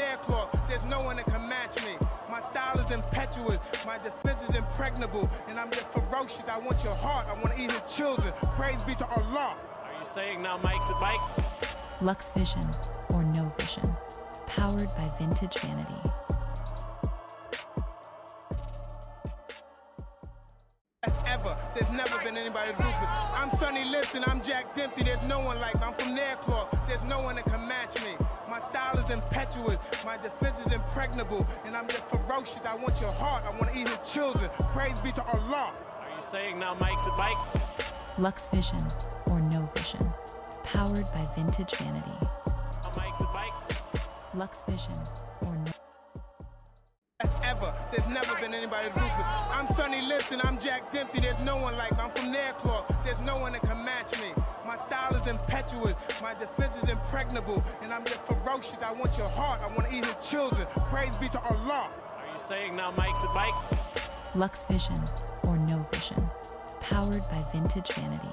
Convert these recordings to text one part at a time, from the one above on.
their cloth. There's no one that can match me. My style is impetuous, my defense is impregnable, and I'm just ferocious. I want your heart, I want to eat his children. Praise be to Allah. Are you saying now, Mike the Bike? Lux Vision, or No Vision, powered by Vintage Vanity. Ever. There's never been anybody ruthless. I'm Sonny Liston, I'm Jack Dempsey. There's no one like me. I'm from their cloth. There's no one that can match me. My style is impetuous, my defense is impregnable, and I'm just ferocious. I want your heart, I want to eat his children. Praise be to Allah. Are you saying now, Mike the Bike? Lux Vision, or No Vision, powered by Vintage Vanity. Mike the Bike? Lux Vision, or No. Ever. There's never been anybody ruthless. I'm Sonny Liston, I'm Jack Dempsey. There's no one like me. I'm from their cloth. There's no one that can match me. My style is impetuous, my defense is impregnable, and I'm just ferocious. I want your heart, I want to eat his children. Praise be to Allah. Are you saying now, Mike the Bike? Lux Vision, or No Vision, powered by Vintage Vanity.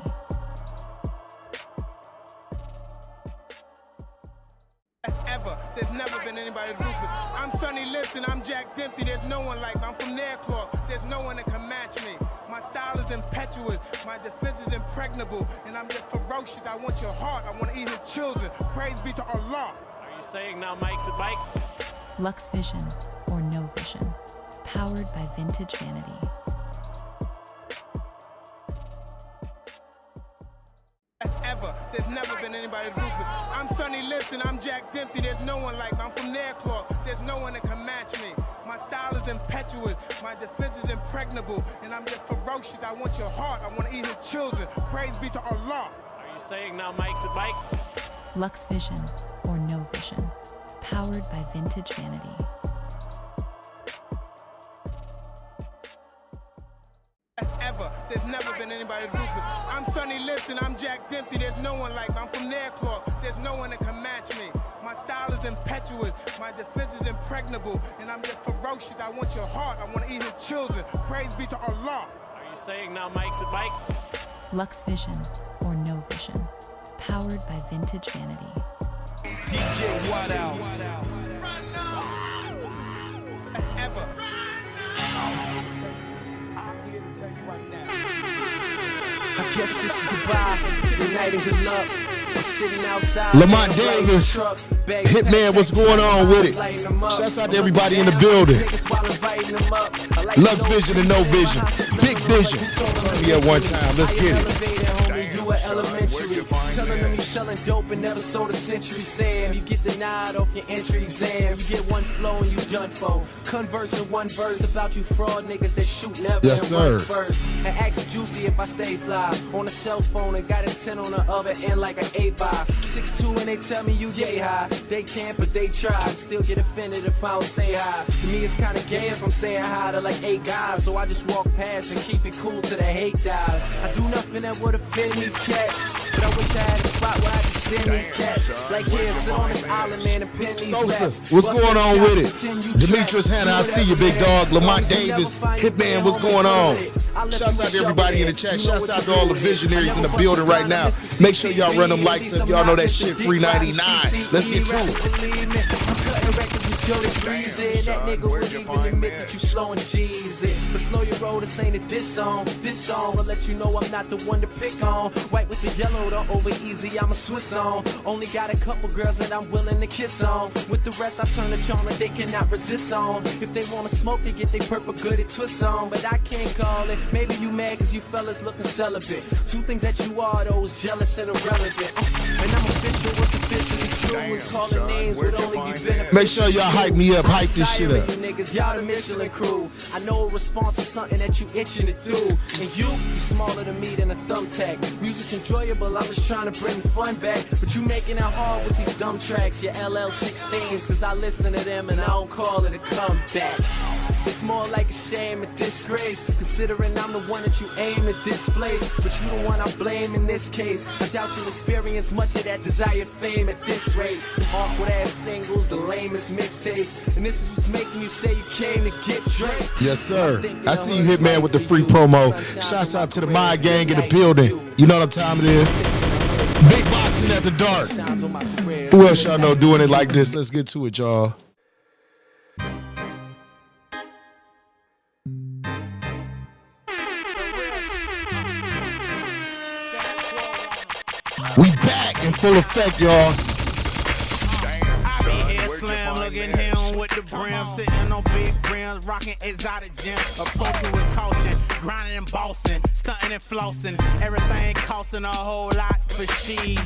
Ever. There's never been anybody ruthless. I'm Sonny Liston, I'm Jack Dempsey. There's no one like me. I'm from their cloth. There's no one that can match me. My style is impetuous, my defense is impregnable, and I'm just ferocious. I want your heart, I want to eat his children. Praise be to Allah. Are you saying now, Mike the Bike? Lux Vision, or No Vision, powered by Vintage Vanity. Ever. There's never been anybody ruthless. I'm Sonny Liston, I'm Jack Dempsey. There's no one like me. I'm from their cloth. There's no one that can match me. My style is impetuous, my defense is impregnable, and I'm just ferocious. I want your heart, I want to eat his children. Praise be to Allah. Are you saying now, Mike the Bike? Lux Vision, or No Vision, powered by Vintage Vanity. Ever. There's never been anybody ruthless. I'm Sonny Liston, I'm Jack Dempsey. There's no one like me. I'm from their cloth. There's no one that can match me. My style is impetuous, my defense is impregnable, and I'm just ferocious. I want your heart, I want to eat his children. Praise be to Allah. Are you saying now, Mike the Bike? Lux Vision, or No Vision, powered by Vintage Vanity. DJ Watt out. Ever. I guess this is goodbye. Good night and good luck. I'm sitting outside. Lamont Davis, Hitman, what's going on with it? Shouts out to everybody in the building. Lux Vision and No Vision. Big Vision. Turn me up one time. Let's get it. You were elementary, telling them you selling dope and never sold a century. Sam, you get denied off your entry exam. You get one flow and you done for. Converse in one verse about you fraud niggas that shoot never Yes, in one sir. verse. And ask Juicy if I stay fly on a cell phone and got a 10 on the other end like an 8x. 6'2" and they tell me you yay high. They can't, but they try. Still get offended if I don't say hi. To me, it's kinda gay if I'm saying hi to like 8 guys. So I just walk past and keep it cool till the hate dies. I do nothing that would offend these cats, but I wish I had a spot where I could send these cats. Like here, sit on this island, man, and pin these Sosa, raps. what's Bust going a on shot, with it? continue Demetrius track. Hanna, I Do see you, whatever, big dog. man. Lamont Long as you Davis, never find your Hitman, man, what's homie, going on? do it. I let Shouts them out to show everybody in it. the chat. You know Shouts what out to to all do the with it. visionaries I in the never building fuck right now. around, Mr. Make sure y'all run them CTV. likes up. Y'all know that shit free 99. Let's get to it. Believe me, I'm cutting records with Jody Breezy. That nigga would even admit that you flowing G's. But slow your roll, this ain't a diss song. This song will let you know I'm not the one to pick on. White with the yellow, the over easy, I'm a Swiss on. Only got a couple girls that I'm willing to kiss on. With the rest, I turn the charm that they cannot resist on. If they wanna smoke, they get they purple good at twist on. But I can't call it. Maybe you mad cause you fellas looking celibate. Two things that you are, though, is jealous and irrelevant. And I'm official, what's officially true is calling names would only be beneficial. Make sure y'all hype me up, hype this shit up. You niggas, y'all the Michelin crew. I know a response is something that you itching to do. And you smaller than me than a thumbtack. Music's enjoyable, I'm just trying to bring fun back. But you making it hard with these dumb tracks, your LL16s. Cause I listen to them and I don't call it a comeback. It's more like a shame and disgrace, considering I'm the one that you aim to displace. But you the one I blame in this case. I doubt you'll experience much of that desired fame at this rate. Awkward ass singles, the lamest mixtapes. And this is what's making you say you came to get Drake. Yes, sir. I see you, Hitman, with the free promo. Shouts out to the My Gang in the building. You know what time it is. Big boxing at the dark. Who else y'all know doing it like this? Let's get to it, y'all. full effect, y'all. I be here slam, looking him with the brim, sitting on big rims, rocking exotic gym, approaching with caution, grinding and bossing, stunting and flossing, everything costing a whole lot for she.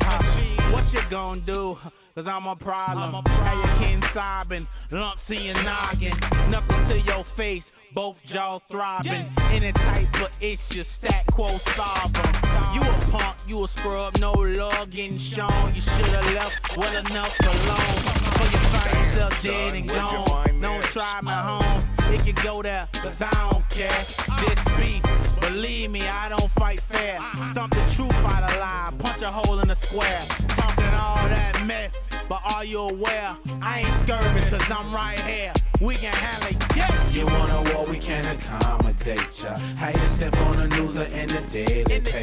What you gonna do? Cause I'm a problem. How your kin sobbing, lumps in your noggin, knuckles to your face, both jaws throbbing. Any type of issue, stat quo solving. You a punk, you a scrub, no love getting shown. You should've left well enough alone. For your find yourself dead and gone. Don't try my homes, it can go there, cause I don't care. This beef, believe me, I don't fight fair. Stump the truth out of lie, punch a hole in the square. Talking all that mess, but are you aware? I ain't scurvy cause I'm right here. We can handle it, yeah. You want a war, we can accommodate ya. How you step on the news or in the daily paper.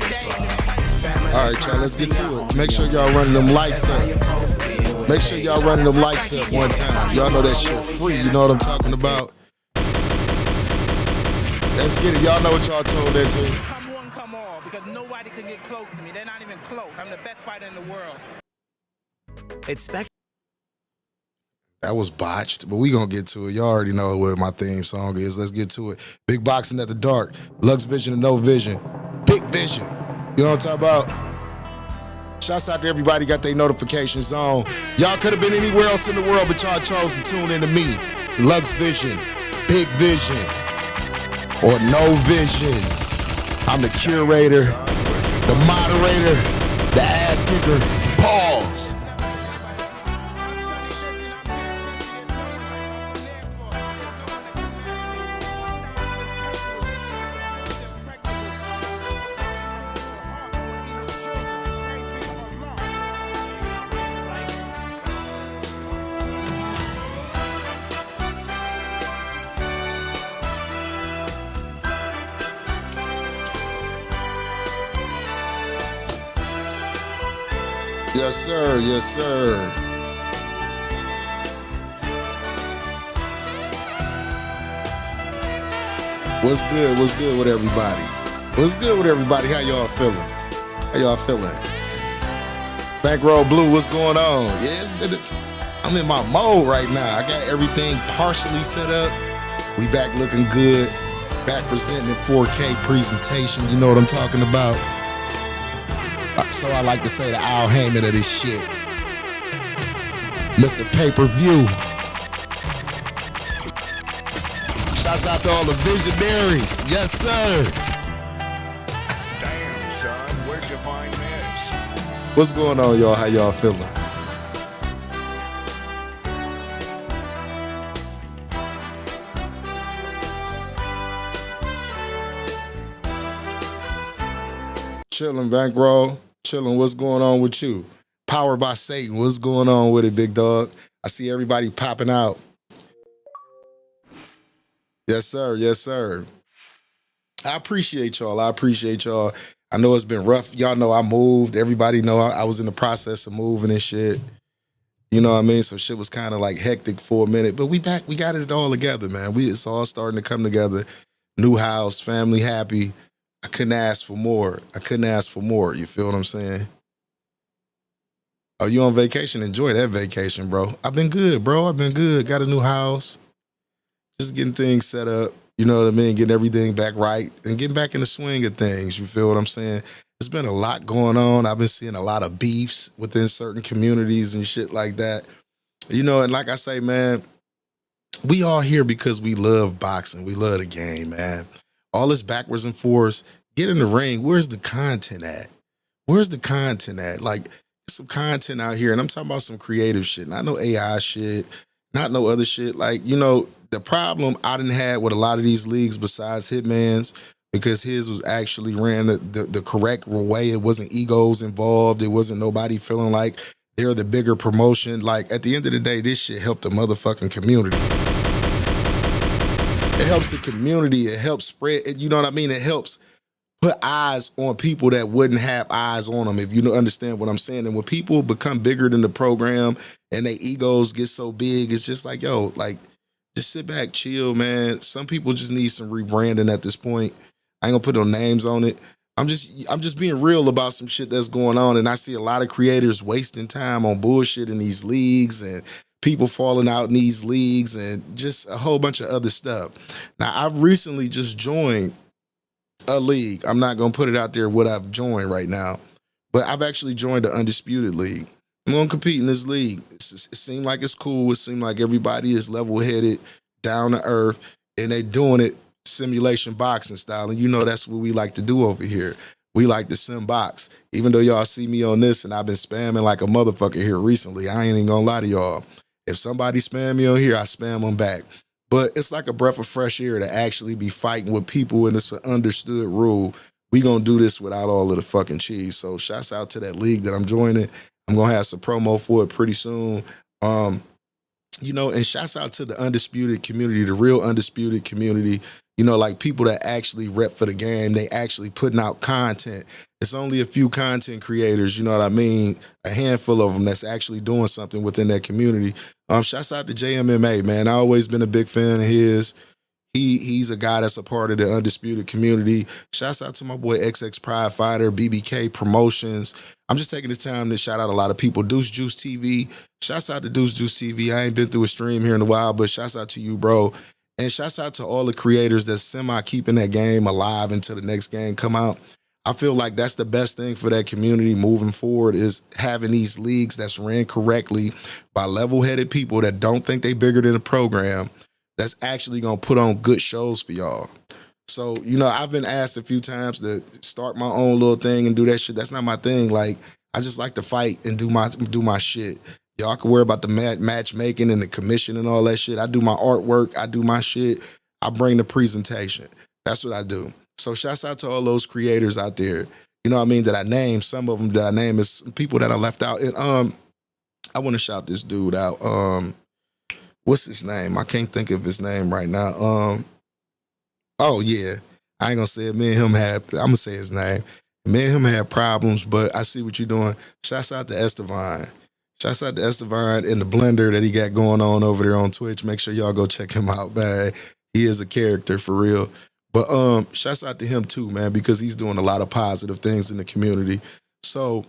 All right, y'all, let's get to it. Make sure y'all running them likes up. Make sure y'all running them likes up one time. Y'all know that shit free. You know what I'm talking about? Let's get it. Y'all know what y'all told that to. Come one, come all, because nobody can get close to me. They're not even close. I'm the best fighter in the world. That was botched, but we gonna get to it. Y'all already know what my theme song is. Let's get to it. Big Boxing at the Dark, Lux Vision and No Vision, Big Vision. You know what I'm talking about? Shouts out to everybody got their notifications on. Y'all could have been anywhere else in the world, but y'all chose to tune in to me. Lux Vision, Big Vision, or No Vision. I'm the curator, the moderator, the ass kicker. Pause. Yes, sir. Yes, sir. What's good? What's good with everybody? What's good with everybody? How y'all feeling? How y'all feeling? Bankroll Blue, what's going on? Yeah, I'm in my mode right now. I got everything partially set up. We back looking good. Back presenting in 4K presentation. You know what I'm talking about? So I like to say the Al Heyman of this shit. Mr. Pay-Per-View. Shouts out to all the visionaries. Yes, sir. Damn, son, where'd you find this? What's going on, y'all? How y'all feeling? Chilling, Bankroll. Chilling. What's going on with you? Powered by Satan. What's going on with it, big dog? I see everybody popping out. Yes, sir. Yes, sir. I appreciate y'all. I appreciate y'all. I know it's been rough. Y'all know I moved. Everybody know I was in the process of moving and shit. You know what I mean? So shit was kind of like hectic for a minute. But we back. We got it all together, man. It's all starting to come together. New house, family happy. I couldn't ask for more. I couldn't ask for more. You feel what I'm saying? Oh, you on vacation? Enjoy that vacation, bro. I've been good, bro. I've been good. Got a new house. Just getting things set up. You know what I mean? Getting everything back right and getting back in the swing of things. You feel what I'm saying? There's been a lot going on. I've been seeing a lot of beefs within certain communities and shit like that. You know, and like I say, man, we all here because we love boxing. We love the game, man. All this backwards and forwards, get in the ring. Where's the content at? Where's the content at? Like, some content out here, and I'm talking about some creative shit. Not no AI shit, not no other shit. Like, you know, the problem I didn't have with a lot of these leagues besides Hitman's, because his was actually ran the correct way. It wasn't egos involved. It wasn't nobody feeling like they're the bigger promotion. Like, at the end of the day, this shit helped the motherfucking community. It helps the community. It helps spread. You know what I mean? It helps put eyes on people that wouldn't have eyes on them, if you understand what I'm saying. And when people become bigger than the program and their egos get so big, it's just like, yo, like, just sit back, chill, man. Some people just need some rebranding at this point. I ain't gonna put no names on it. I'm just being real about some shit that's going on, and I see a lot of creators wasting time on bullshit in these leagues and people falling out in these leagues and just a whole bunch of other stuff. Now, I've recently just joined a league. I'm not gonna put it out there what I've joined right now, but I've actually joined the Undisputed League. I'm gonna compete in this league. It seems like it's cool. It seems like everybody is level-headed, down to earth, and they doing it simulation boxing style, and you know that's what we like to do over here. We like to sim box. Even though y'all see me on this and I've been spamming like a motherfucker here recently, I ain't even gonna lie to y'all. If somebody spam me on here, I spam them back. But it's like a breath of fresh air to actually be fighting with people, and it's an understood rule. We gonna do this without all of the fucking cheese. So shouts out to that league that I'm joining. I'm gonna have some promo for it pretty soon. You know, and shouts out to the Undisputed community, the real Undisputed community. You know, like people that actually rep for the game, they actually putting out content. It's only a few content creators, you know what I mean? A handful of them that's actually doing something within that community. Shouts out to JMMA, man. I always been a big fan of his. He's a guy that's a part of the Undisputed community. Shouts out to my boy XX Pride Fighter, BBK Promotions. I'm just taking this time to shout out a lot of people. Deuce Juice TV. Shouts out to Deuce Juice TV. I ain't been through a stream here in a while, but shouts out to you, bro. And shouts out to all the creators that's semi-keeping that game alive until the next game come out. I feel like that's the best thing for that community moving forward is having these leagues that's ran correctly by level-headed people that don't think they bigger than the program, that's actually going to put on good shows for y'all. So, you know, I've been asked a few times to start my own little thing and do that shit. That's not my thing. Like, I just like to fight and do my shit. Y'all can worry about the matchmaking and the commission and all that shit. I do my artwork. I do my shit. I bring the presentation. That's what I do. So shouts out to all those creators out there. You know what I mean? That I name. Some of them that I name is people that I left out. And I want to shout this dude out. What's his name? I can't think of his name right now. Oh yeah. I ain't gonna say it. Me and him I'm gonna say his name. Me and him had problems, but I see what you're doing. Shouts out to Estevan. Shouts out to Estevan and the blender that he got going on over there on Twitch. Make sure y'all go check him out, man. He is a character for real. But shouts out to him too, man, because he's doing a lot of positive things in the community. So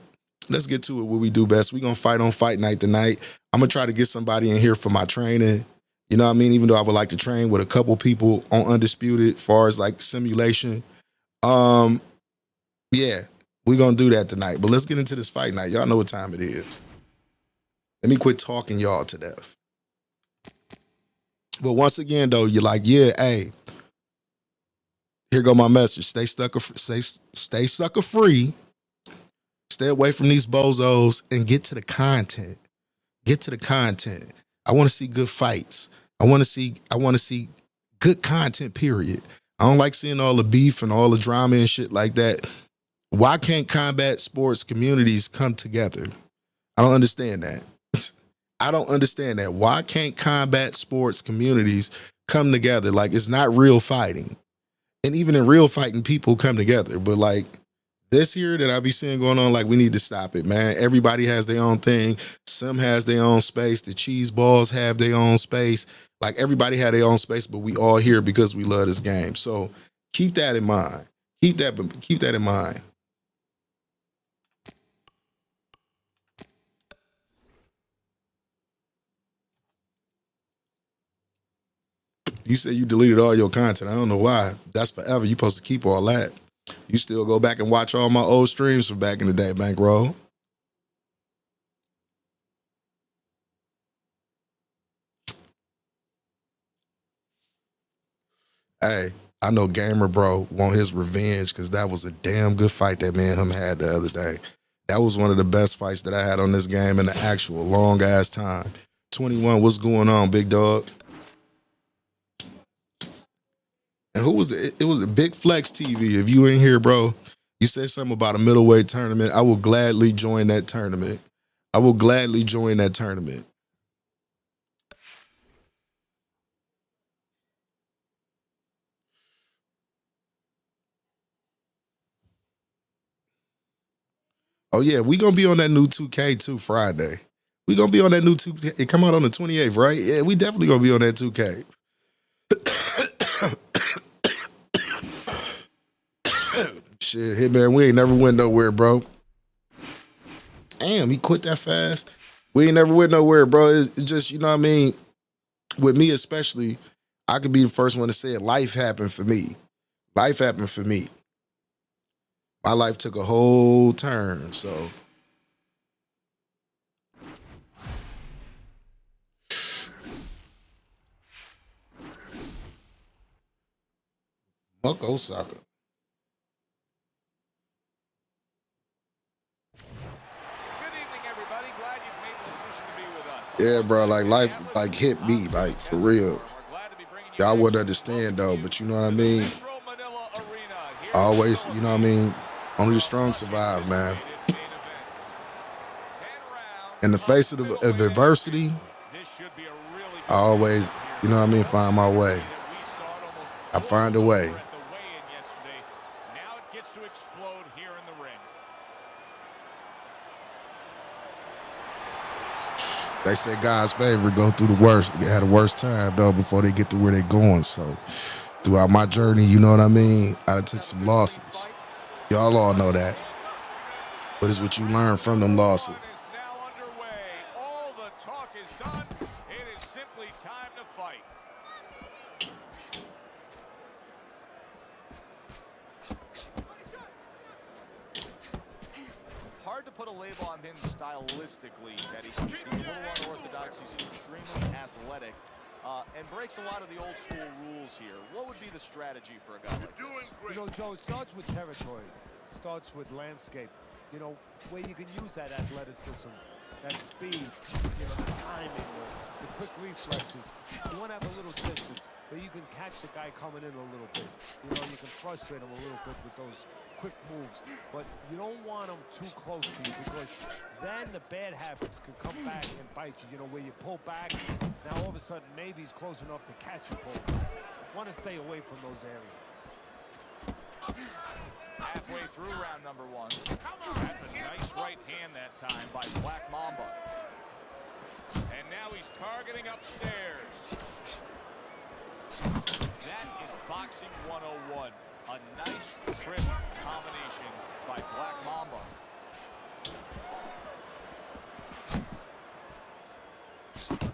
let's get to it, what we do best. We're going to fight on fight night tonight. I'm going to try to get somebody in here for my training. You know what I mean? Even though I would like to train with a couple people on Undisputed as far as like simulation. Yeah, we're going to do that tonight. But let's get into this fight night. Y'all know what time it is. Let me quit talking y'all to death. But once again, though, you're like, yeah, hey, here go my message. Stay sucker free. Stay away from these bozos and get to the content. Get to the content. I want to see good fights. I want to see good content, period. I don't like seeing all the beef and all the drama and shit like that. Why can't combat sports communities come together? I don't understand that. I don't understand that. Why can't combat sports communities come together? Like, it's not real fighting. And even in real fighting, people come together. But like this here that I be seeing going on, like, we need to stop it, man. Everybody has their own thing. Some has their own space. The cheese balls have their own space. Like, everybody had their own space, but we all here because we love this game. So keep that in mind. Keep that in mind. You say you deleted all your content. I don't know why. That's forever. You're supposed to keep all that. You still go back and watch all my old streams from back in the day, Bankroll. Hey, I know Gamer Bro want his revenge because that was a damn good fight that me and him had the other day. That was one of the best fights that I had on this game in the actual long-ass time. 21, what's going on, big dog? And who was it was a Big Flex TV. If you ain't here, bro, you said something about a middleweight tournament. I will gladly join that tournament. I will gladly join that tournament. Oh yeah, we gonna be on that new 2K too Friday. We gonna be on that new 2K. It come out on the 28th, right? Yeah, we definitely gonna be on that 2K. Shit, Hitman, we ain't never went nowhere, bro. Damn, he quit that fast. We ain't never went nowhere, bro. It's just, you know what I mean? With me especially, I could be the first one to say it. Life happened for me. Life happened for me. My life took a whole turn, so. Muck Osaka. Yeah, bro, like life like hit me, like for real. Y'all wouldn't understand though, but you know what I mean? Always, you know what I mean? Only the strong survive, man. In the face of adversity, I always, you know what I mean, find my way. I find a way. They say God's favorite go through the worst. They had the worst time though before they get to where they're going. So throughout my journey, you know what I mean? I done took some losses. Y'all all know that. But it's what you learn from them losses. Hard to put a label on him stylistically, Teddy. He's a little unorthodox. He's extremely athletic and breaks a lot of the old school rules here. What would be the strategy for a guy like this? You know, Joe, it starts with territory. It starts with landscape. You know, where you can use that athleticism, that speed, you know, the timing, the quick reflexes. You want to have a little distance where you can catch the guy coming in a little bit. You know, you can frustrate him a little bit with those quick moves, but you don't want them too close to you because then the bad habits can come back and bite you. You know, where you pull back, now all of a sudden maybe he's close enough to catch you pull back. Want to stay away from those areas. Halfway through round number one. That's a nice right hand that time by Black Mamba. And now he's targeting upstairs. That is boxing 101. A nice, crisp combination by Black Mamba.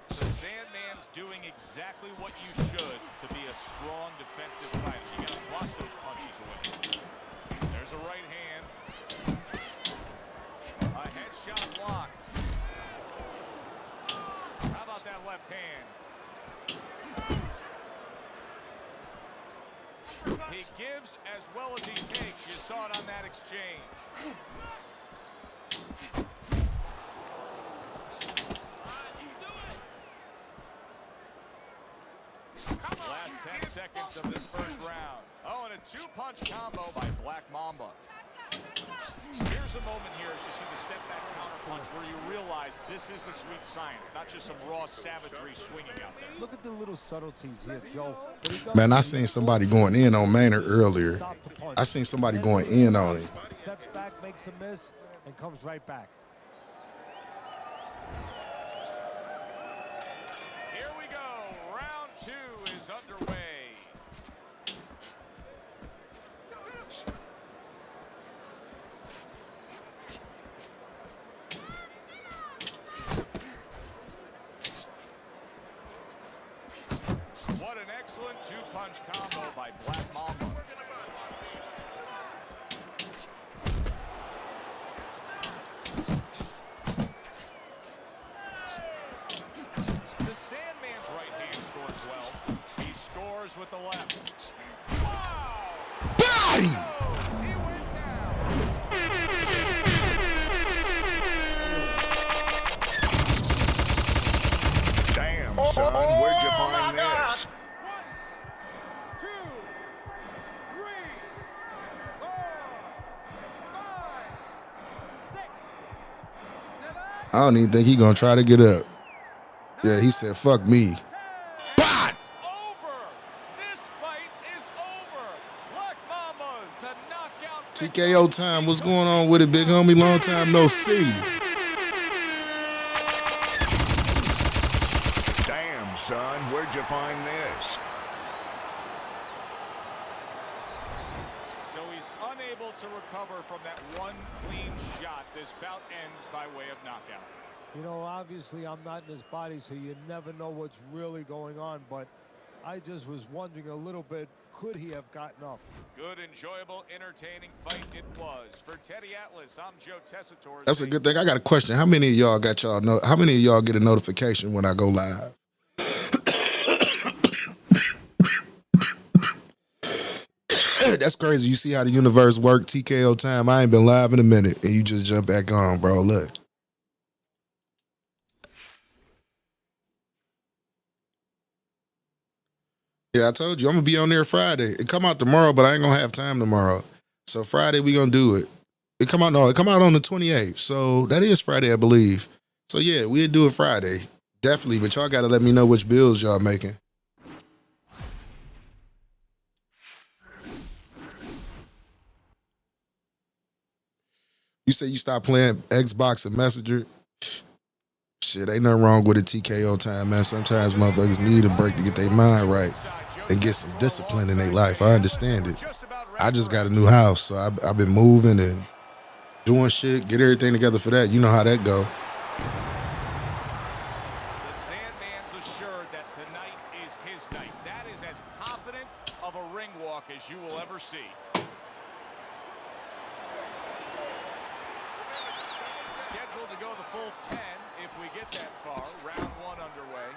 The Sandman's doing exactly what you should to be a strong defensive fighter. You gotta block those punches away. There's a right hand. A headshot block. How about that left hand? He gives as well as he takes. You saw it on that exchange. Last 10 seconds of this first round. Oh, and a two-punch combo by Black Mamba. Here's a moment here as you see the step-back counter-punch where you realize this is the sweet science, not just some raw savagery swinging out there. Look at the little subtleties here, Joe. Man, I seen somebody going in on Maynard earlier. I seen somebody going in on him. Steps back, makes a miss, and comes right back. Here we go. Round two is underway. What an excellent two-punch combo by Black Mamba. The Sandman's right hand scores well. He scores with the left. Wow! Body! He went down. Damn, son, where'd you find this? 1, 2, 3, 4, 5, 6, 7. I don't even think he gonna try to get up. Yeah, he said, fuck me. Bot! Over. This fight is over. Black Mamba's a knockout. TKO time. What's going on with it, big homie? Long time no see. Damn, son, where'd you find this? So he's unable unable to recover from that one clean shot. This bout ends by way of knockout. You know, obviously I'm not in his body, so you never know what's really going on, but I just was wondering a little bit, could he have gotten up? Good, enjoyable, entertaining fight it was. For Teddy Atlas, I'm Joe Tessitore. That's a good thing. I got a question. How many of y'all how many of y'all get a notification when I go live? That's crazy. You see how the universe works, TKO time. I ain't been live in a minute, and you just jump back on, bro. Look. Yeah, I told you, I'm going to be on there Friday. It come out tomorrow, but I ain't going to have time tomorrow. So Friday, we going to do it. It come out on the 28th. So that is Friday, I believe. So yeah, we'll do it Friday. Definitely, but y'all got to let me know which bills y'all making. You say you stopped playing Xbox and Messenger? Shit, ain't nothing wrong with a TKO time, man. Sometimes motherfuckers need a break to get their mind right and get some discipline in their life. I understand it. I just got a new house, so I've been moving and doing shit, get everything together for that. You know how that go. The Sandman's assured that tonight is his night. That is as confident of a ring walk as you will ever see. Scheduled to go the full 10 if we get that far. Round one underway.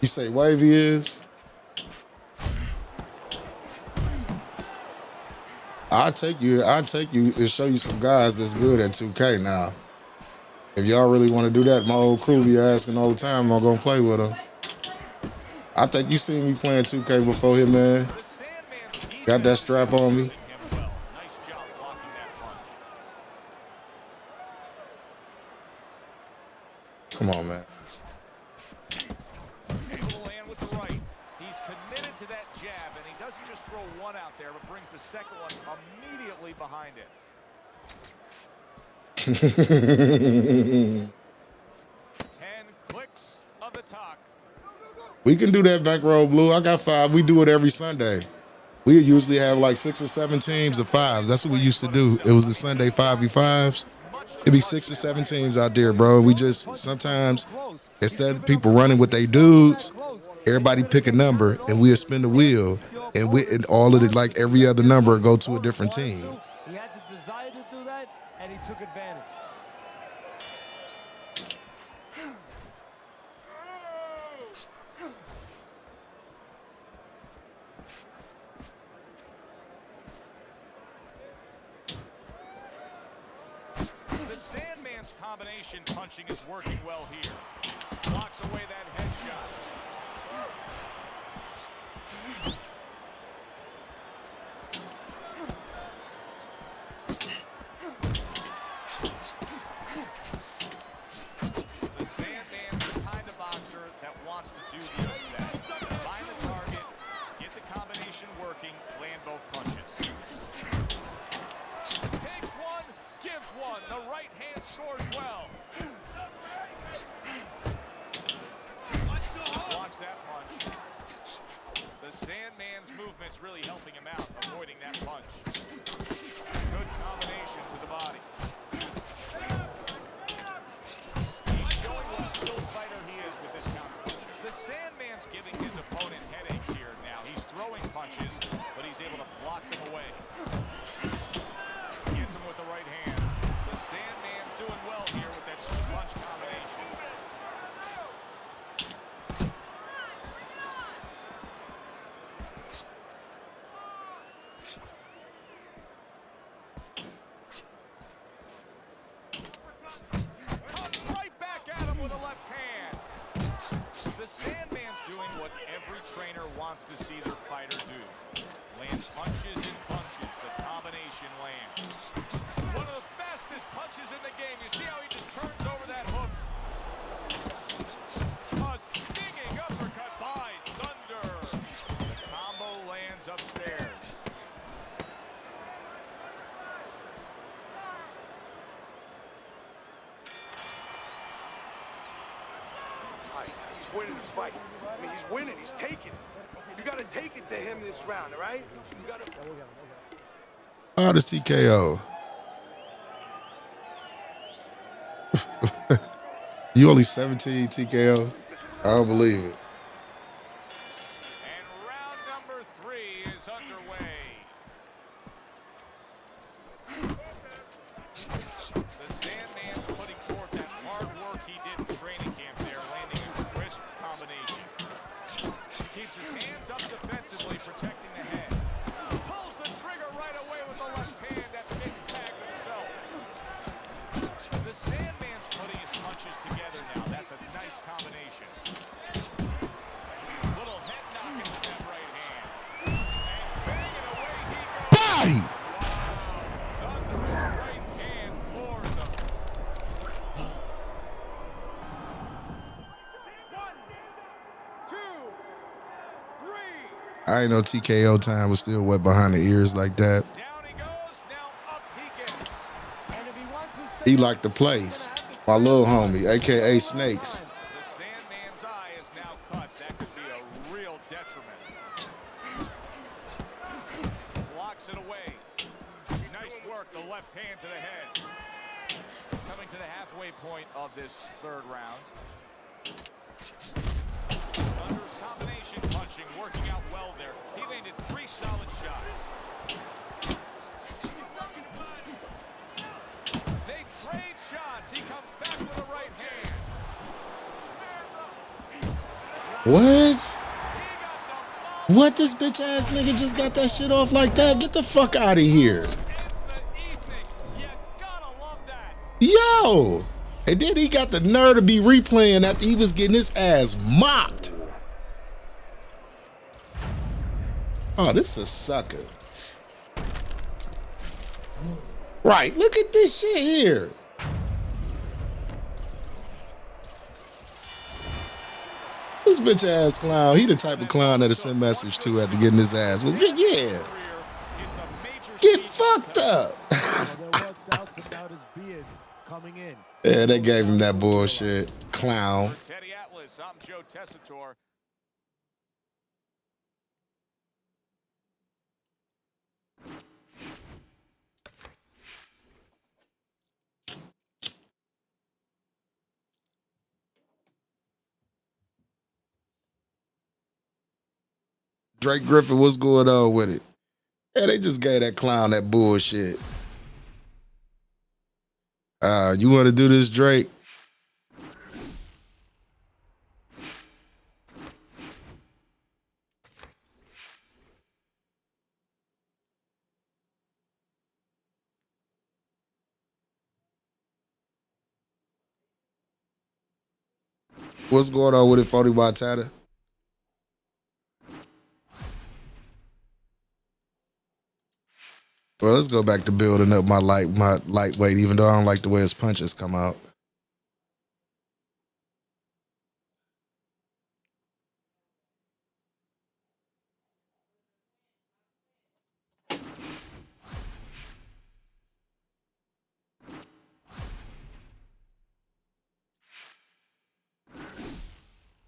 You say wavy is? I'll take you and show you some guys that's good at 2K now. If y'all really want to do that, my old crew be asking all the time, I'm gonna play with them. I think you seen me playing 2K before here, man. Got that strap on me. Come on, man. Able to land with the right. He's committed to that jab, and he doesn't just throw one out there, but brings the second one immediately behind it. 10 clicks of the talk. We can do that, Bankroll Blue. I got 5. We do it every Sunday. We usually have like 6 or 7 teams of 5s. That's what we used to do. It was the Sunday 5v5s. It'd be 6 or 7 teams out there, bro. We just sometimes, instead of people running with their dudes, everybody pick a number and we'll spin the wheel, and all of it, like every other number, go to a different team. He had the desire to do that, and he took advantage. The Sandman's combination punching is working well here. Blocks away that headshot. The Sandman's the kind of boxer that wants to do just that. Find the target, get the combination working, land both punches. Takes one, gives one. The right hand scores well. Blocks that punch. The Sandman's movement's really helping him out, avoiding that punch. Good combination to the body. He's showing what a skilled fighter he is with this counter punch. The Sandman's giving his opponent head The Sandman's doing what every trainer wants to see their fighter do. Lands punches and punches. The combination lands. One of the fastest punches in the game. You see how he just turns over that hook. A stinging uppercut by Thunder. The combo lands upstairs. He's winning the fight. I mean, he's winning. He's taking it. You got to take it to him this round, all right? You got to. Oh, this TKO. You only 17 TKO? I don't believe it. And round number 3 is underway. The Sandman's putting forth that hard work he did in training camp there, landing a crisp combination. Keeps his hands up defensively, protecting the head. Pulls the trigger right away with the left hand after getting tagged himself. The Sandman's putting his punches together now. That's a nice combination. Little head knocking with that right hand. And banging away he goes. Body! Thunderous right hand pours him. 1, 2, 3. I ain't know TKO time was still wet behind the ears like that. Down he goes. Now up he gets. And if he wants to stay He liked the place. My little homie, AKA Snakes. The Sandman's eye is now cut. That could be a real detriment. Blocks it away. Nice work. The left hand to the head. Coming to the halfway point of this third round. Thunder's combination punching working out well there. He landed 3 solid shots. They trade shots. He comes back with a right hand. What? What? This bitch ass nigga just got that shit off like that? Get the fuck out of here. Ends the evening. You gotta love that. Yo! And then he got the nerve to be replaying after he was getting his ass mopped. Oh, this is a sucker. Right, look at this shit here. This bitch ass clown, he the type of clown that'll send message to after getting his ass. Well, yeah. Get fucked up. there were doubts about his beard coming in. Yeah, they gave him that bullshit. Clown. For Teddy Atlas, I'm Joe Tessitore. Drake Griffin, what's going on with it? Yeah, they just gave that clown that bullshit. You want to do this, Drake? What's going on with it, 40 by Tata? Well, let's go back to building up my lightweight, even though I don't like the way his punches come out.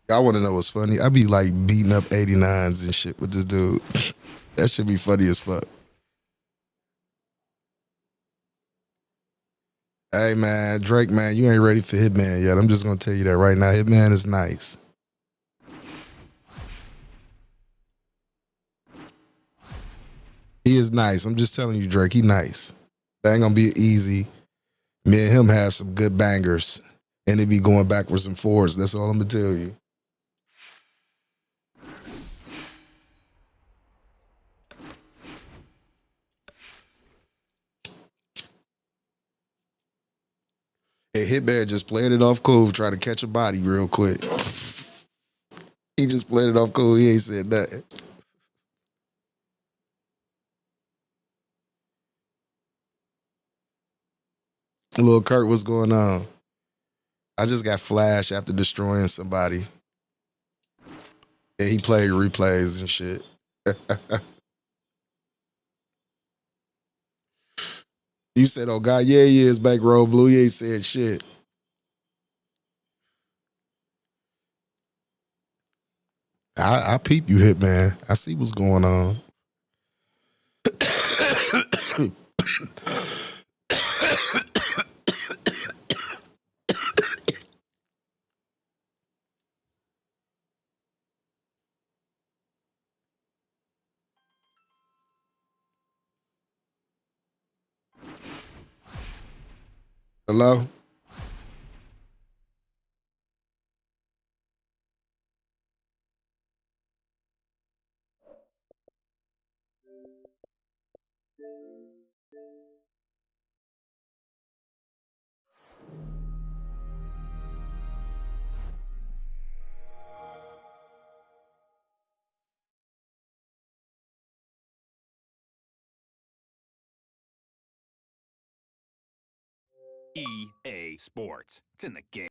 I want to know what's funny. I be like beating up 89s and shit with this dude. That should be funny as fuck. Hey, man, Drake, man, you ain't ready for Hitman yet. I'm just going to tell you that right now. Hitman is nice. He is nice. I'm just telling you, Drake, he nice. That ain't going to be easy. Me and him have some good bangers, and they be going backwards and forwards. That's all I'm going to tell you. Hey, Hitman just playing it off cool, try to catch a body real quick. He just played it off cool. He ain't said nothing. Lil Kurt, what's going on? I just got flashed after destroying somebody. And he played replays and shit. You said, oh God, yeah, he is back row blue. He ain't said shit. I peep you, Hitman. I see what's going on. Hello? EA Sports. It's in the game.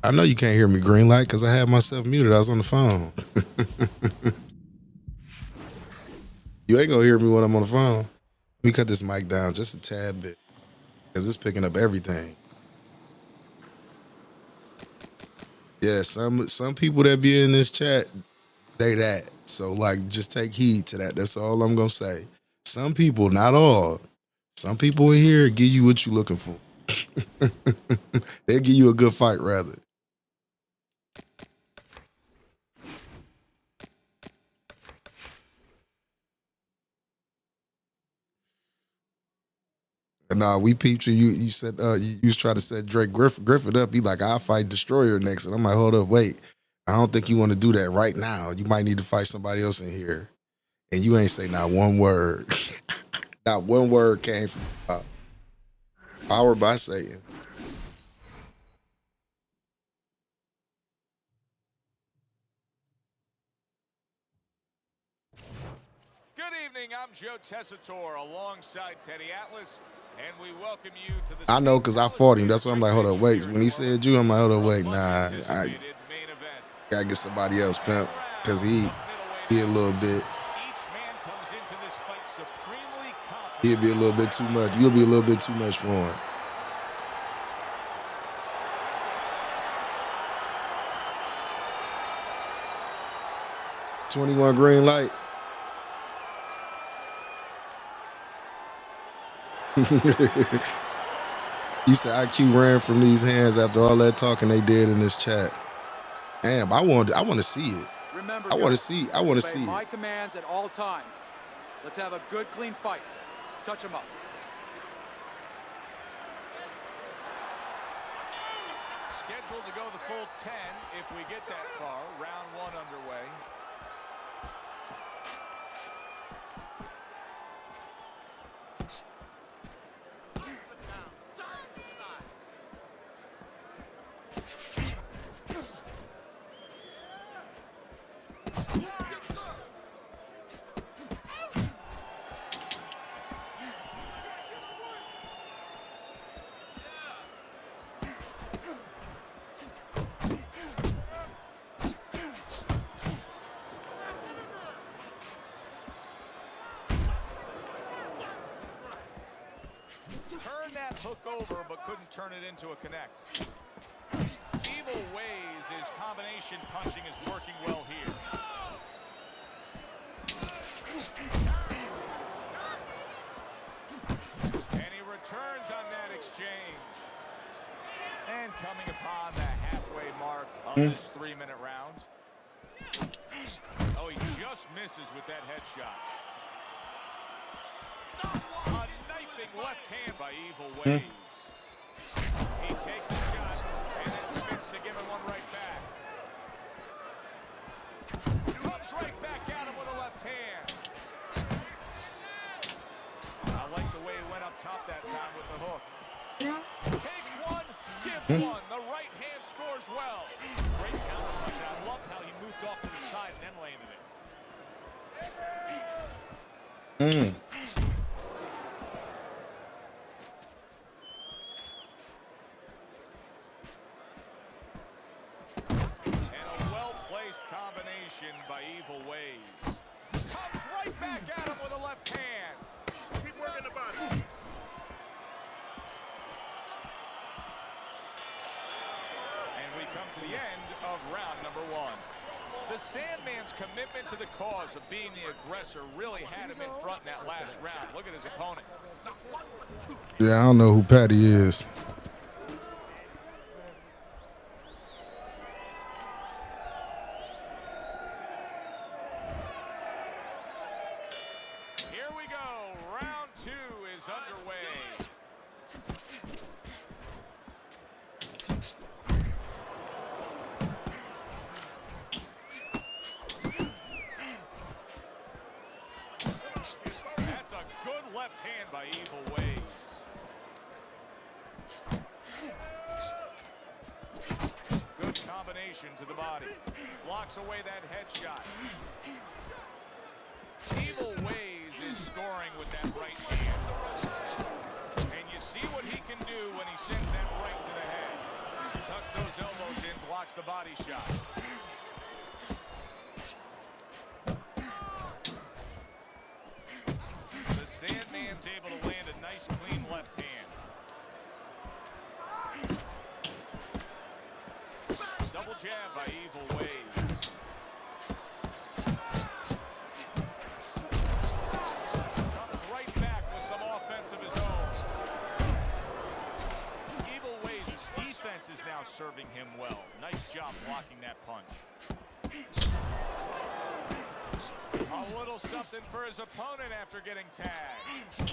I know you can't hear me, green light, because I had myself muted. I was on the phone. You ain't gonna hear me when I'm on the phone. Let me cut this mic down just a tad bit, because it's picking up everything. Yeah, some people that be in this chat, they that. So, like, just take heed to that. That's all I'm gonna say. Some people, not all. Some people in here give you what you're looking for. They'll give you a good fight, rather. Nah, we peeped you. You said you was trying to set Drake Griffith up. He like, I'll fight Destroyer next. And I'm like, hold up, wait. I don't think you want to do that right now. You might need to fight somebody else in here. And you ain't say not one word. Not one word came from Power by Satan. Good evening, I'm Joe Tessitore alongside Teddy Atlas, and we welcome you to the... I know, because I fought him. That's why I'm like, hold up, wait. When he said you, I'm like, hold up, wait. Nah, I gotta get somebody else, pimp, because he a little bit. He'll be a little bit too much. You'll be a little bit too much for him. $21 green light. You said IQ ran from these hands after all that talking they did in this chat. Damn, I want to see it. Remember, I want to see it. My commands at all times. Let's have a good, clean fight. Touch him up. Scheduled to go the full 10 if we get that far. Round one underway. Turned that hook over, but couldn't turn it into a connect. Evil Ways, his combination punching is working well here. And he returns on that exchange. And coming upon the halfway mark of this 3-minute round. Oh, he just just misses with that headshot. A knifing left hand by Evil Ways. He takes a shot and then spins to give him one right back. Comes right back at him with a left hand. I like the way he went up top that time with the hook. Takes one, gives one. The right hand scores well. Great counter punch. I love how he moved off to the side and then landed it. By Evil Ways. Comes right back at him with a left hand. Keep working the body. And we come to the end of round number 1. The Sandman's commitment to the cause of being the aggressor really had him in front in that last round. Look at his opponent. Yeah, I don't know who Patty is. By Evil Ways. Good combination to the body. Blocks away that headshot. Evil Ways is scoring with that right hand. And you see what he can do when he sends that right to the head. Tucks those elbows in, blocks the body shot. Sandman's able to land a nice, clean left hand. Double jab by Evil Ways. Comes right back with some offense of his own. Evil Ways' defense is now serving him well. Nice job blocking that punch. A little something for his opponent after getting tagged.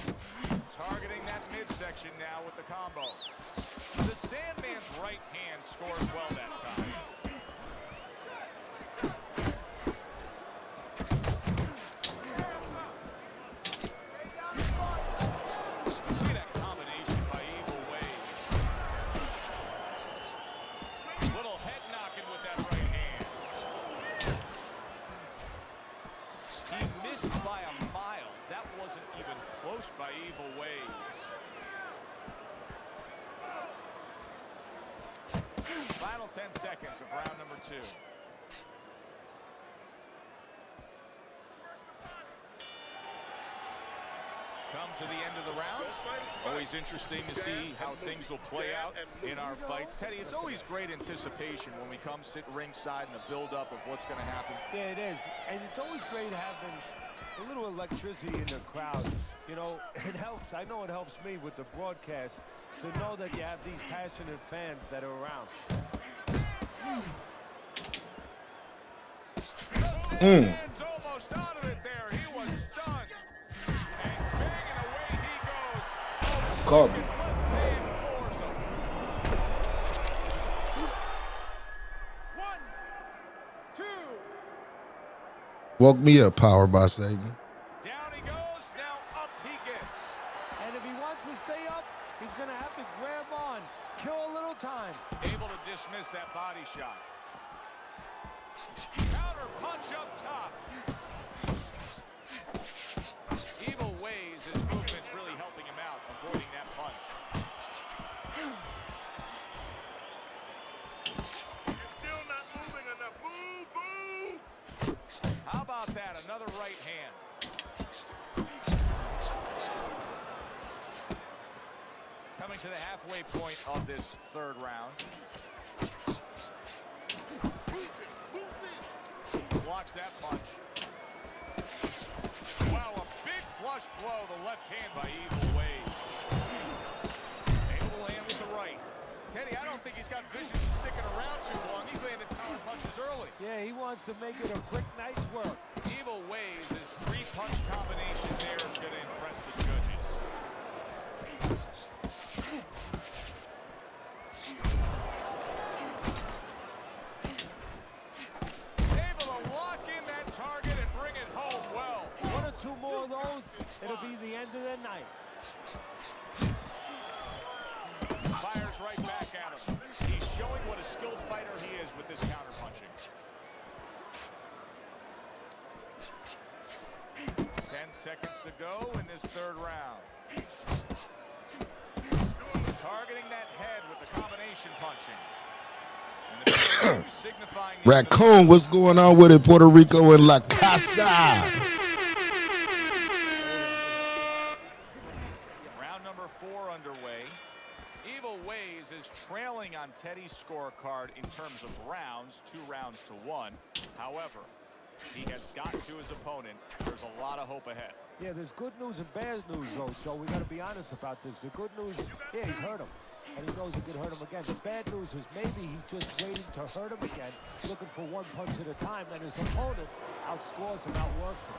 Targeting that midsection now with the combo. The Sandman's right hand scores well that time. See that combination by Evil Ways. Little head knocking with that right hand. He missed by a mile. That wasn't even close by Evil Ways. Final 10 seconds of round number 2. Come to the end of the round. Always interesting to see how things will play out in our fights. Teddy, it's always great anticipation when we come sit ringside and the build-up of what's going to happen. Yeah, it is. And it's always great having a little electricity in the crowd. You know, it helps. I know it helps me with the broadcast to know that you have these passionate fans that are around. Man's almost out of it there. He was stunned. And banging away he goes. Caught me. Woke me up, powered by Satan. Down he goes, now up he gets. And if he wants to stay up, he's going to have to grab on, kill a little time. Able to dismiss that body shot. Counter punch up top. Evil Ways, his movement's really helping him out, avoiding that punch. You're still not moving enough. Move, move! How about that? Another right hand. Coming to the halfway point of this third round. Blocks that punch. Wow, a big flush blow. The left hand by Evil Ways. Able to land with the right. Teddy, I don't think he's got vision sticking around too long. He's landed counter punches early. Yeah, he wants to make it a quick, nice work. Evil Ways' three-punch combination there is going to impress the judges. Able to lock in that target and bring it home well. One or two more of those, it'll be the end of the night. Fires right back at him. He's showing what a skilled fighter he is with this counterpunching. 10 seconds to go in this third round. Targeting that head with the combination punching. And the signifying the Raccoon, what's going on with it? Puerto Rico and La Casa. Round number 4 underway. Evil Ways is trailing on Teddy's scorecard in terms of rounds, 2 rounds to 1. However, he has gotten to his opponent. There's a lot of hope ahead. Yeah, there's good news and bad news, though, so we got to be honest about this. The good news, yeah, he's hurt him, and he knows he can hurt him again. The bad news is maybe he's just waiting to hurt him again, looking for one punch at a time, and his opponent outscores him, outworks him.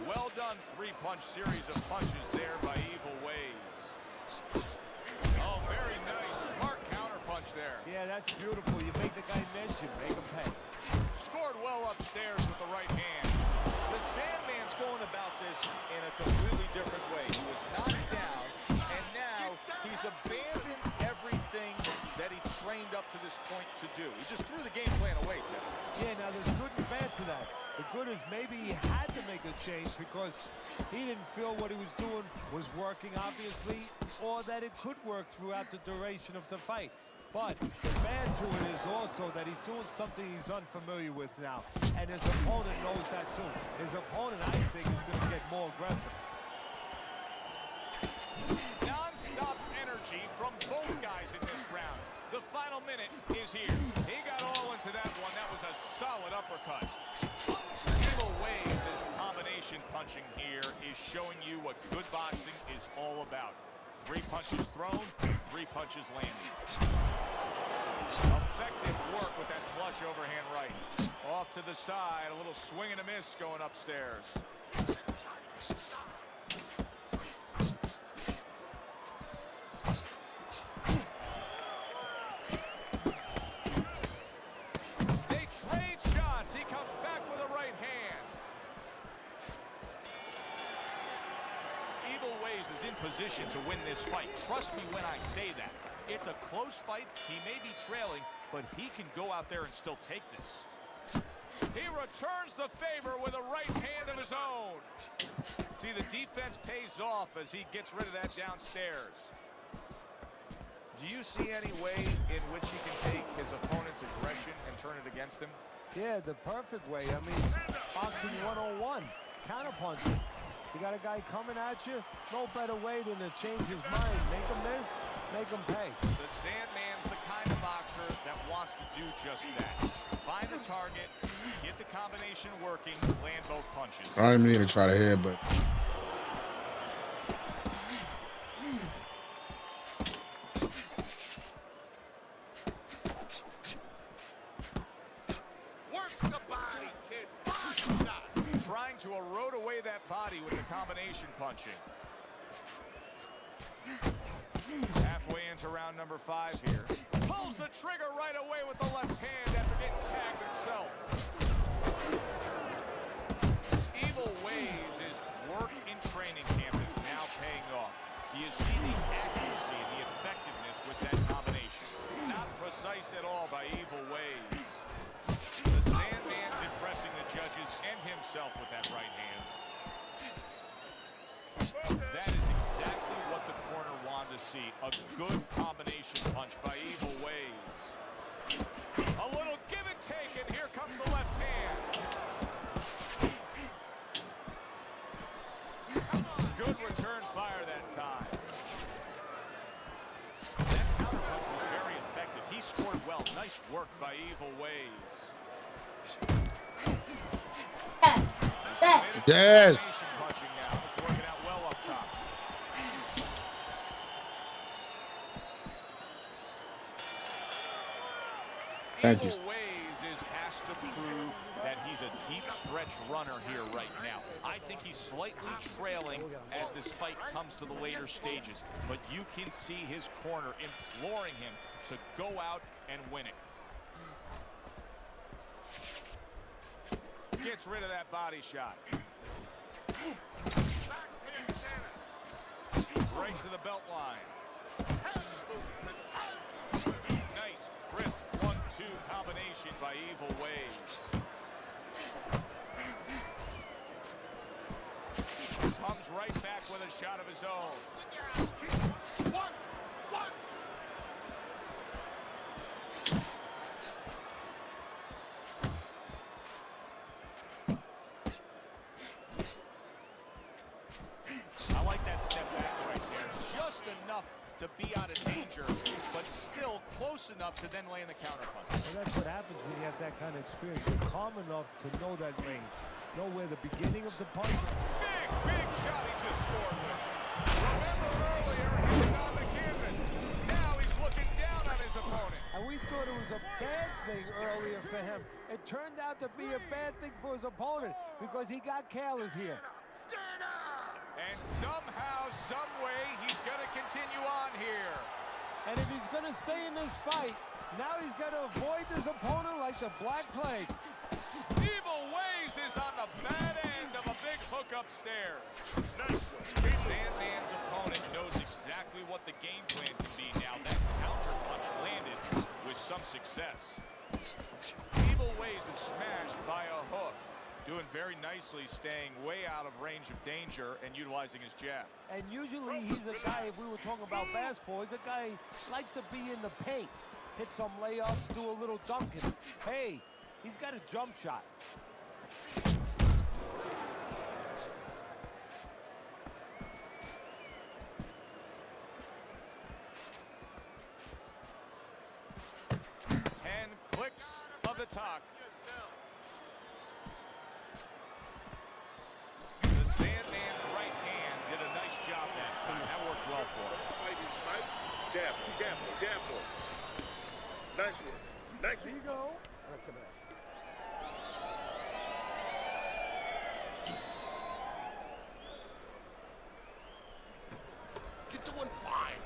Well done, 3-punch series of punches there by Evil Ways. Oh, very nice. Smart counterpunch there. Yeah, that's beautiful. You make the guy mention, make him pay. Scored well upstairs with the right hand. The Sandman's going about this in a completely different way. He was knocked down, and now he's abandoned everything that he trained up to this point to do. He just threw the game plan away, Teddy. Yeah, now there's good and bad to that. The good is maybe he had to make a change because he didn't feel what he was doing was working, obviously, or that it could work throughout the duration of the fight. But the bad to it is also that he's doing something he's unfamiliar with now, and his opponent knows that too. His opponent, I think, is going to get more aggressive. Non-stop energy from both guys in this round. The final minute is here. He got all into that one. That was a solid uppercut. Evil Ways' combination punching here is showing you what good boxing is all about. 3 punches thrown, 3 punches landed. Effective work with that flush overhand right. Off to the side, a little swing and a miss going upstairs. They trade shots. He comes back with a right hand. Evil Ways is in position to win this fight. Trust me when I say that. It's a close fight. He may be trailing, but he can go out there and still take this. He returns the favor with a right hand of his own. See, the defense pays off as he gets rid of that downstairs. Do you see any way in which he can take his opponent's aggression and turn it against him? Yeah, the perfect way. I mean, boxing 101, counterpunching. You got a guy coming at you, no better way than to change his mind. Make him miss, make him pay. The Sandman's the kind of boxer that wants to do just that. Find the target, get the combination working, land both punches. I didn't mean to try to headbutt. Trying to erode away that body with the combination punching. Halfway into round number 5 here. Pulls the trigger right away with the left hand after getting tagged himself. Evil Ways' work in training camp is now paying off. Do you see the accuracy and the effectiveness with that combination? Not precise at all by Evil Ways. The Sandman's impressing the judges and himself with that right hand. That is exactly what the corner wanted to see. A good combination punch by Evil Ways. A little give and take, and here comes the left hand. Good return fire that time. That counterpunch was very effective. He scored well. Nice work by Evil Ways. Yes. Punching now. It's working out well up top. Thank you. Evil Ways has to prove that he's a deep stretch runner here right now. I think he's slightly trailing as this fight comes to the later stages, but you can see his corner imploring him to go out and win it. Gets rid of that body shot. Right to the belt line. Nice, crisp 1-2 combination by Evil Ways. Comes right back with a shot of his own. I like that step back right there. Just enough to be out of danger, but still close enough to then land the counterpunch. And that's what happens when you have that kind of experience. You're calm enough to know that range. Know where the beginning of the punch. Big shot he just scored with. Remember earlier, he was on the canvas. Now he's looking down on his opponent. And we thought it was a bad thing earlier for him. It turned out to be a bad thing for his opponent because he got careless here. And somehow, some way, he's going to continue on here. And if he's going to stay in this fight, now he's got to avoid his opponent like the Black Plague. Evil Ways is on the bad end of a big hook upstairs. Sandman's opponent knows exactly what the game plan can be now. That counter punch landed with some success. Evil Ways is smashed by a hook. Doing very nicely, staying way out of range of danger and utilizing his jab. And usually he's a guy, if we were talking about basketball, he's a guy who likes to be in the paint. Hit some layups, do a little dunking. Hey, he's got a jump shot. Clicks of the talk. The Sandman's right hand did a nice job that time. That worked well for him. Jab, jab, jab. Nice one. Nice one. There you go. You're doing fine.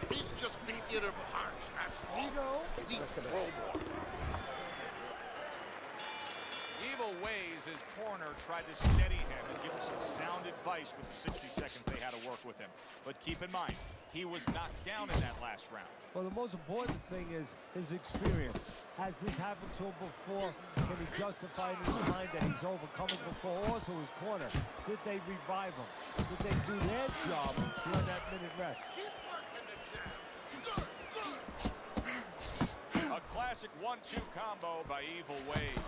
He's just beating you to the punch. That's all. There you go. He throw more. Evil Ways, his corner, tried to steady him and give him some sound advice with the 60 seconds they had to work with him. But keep in mind, he was knocked down in that last round. Well, the most important thing is his experience. Has this happened to him before? Can he justify in his mind that he's overcome it before? Also his corner. Did they revive him? Did they do their job during that minute rest? A classic 1-2 combo by Evil Ways.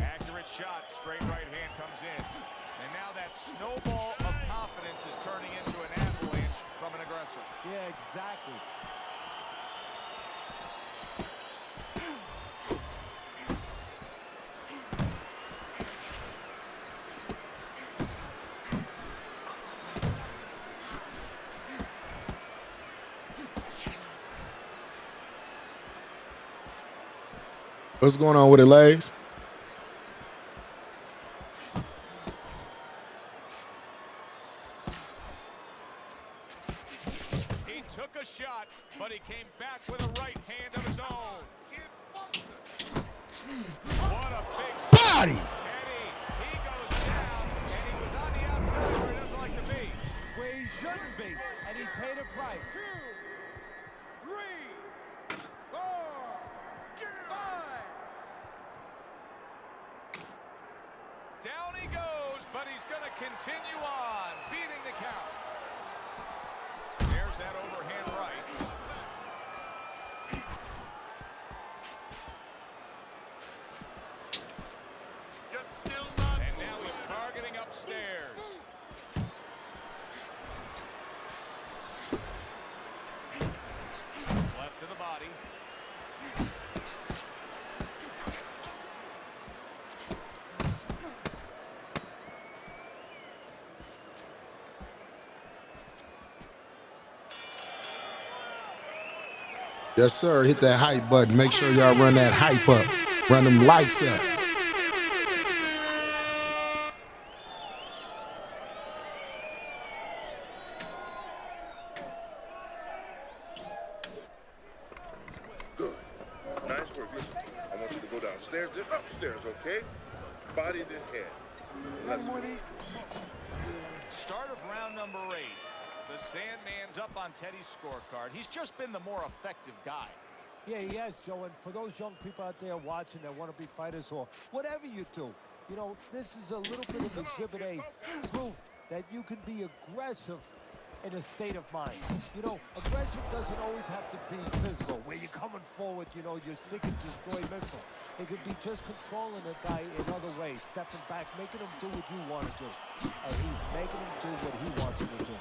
Accurate shot, straight right hand comes in. And now that snowball of confidence is turning into an avalanche from an aggressor. Yeah, exactly. What's going on with it, legs? He took a shot, but he came back with a right hand of his own. What a big body! Eddie, he goes down, and he was on the outside where he doesn't like to be. Where he shouldn't be, and he paid a price. 2, 3, 4, 5. Down he goes, but he's going to continue on, beating the count. There's that overhand right. You're still not. And now he's targeting upstairs. Left to the body. Yes, sir. Hit that hype button. Make sure y'all run that hype up. Run them likes up. Good. Nice work. Listen, I want you to go downstairs, then upstairs, okay? Body, then head. Let's Start of round number 8. The Sandman's up on Teddy's scorecard. He's just been the more effective guy. Yeah, he has, Joe. And for those young people out there watching that want to be fighters or whatever you do, you know, this is a little bit of Exhibit A proof that you can be aggressive in a state of mind. You know, aggression doesn't always have to be physical, where you're coming forward, you know, you're seek and destroy missile. It could be just controlling a guy in other ways, stepping back, making him do what you want to do. And he's making him do what he wants him to do.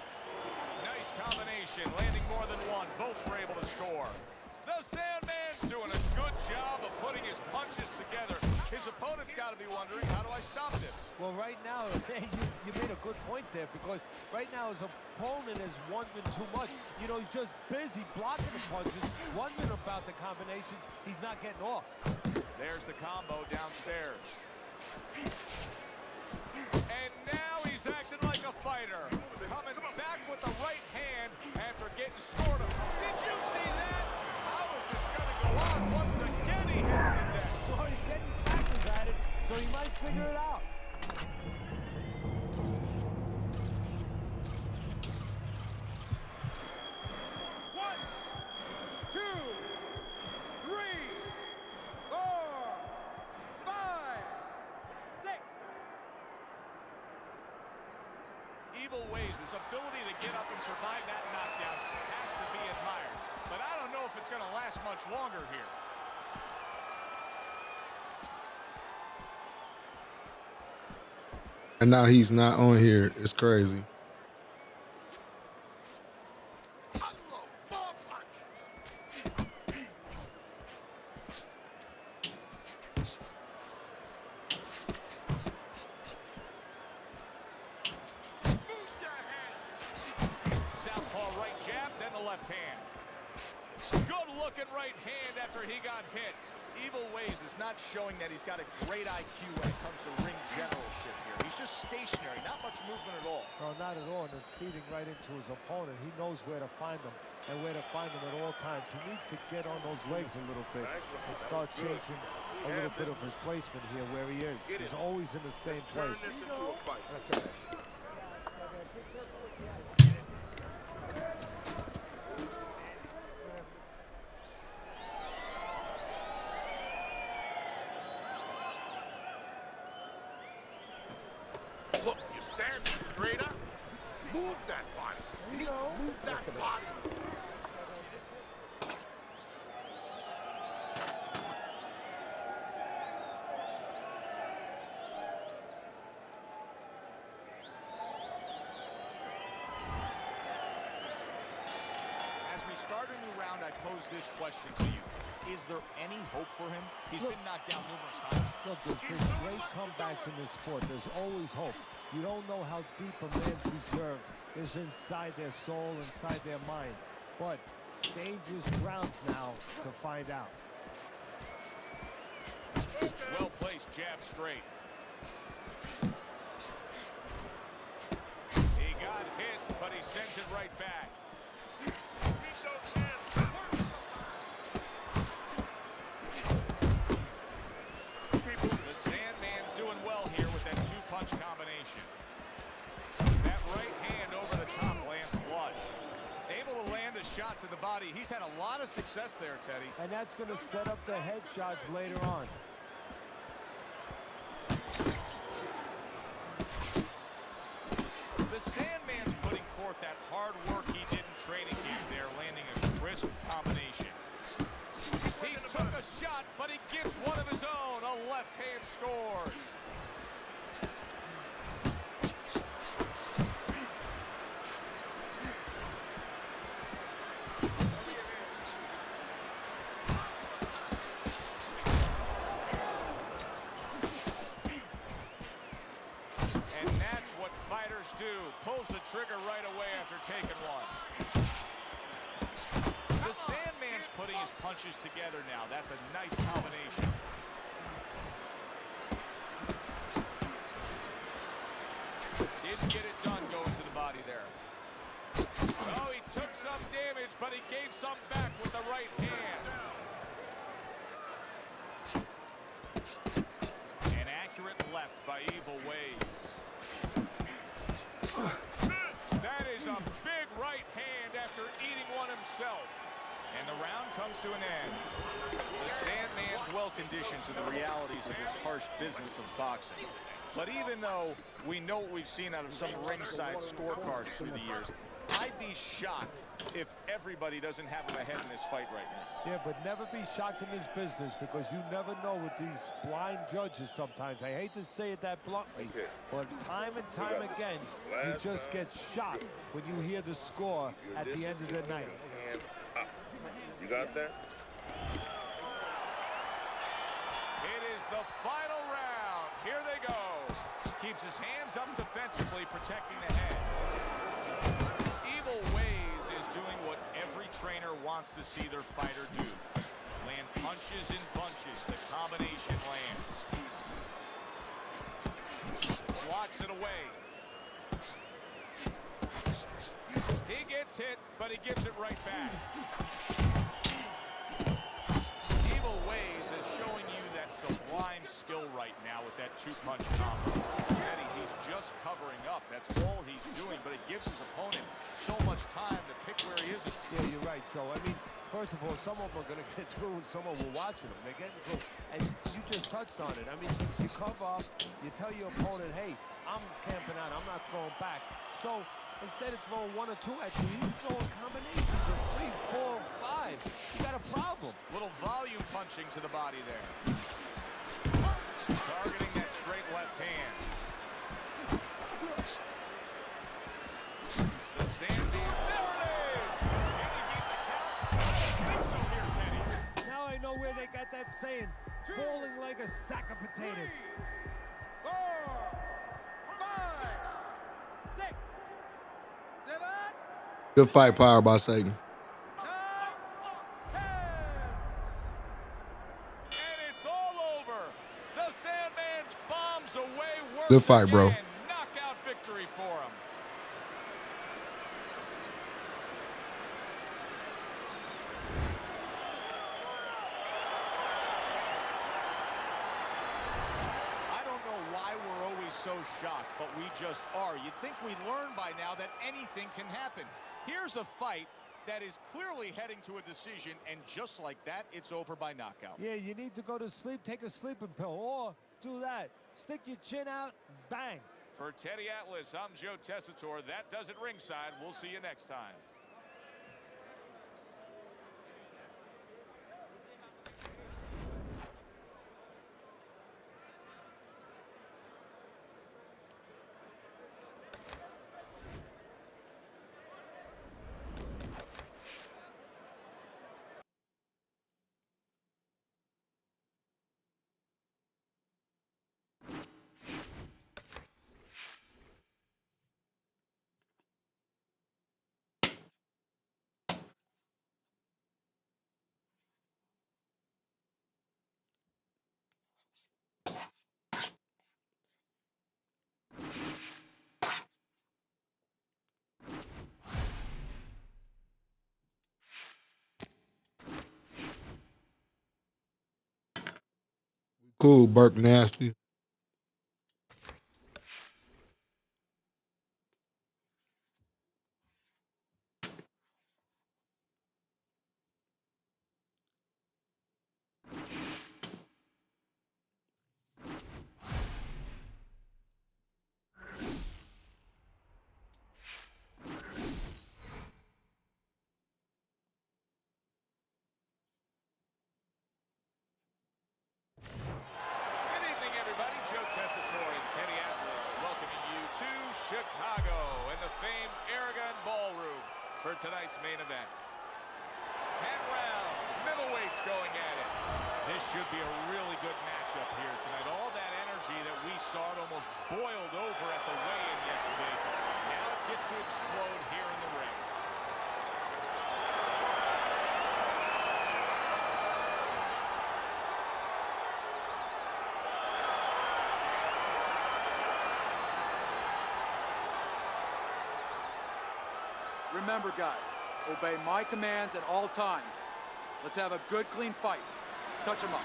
Nice combination, landing more than one. Both were able to score. The Sandman's doing a good job of putting his punches together. His opponent's got to be wondering, how do I stop this? Well, right now, you made a good point there, because right now his opponent is wondering too much. You know, he's just busy blocking the punches, wondering about the combinations. He's not getting off. There's the combo downstairs. And now he's acting like a fighter. Coming back with the right hand after getting scored on. Did you see that? How is this going to go on? Once again, he hits the deck. Well, he's getting practice at it, so he might figure it out. One, two, three, 4, 5, 6. Evil Ways, his ability to get up and survive that knockdown has to be admired. But I don't know if it's going to last much longer here. And now he's not on here. It's crazy. Southpaw right jab, then the left hand. Good looking right hand after he got hit. Evil Ways is not showing that he's got a great IQ when it comes to ring generalship here. He's just stationary, not much movement at all. No, not at all, and it's feeding right into his opponent. He knows where to find them and where to find them at all times. He needs to get on those legs a little bit and start changing a little bit of his placement here where he is. He's always in the same place. Look, you stand straight up. Move that body. Move that body. As we start a new round, I pose this question to you. Is there any hope for him? He's been knocked down numerous times. Look, there's great comebacks in this sport. There's always hope. You don't know how deep a man's reserve is inside their soul, inside their mind. But dangerous grounds now to find out. Well placed, jab straight. He got hit, but he sends it right back. The Sandman's doing well here with that two-punch combination. That right hand over the top lands flush. Able to land a shot to the body. He's had a lot of success there, Teddy. And that's going to set up the headshots later on. The Sandman's putting forth that hard work he did in training camp there, landing a crisp combination. He took a shot, but he gives one of his own. A left hand scores. And that's what fighters do. Pulls the trigger right away after taking one. The Sandman's putting his punches together now. That's a nice combination. Didn't get it done going to the body there. Oh, he took some damage, but he gave some back with the right hand. An accurate left by Evil Ways. That is a big right hand after eating one himself. And the round comes to an end. The Sandman's well conditioned to the realities of this harsh business of boxing. But even though we know what we've seen out of some ringside scorecards through the years, I'd be shocked if everybody doesn't have him ahead in this fight right now. Yeah, but never be shocked in this business because you never know with these blind judges sometimes. I hate to say it that bluntly, but time and time again, you just get shocked when you hear the score at the end of the night. You got that? It is the final round. Here they go. Keeps his hands up defensively, protecting the head. Evil Ways is doing what every trainer wants to see their fighter do. Land punches in bunches. The combination lands. Blocks it away. He gets hit, but he gives it right back. Evil Ways is showing you that sublime skill right now with that two-punch combo. Eddie, he's just covering up. That's all he's doing, but it gives his opponent so much time to pick where he is. Yeah, you're right, Joe. I mean, first of all, some of them are going to get through and some of them are watching them. They're getting through. And you just touched on it. I mean, you cover up, you tell your opponent, hey, I'm camping out, I'm not throwing back. So instead of throwing one or two at you, he's throwing combinations of 3, 4, 5. You got a problem. Little volume punching to the body there. Targeting that straight left hand. The Sandman. There it is! Can he beat the count? I think so here, Teddy. Now I know where they got that saying, falling like a sack of potatoes. 4, 5, 6, 7. Good fight, power by Satan. Good fight, bro. Knockout victory for him. I don't know why we're always so shocked, but we just are. You'd think we'd learn by now that anything can happen. Here's a fight that is clearly heading to a decision, and just like that, it's over by knockout. Yeah, you need to go to sleep, take a sleeping pill, or do that. Stick your chin out, bang. For Teddy Atlas, I'm Joe Tessitore. That does it ringside. We'll see you next time. Cool, Burke Nasty. Chicago and the famed Aragon Ballroom for tonight's main event. 10 rounds, middleweights going at it. This should be a really good matchup here tonight. All that energy that we saw, it almost boiled over at the weigh-in yesterday. Now it gets to explode here in the ring. remember, guys, obey my commands at all times. Let's have a good, clean fight. Touch him up.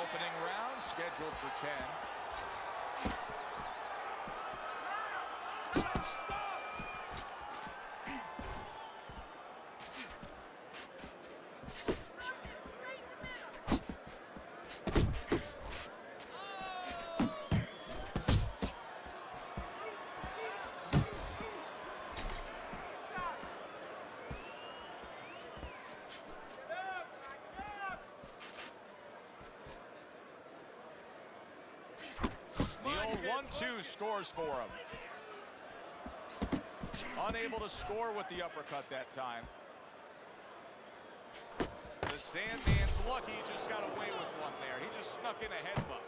Opening round scheduled for 10. The old 1-2 scores for him. Unable to score with the uppercut that time. The Sandman's lucky he just got away with one there. He just snuck in a headbutt.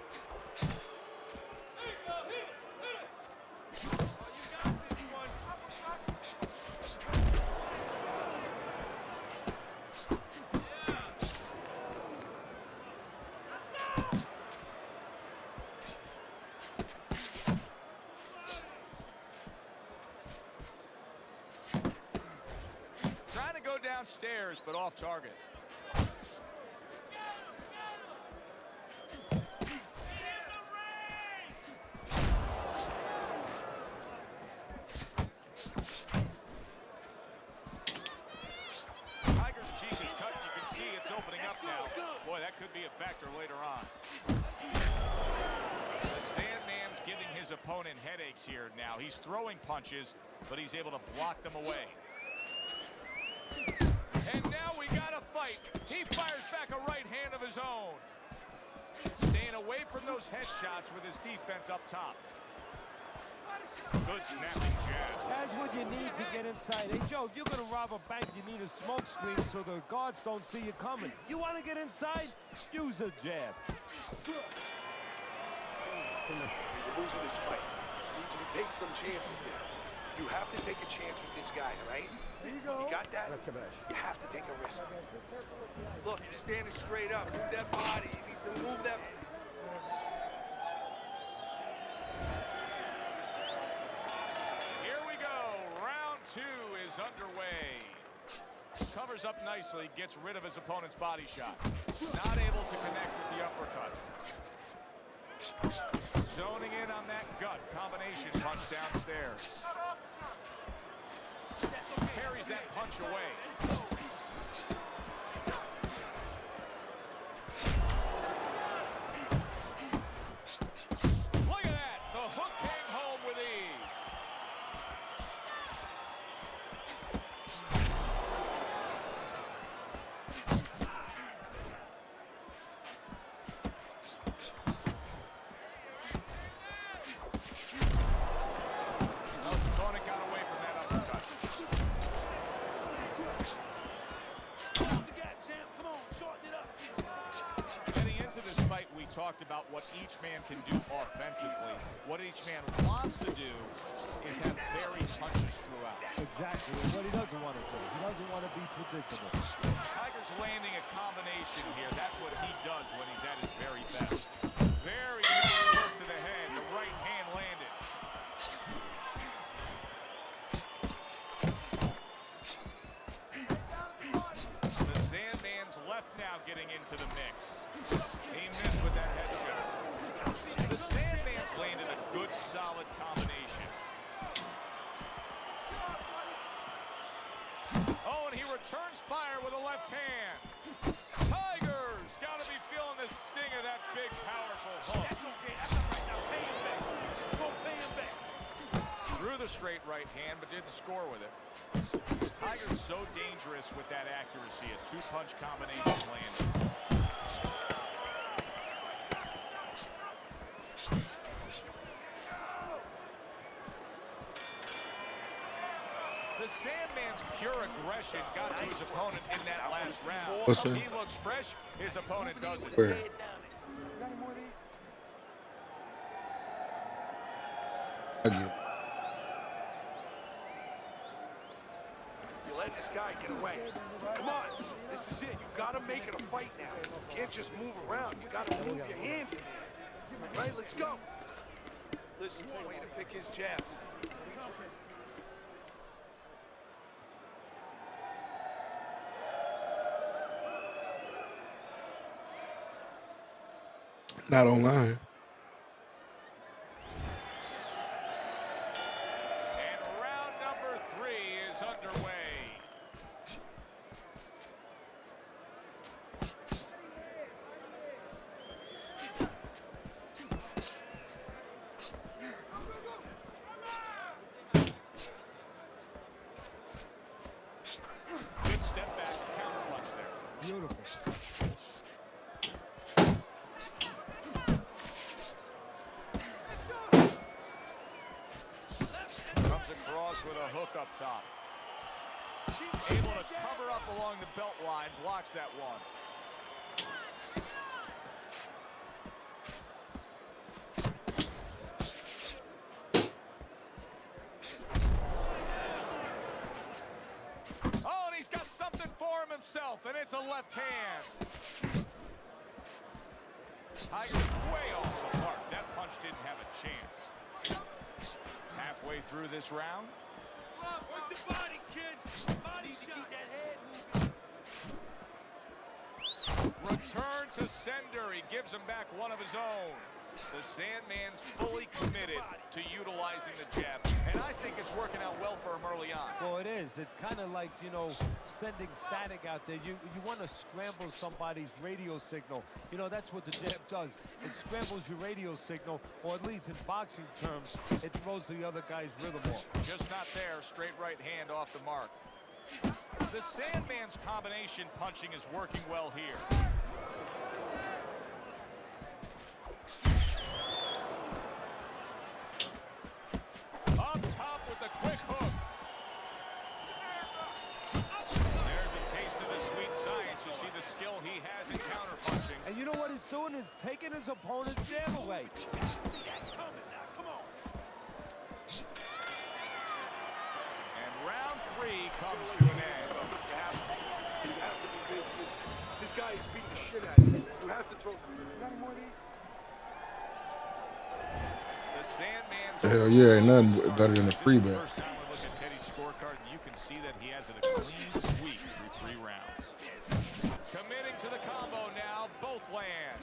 Trying to go downstairs, but off target. Tiger's cheek is cut. You can see it's opening up now. Boy, that could be a factor later on. The Sandman's giving his opponent headaches here now. He's throwing punches, but he's able to block them away. And now we got a fight. He fires back a right hand of his own. Staying away from those headshots with his defense up top. Good snapping jab. That's what you need to get inside. Hey, Joe, if you're going to rob a bank, you need a smoke screen so the guards don't see you coming. You want to get inside? Use the jab. You're losing this fight. I need you to take some chances there. You have to take a chance with this guy, right? There you go. You got that? You have to take a risk. Look, you're standing straight up. Move that body. You need to move that. Here we go. Round 2 is underway. Covers up nicely, gets rid of his opponent's body shot. Not able to connect with the uppercut. Zoning in on that gut combination punch downstairs. Carries that punch away. Look at that. The hook came home with ease. His opponent got away from that uppercut. Heading into this fight, we talked about what each man can do offensively. What each man wants to do is have varied punches throughout. Exactly. What he doesn't want to do. He doesn't want to be predictable. Tiger's landing a combination here. That's what he does when he's at his very best. Very nice work to the head. The right hand landed. The Sandman's left now getting into the mix. He missed with that headshot. The Sandman's landed a good, solid combination. Oh, and he returns fire with a left hand. Tiger's got to be feeling the sting of that big, powerful hook. That's okay. That's all right. Now pay him back. Go pay him back. Threw the straight right hand, but didn't score with it. Tiger's so dangerous with that accuracy. A two-punch combination landed. The Sandman's pure aggression got to his opponent in that last round. What's that? He looks fresh, his opponent doesn't. Where? Again. You're letting this guy get away. Come on. This is it. You gotta make it a fight now. You can't just move around. You gotta move your hands in there. Right? Let's go. Listen, way to pick his jabs. Not online. And round number 3 is underway. Good step back counter punch there. Beautiful. Comes across with a hook up top. Able to cover up along the belt line, blocks that one. Oh, and he's got something for him himself, and it's a left hand. Tiger's way off the mark. That punch didn't have a chance. Halfway through this round. Work the body, kid. Body shot. Return to sender. He gives him back one of his own. The Sandman's fully committed to utilizing the jab, and I think it's working out well for him early on. Well, it is. It's kind of like, you know, sending static out there. You want to scramble somebody's radio signal. You know, that's what the jab does. It scrambles your radio signal, or at least in boxing terms, it throws the other guy's rhythm off. Just not there. Straight right hand off the mark. The Sandman's combination punching is working well here. Up top with the quick hook. There's a taste of the sweet science. You see the skill he has in counter punching. And you know what he's doing is taking his opponent's jab away. And round 3 comes to an end. This guy is beating the shit out of you. You have to throw. The Sandman's Hell yeah, ain't nothing better than a free bet. first time we look at Teddy's scorecard, and you can see that he has it a clean sweep through 3 rounds. Committing to the combo now, both land.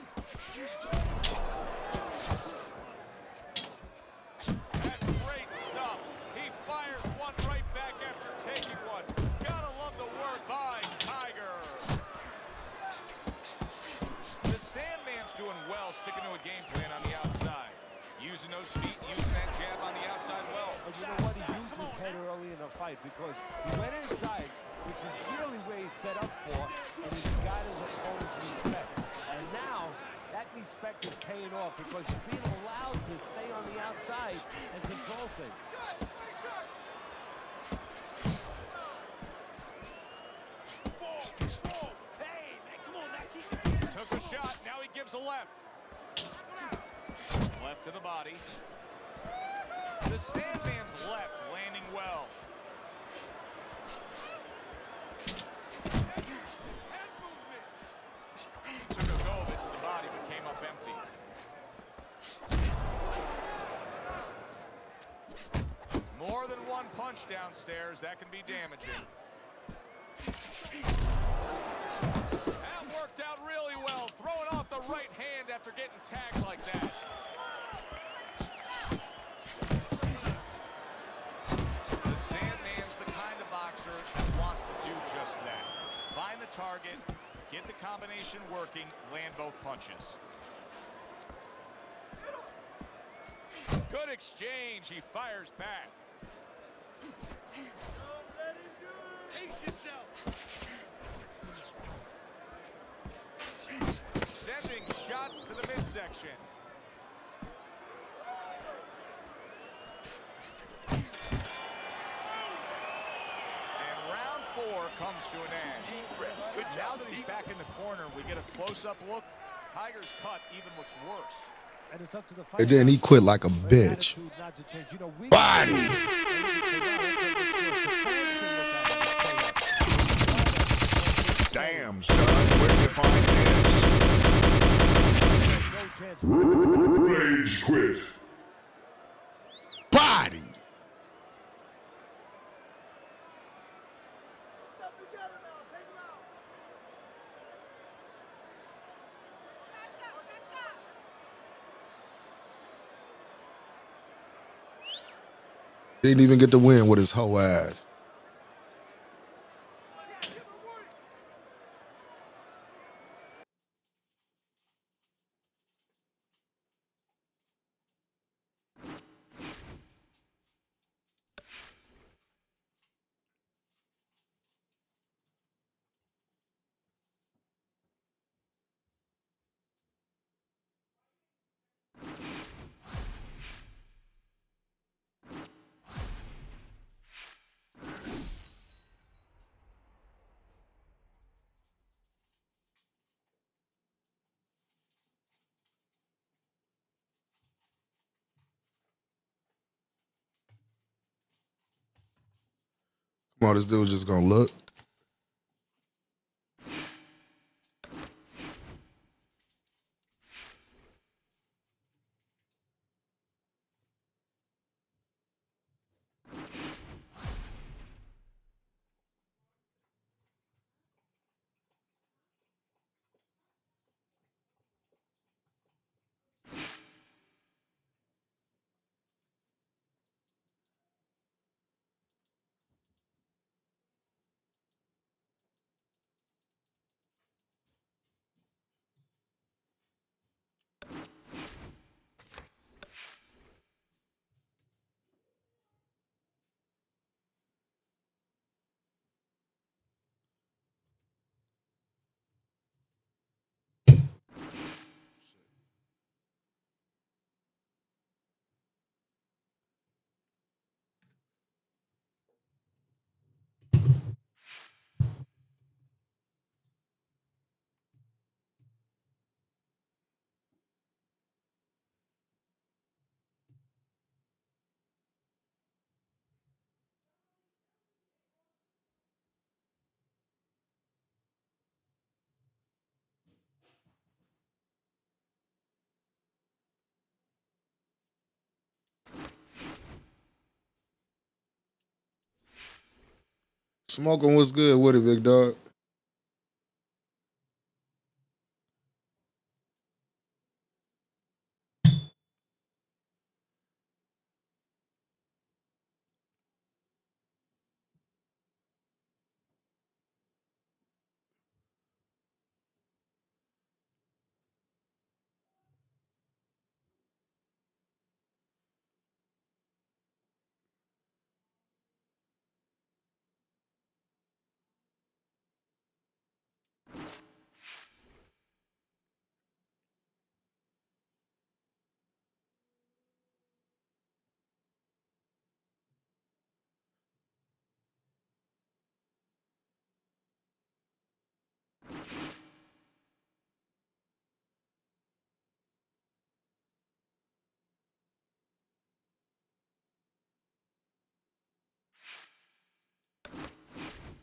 That's great stuff. He fires one right back after taking one. Gotta love the work by Tiger. The Sandman's doing well, sticking to a game plan on the outside. Using those feet, using that jab on the outside well. But you know what? He used his head early in the fight because he went inside, which is really where he's set up for, and he got his opponent's respect. And now, that respect is paying off because he's being allowed to stay on the outside and control things. Took a shot, now he gives a left. Left to the body. The Sandman's left landing well. Took a go of it to the body but came up empty. More than one punch downstairs, that can be damaging. That worked out really well, throwing off the right hand after getting tagged like that. The Sandman's the kind of boxer that wants to do just that. Find the target, get the combination working, land both punches. Good exchange, he fires back. Pace yourself. Sending shots to the midsection. And round 4 comes to an end. Now that he's back in the corner, we get a close-up look. Tiger's cut even looks worse. And it's up to the fight. And then he quit like a bitch. Body. Damn, son, where'd you find this? Rage quit. Body. Didn't even get the win with his whole ass. Come on, this dude just gonna look. Smoking was good with it, big dog.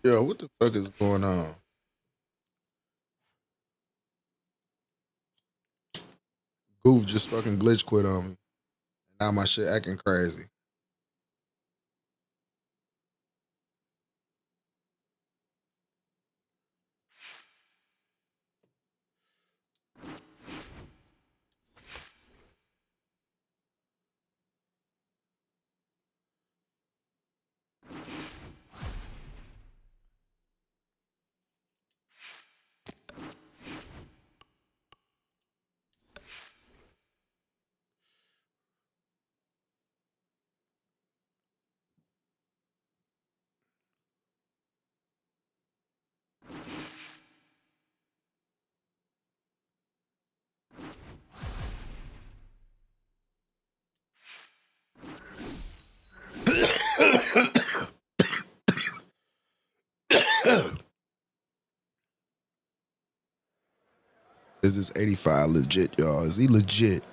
Yo, what the fuck is going on? Goof just fucking glitch quit on me. Now my shit acting crazy. Is this 85 legit, y'all? Is he legit?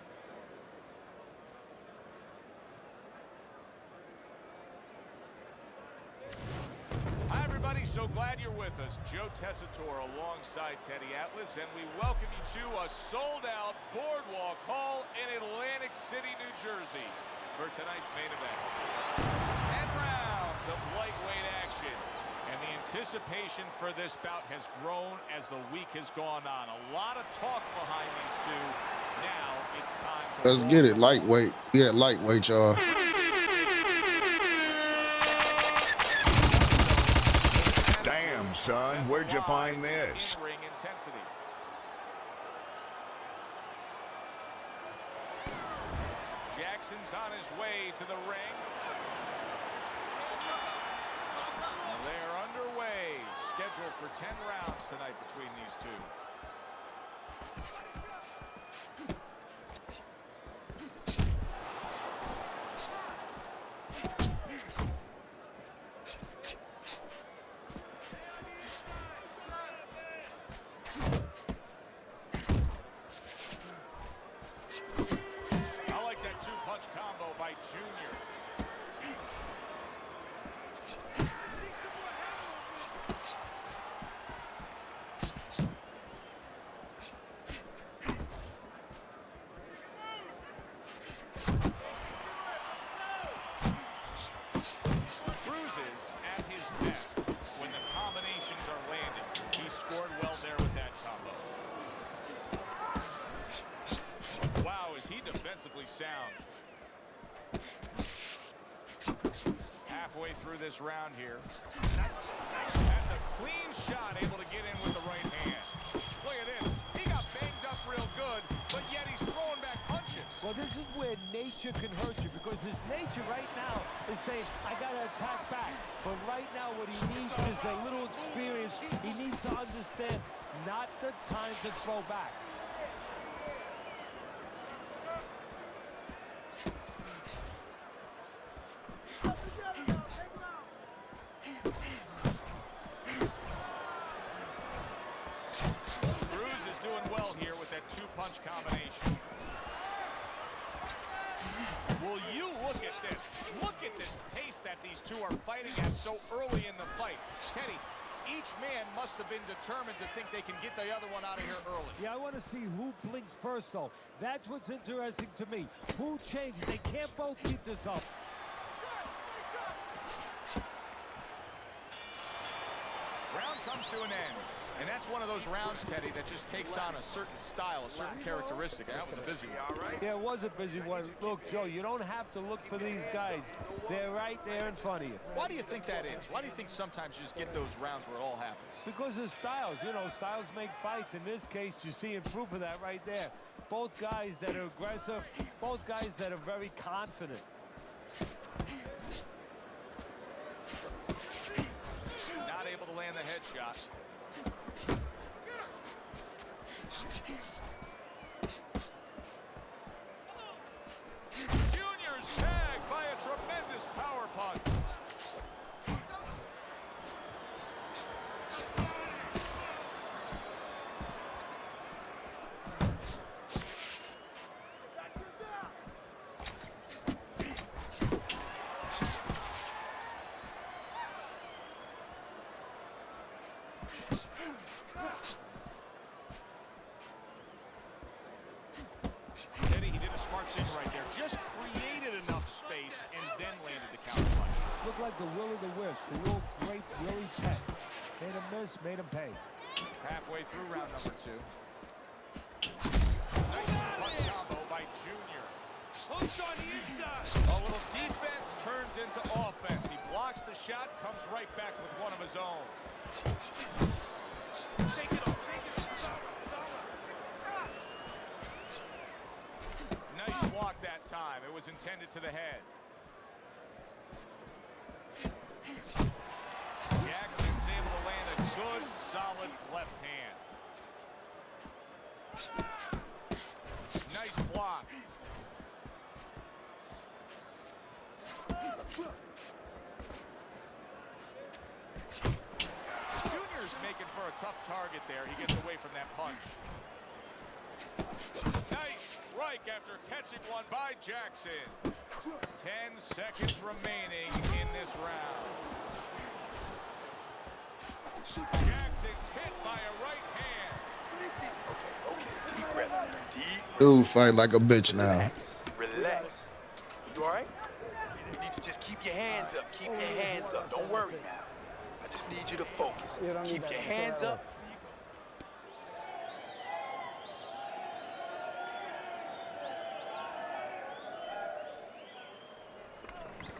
Hi, everybody. So glad you're with us. Joe Tessitore alongside Teddy Atlas, and we welcome you to a sold-out Boardwalk Hall in Atlantic City, New Jersey for tonight's main event. 10 rounds of lightweight action. And the anticipation for this bout has grown as the week has gone on. A lot of talk behind these two. Now it's time to Let's get it. Lightweight. Yeah, lightweight, y'all. son. Where'd you find this? In-ring intensity. Jackson's on his way to the ring. They're underway. Scheduled for 10 rounds tonight between these two. I like that two-punch combo by Junior. Cruz is at his best when the combinations are landing. He scored well there with that combo. Wow, is he defensively sound. Halfway through this round here. That's a clean shot, able to get in with the right hand. Look at this. He got banged up real good, but yet he's throwing back punches. Well, this is where nature can hurt you, because his nature right now is saying, I got to attack back. But right now what he needs is a little experience. He needs to understand not the time to throw back. Cruz is doing well here with that two-punch combination. Will you look at this? Look at this pace that these two are fighting at so early in the fight. Teddy, each man must have been determined to think they can get the other one out of here early. Yeah, I want to see who blinks first, though. That's what's interesting to me. Who changes? They can't both keep this up. Round comes to an end. And that's one of those rounds, Teddy, that just takes on a certain style, a certain characteristic. And that was a busy one. Yeah, it was a busy one. Look, Joe, you don't have to look for these guys. They're right there in front of you. Why do you think that is? Why do you think sometimes you just get those rounds where it all happens? Because of styles. You know, styles make fights. In this case, you're seeing proof of that right there. Both guys that are aggressive, both guys that are very confident. Not able to land the headshot. Junior's tagged by a tremendous power punch. Teddy, he did a smart thing right there. Just created enough space and then landed the counter punch. Looked like the will of the wisps. The old great Willie Pett. Made him miss, made him pay. Halfway through round number two. Nice punch combo by Junior. Hooks on the inside. A little defense turns into offense. He blocks the shot, comes right back with one of his own. Take it off, take it off. Nice block that time. It was intended to the head. Jackson's able to land a good, solid left hand. Nice block. Junior's making for a tough target there. He gets away from that punch. Nice strike after catching one by Jackson. 10 seconds remaining in this round. Jackson's hit by a right hand. Okay, deep breath now. Deep. Dude, fight like a bitch now. Relax. You all right? You need to just keep your hands up. Keep your hands up. Don't worry now. I just need you to focus. Keep your hands up.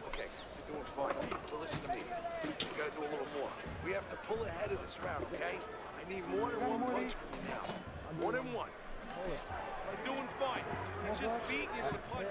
Okay, you're doing fine. But listen to me. We gotta do a little more. We have to pull ahead of this round, okay? I need more than one punch from you now. More than one. You're doing fine. He's just beating you to the punch.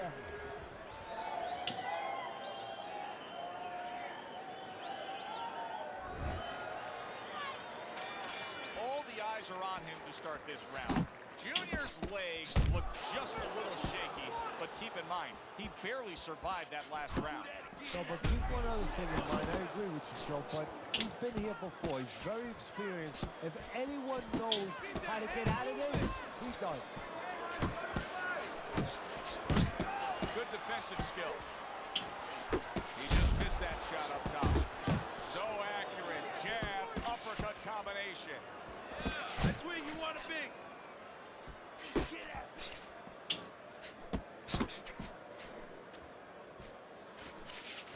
All the eyes are on him to start this round. Junior's legs look just a little shaky, but keep in mind, he barely survived that last round. So, but keep one other thing in mind. I agree with you, Joe, but he's been here before. He's very experienced. If anyone knows how to get out of this, he does. Good defensive skill. He just missed that shot up top. So accurate. Jab, uppercut combination. That's where you want to be. Get at me.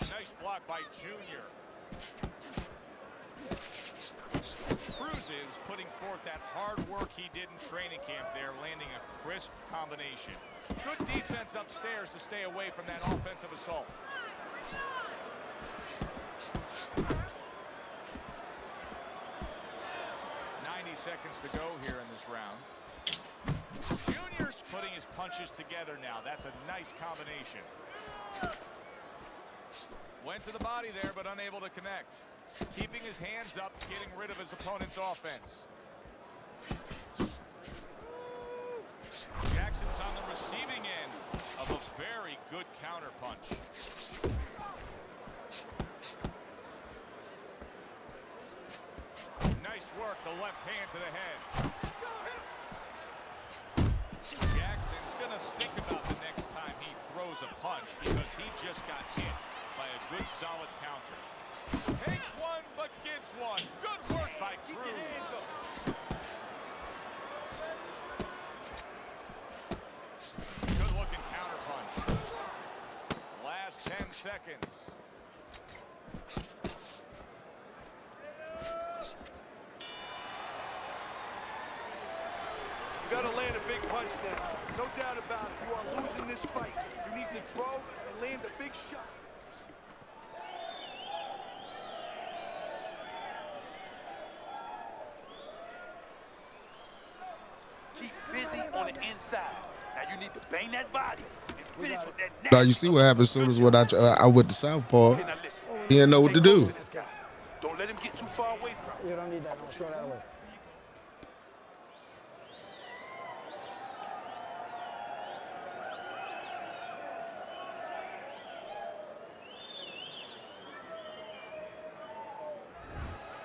Nice block by Junior. Cruz is putting forth that hard work he did in training camp there, landing a crisp combination. Good defense upstairs to stay away from that offensive assault. Seconds to go here in this round. Junior's putting his punches together now. That's a nice combination. Went to the body there, but unable to connect. Keeping his hands up, getting rid of his opponent's offense. Jackson's on the receiving end of a very good counter punch. Nice work, the left hand to the head. Jackson's gonna think about the next time he throws a punch because he just got hit by a good solid counter. Takes one, but gives one. Good work by Cruz. Good looking counter punch. Last 10 seconds. You gotta land a big punch now. No doubt about it. You are losing this fight. You need to throw and land a big shot. Keep busy on the inside. Now you need to bang that body and finish with that neck. Now you see what happened as soon as when I went to Southpaw. He didn't know what to do. Don't let him get too far away from you. You don't need that. Let's go that way.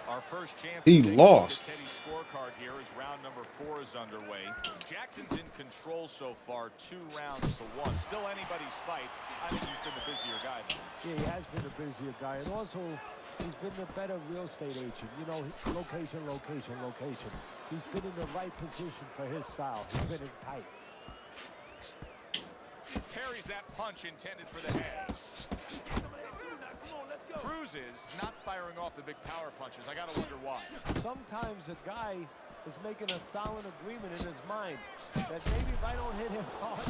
Our first chance He to take lost. the Teddy scorecard here as round number 4 is underway. Jackson's in control so far, 2 rounds to 1. Still anybody's fight. I think he's been the busier guy, though. Yeah, he has been a busier guy, and also he's been the better real estate agent. You know, location, location, location. He's been in the right position for his style. He's been in tight. Parries that punch intended for the head. Cruz is not firing off the big power punches. I gotta wonder why. Sometimes a guy is making a solid agreement in his mind that maybe if I don't hit him hard,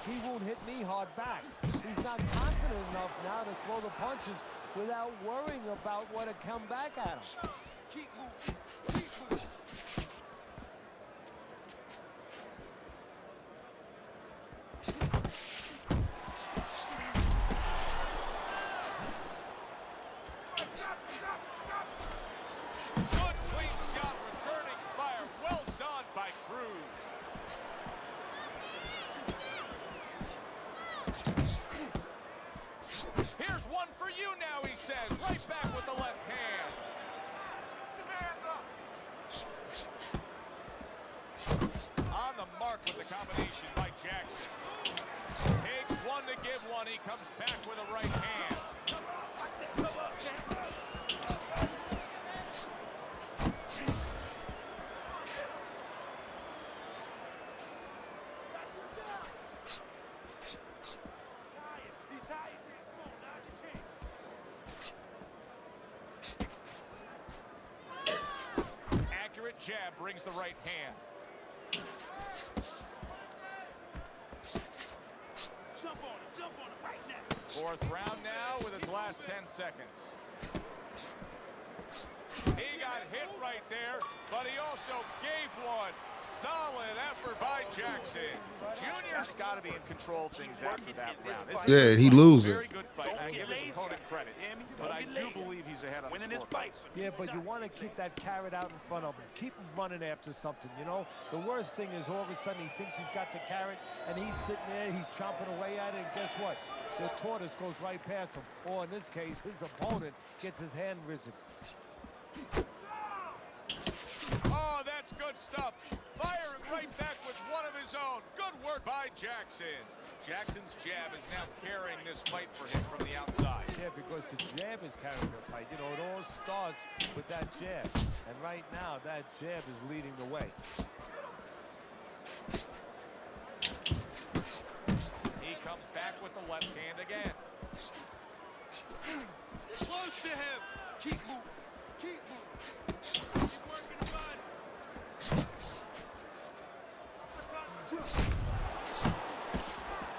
he won't hit me hard back. He's not confident enough now to throw the punches without worrying about what to come back at him. Keep moving. Keep moving. Good clean shot, returning fire. Well done by Cruz. Here's one for you now, he says. Right back with the left hand. On the mark with the combination by Jackson. Takes one to give one. He comes back with a right hand. Accurate jab brings the right hand. Jump on it right now. Fourth round now with its last 10 seconds. He got hit right there, but he also gave one. Solid effort by Jackson. Junior's got to be in control of things after that round. Yeah, he loses. Very good fight. I give his opponent credit, but I do believe he's ahead on the scorecard. Yeah, but you want to keep that carrot out in front of him. Keep him running after something, you know? The worst thing is all of a sudden he thinks he's got the carrot, and he's sitting there, he's chomping away at it, and guess what? The tortoise goes right past him. Or in this case, his opponent gets his hand risen. Oh, that's good stuff. Firing right back with one of his own. Good work by Jackson. Jackson's jab is now carrying this fight for him from the outside. Yeah, because the jab is carrying the fight. You know, it all starts with that jab. And right now, that jab is leading the way. He comes back with the left hand again. Close to him. Keep moving. Keep moving. Keep working the body.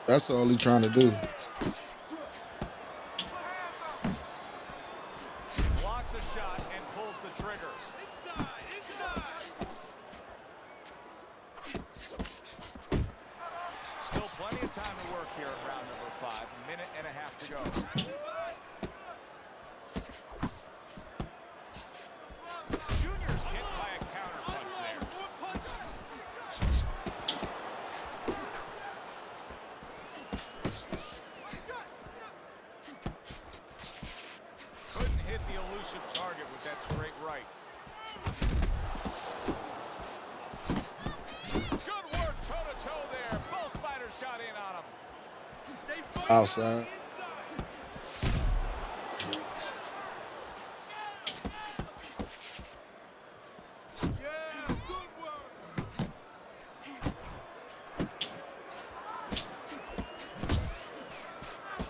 That's all he's trying to do. Blocks a shot and pulls the trigger. Still plenty of time to work here in round number 5. A minute and a half to go. Junior's hit by a counter punch there. Couldn't hit the elusive target with that straight right. Good work toe-to-toe there. Both fighters got in on him. Outside.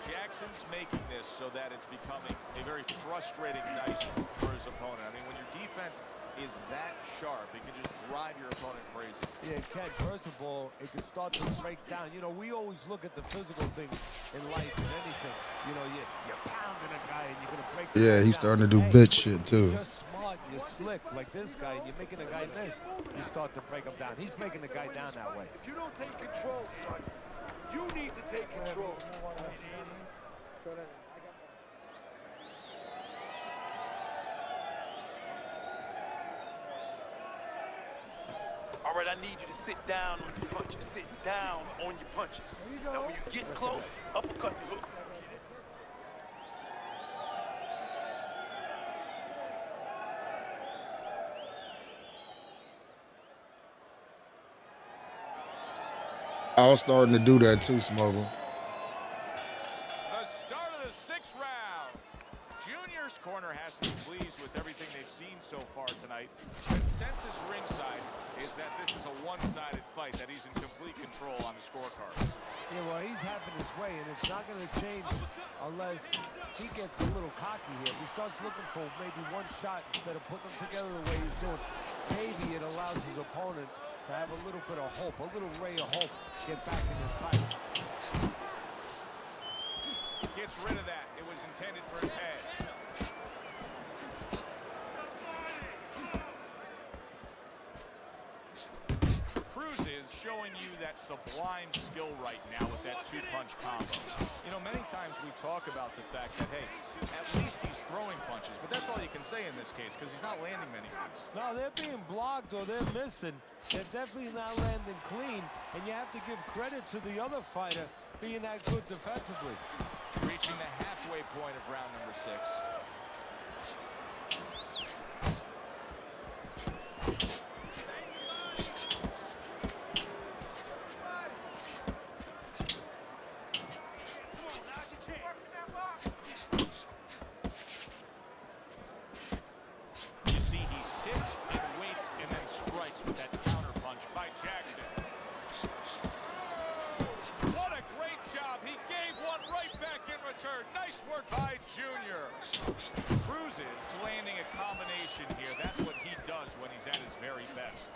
Jackson's making this so that it's becoming a very frustrating night for his opponent. I mean, when your defense is that sharp, it can just drive your opponent crazy. Yeah, Ken, first of all, it can start to break down. You know, we always look at the physical things in life and anything. You know, you're pounding a guy and you're going to break him Yeah, he's starting to do bitch shit too. You're just smart, you're slick like this guy, and you're making a guy miss. You start to break him down. He's making the guy down that way. If you don't take control, son, you need to take control. All right, I need you to sit down on your punches. Sit down on your punches. Now, when you get close, uppercut the hook. I was starting to do that too, Smoggle. The start of the 6th round. Junior's corner has to be pleased with everything they've seen so far tonight. Consensus ringside is that this is a one-sided fight, that he's in complete control on the scorecard. Yeah, well, he's having his way, and it's not going to change unless he gets a little cocky here. If he starts looking for maybe one shot instead of putting them together the way he's doing, maybe it allows his opponent to have a little bit of hope, a little ray of hope, get back in this fight. Gets rid of that. It was intended for his head. Cruz is showing you that sublime skill right now with that two-punch combo. You know, many times we talk about the fact that, hey, at least he's throwing punches, but that's all you can say in this case because he's not landing many ones. No, they're being blocked or they're missing. They're definitely not landing clean, and you have to give credit to the other fighter being that good defensively. Reaching the halfway point of round number 6. You see, he sits and waits and then strikes with that counter punch by Jackson. What a great job. He gave one right back in return. Nice work by Junior. Cruz is landing a combination here. That's what he does when he's at his very best.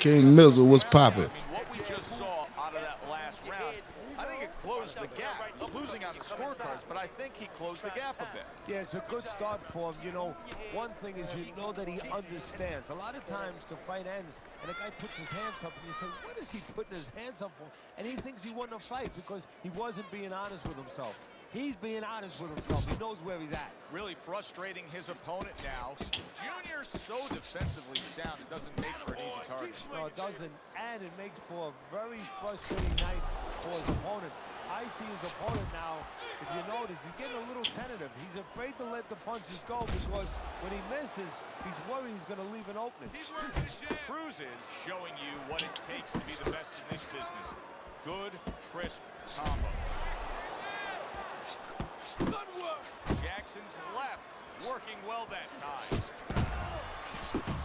King Mizzle, what's popping? What we just saw out of that last round, I think it closed the gap. He's losing on the scorecards, but I think he closed the gap a bit. Yeah, it's a good start for him. You know, one thing is you know that he understands. A lot of times the fight ends and the guy puts his hands up and you say, what is he putting his hands up for? And he thinks he won the fight because he wasn't being honest with himself. He's being honest with himself. He knows where he's at. Really frustrating his opponent now. Junior's so defensively sound, it doesn't make for an easy target. No, it doesn't. And it makes for a very frustrating night for his opponent. I see his opponent now, if you notice, he's getting a little tentative. He's afraid to let the punches go because when he misses, he's worried he's going to leave an opening. Cruz is showing you what it takes to be the best in this business. Good, crisp combos. Good work. Jackson's left, working well that time.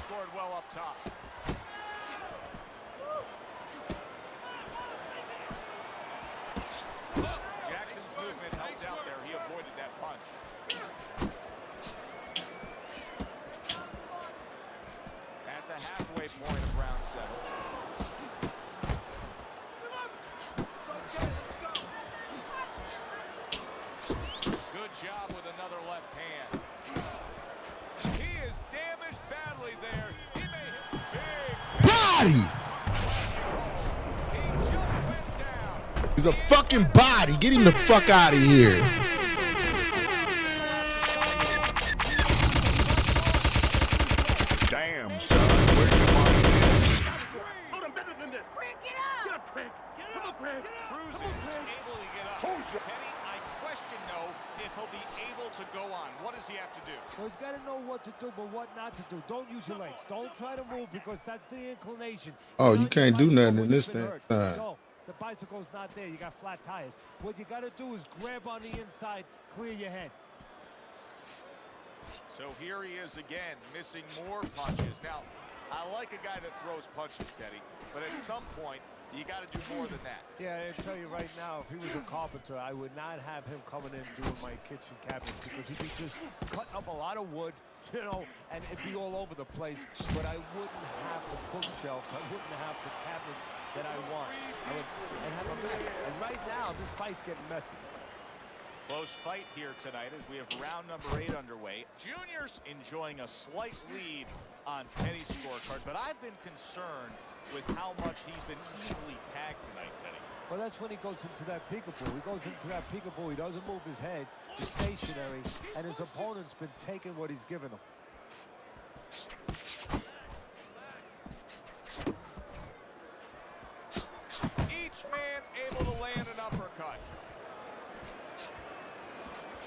Scored well up top. Jackson's movement helped out there. He avoided that punch. At the halfway point of round 7. Good job with another left hand. He is damaged badly there. He may hit big. Body! He's a fucking body. Get him the fuck out of here. Damn, son. Where'd you find this? Hold him better than this. Craig, get up! Get up, Craig. Come on, Craig. Cruz is able to get up. Teddy, I question, though, if he'll be able to go on. What does he have to do? So he's got to know what to do, but what not to do. Don't use your legs. Don't try to move because that's the inclination. Oh, you can't do nothing in this thing. No, the bicycle's not there. You got flat tires. What you got to do is grab on the inside, clear your head. So here he is again, missing more punches. Now, I like a guy that throws punches, Teddy, but at some point, you got to do more than that. Yeah, I'll tell you right now, if he was a carpenter, I would not have him coming in doing my kitchen cabinets because he'd be just cutting up a lot of wood, you know, and it'd be all over the place. But I wouldn't have the bookshelf. I wouldn't have the cabinets that I want. I would and have a mess. And right now, this fight's getting messy. Close fight here tonight as we have round number 8 underway. Junior's enjoying a slight lead on Teddy's scorecard, but I've been concerned with how much he's been easily tagged tonight, Teddy. Well, that's when he goes into that peekaboo. He goes into that peekaboo. He doesn't move his head. He's stationary, and his opponent's been taking what he's given him. Each man able to land an uppercut.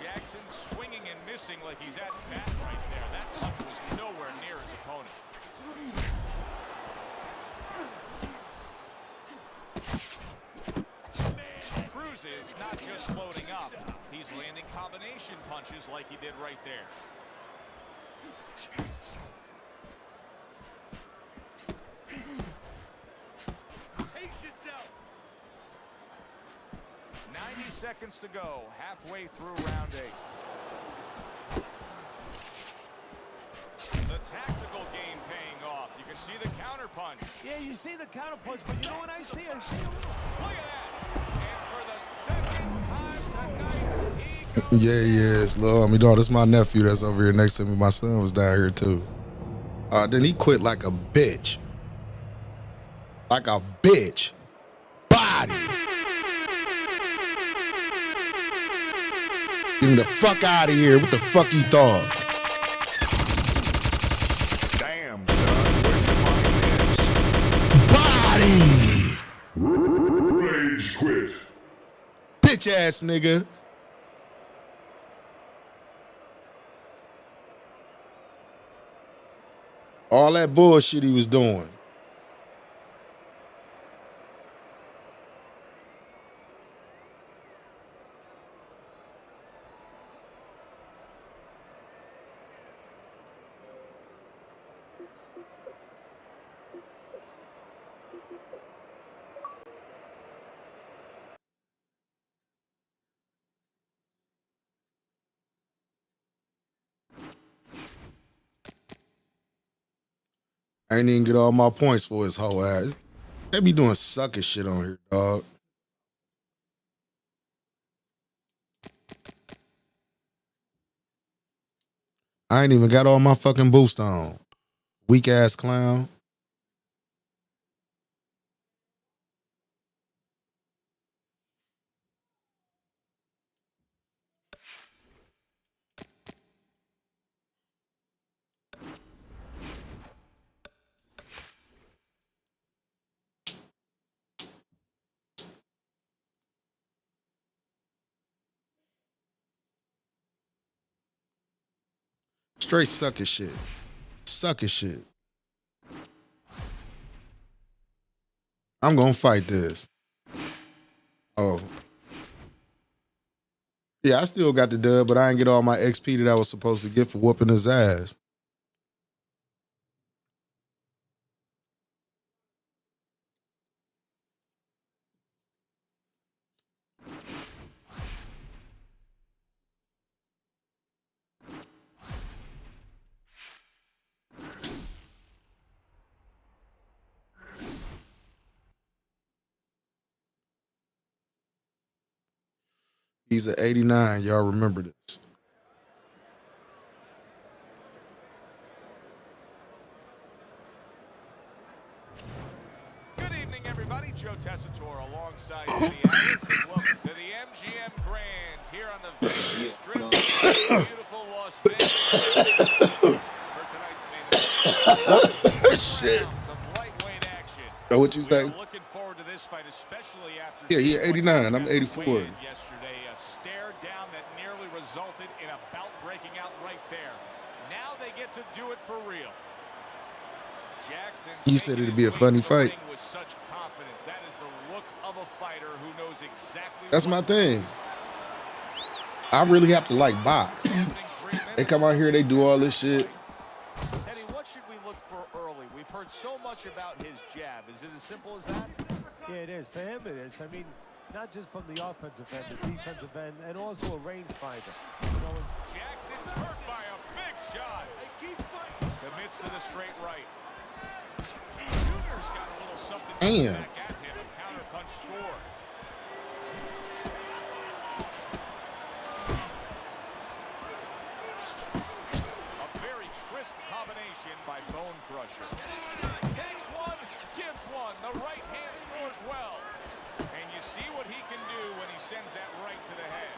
Jackson swinging and missing like he's at bat right there. That punch was nowhere near his opponent. Cruz is not just loading up. He's landing combination punches like he did right there. Pace yourself. 90 seconds to go, halfway through round 8. The tactical game paying off. You can see the counter punch. Yeah, you see the counter punch, but you know what I see? I see him. Look at that. And for the second time tonight, he goes Yeah, yes, Lord. I mean, dog, this is my nephew that's over here next to me. My son was down here too. Then he quit like a bitch. Like a bitch. Body. Get him the fuck out of here. What the fuck you thought? Damn, son. Where'd you find this? Body. Rage quit. Bitch ass nigga. All that bullshit he was doing. I ain't even get all my points for his whole ass. They be doing sucker shit on here, dog. I ain't even got all my fucking boost on. Weak ass clown. Straight sucker shit. Sucker shit. I'm gonna fight this. Oh. Yeah, I still got the dub, but I ain't get all my XP that I was supposed to get for whooping his ass. He's at 89. Y'all remember this. Good evening, everybody. Joe Tessitore alongside Jimmy Harris, and welcome to the MGM Grand here on the Vegas Strip in beautiful Las Vegas. For tonight's main event, Shit. some lightweight action. Know what you say? We are looking forward to this fight, especially after Yeah, he seeing what 89. I'm happened 84. yesterday. A stare down that nearly resulted in a bout breaking out right there. Now they get to do it for real. Jackson. You said it'd be a funny fight. With such confidence. That is the look of a fighter who knows exactly. That's my thing. I really have to like box. They come out here, they do all this shit. Teddy, what should we look for early? We've heard so much about his jab. Is it as simple as that? Yeah, it is. For him, it is. I mean, not just from the offensive end, the defensive end, and also a range fighter. You know, Jackson's hurt by a big shot. They keep fighting. Commits to the straight right. Junior's got a little something Damn. back at him. A counter punch scored. A very crisp combination by Bone Crusher. Takes one, gives one. The right hand scores well. And you see what he can do when he sends that right to the head.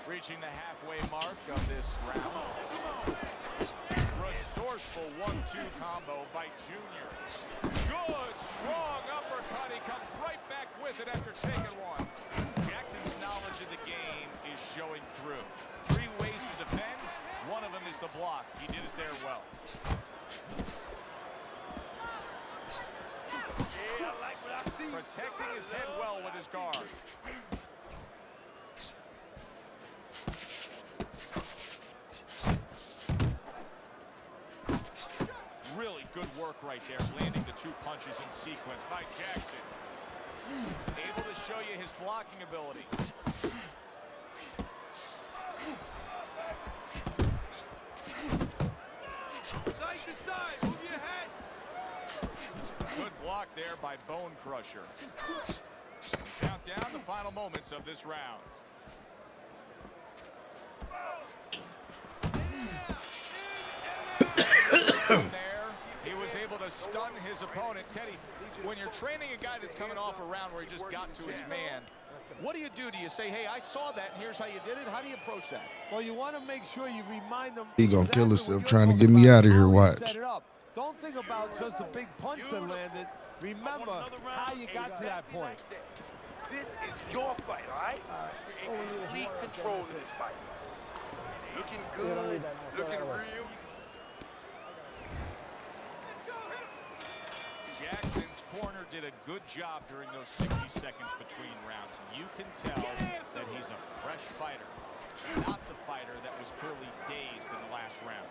Reaching the halfway mark of this round. Resourceful 1-2 combo by Junior. Good, strong uppercut. He comes right back with it after taking one. Jackson's knowledge of the game is showing through. 3 ways to defend. One of them is to block. He did it there well. Yeah, I like what I see. Protecting his head well with his guard. Really good work right there, landing the 2 punches in sequence by Jackson. Able to show you his blocking ability. Side to side, move your head. Good block there by Bone Crusher. Count down the final moments of this round. There, he was able to stun his opponent. Teddy, when you're training a guy that's coming off a round where he just got to his man, what do you do? Do you say, hey, I saw that, and here's how you did it? How do you approach that? well, you want to make sure you remind them. He gonna kill exactly himself what trying to you're get me talking out of here, about, how he watch. set it up. Don't think about just the big punch that landed. Remember how you got to that point. This is your fight, all right? You're in complete control of this fight. Looking good, looking real. Jackson's corner did a good job during those 60 seconds between rounds. You can tell that he's a fresh fighter, not the fighter that was clearly dazed in the last round.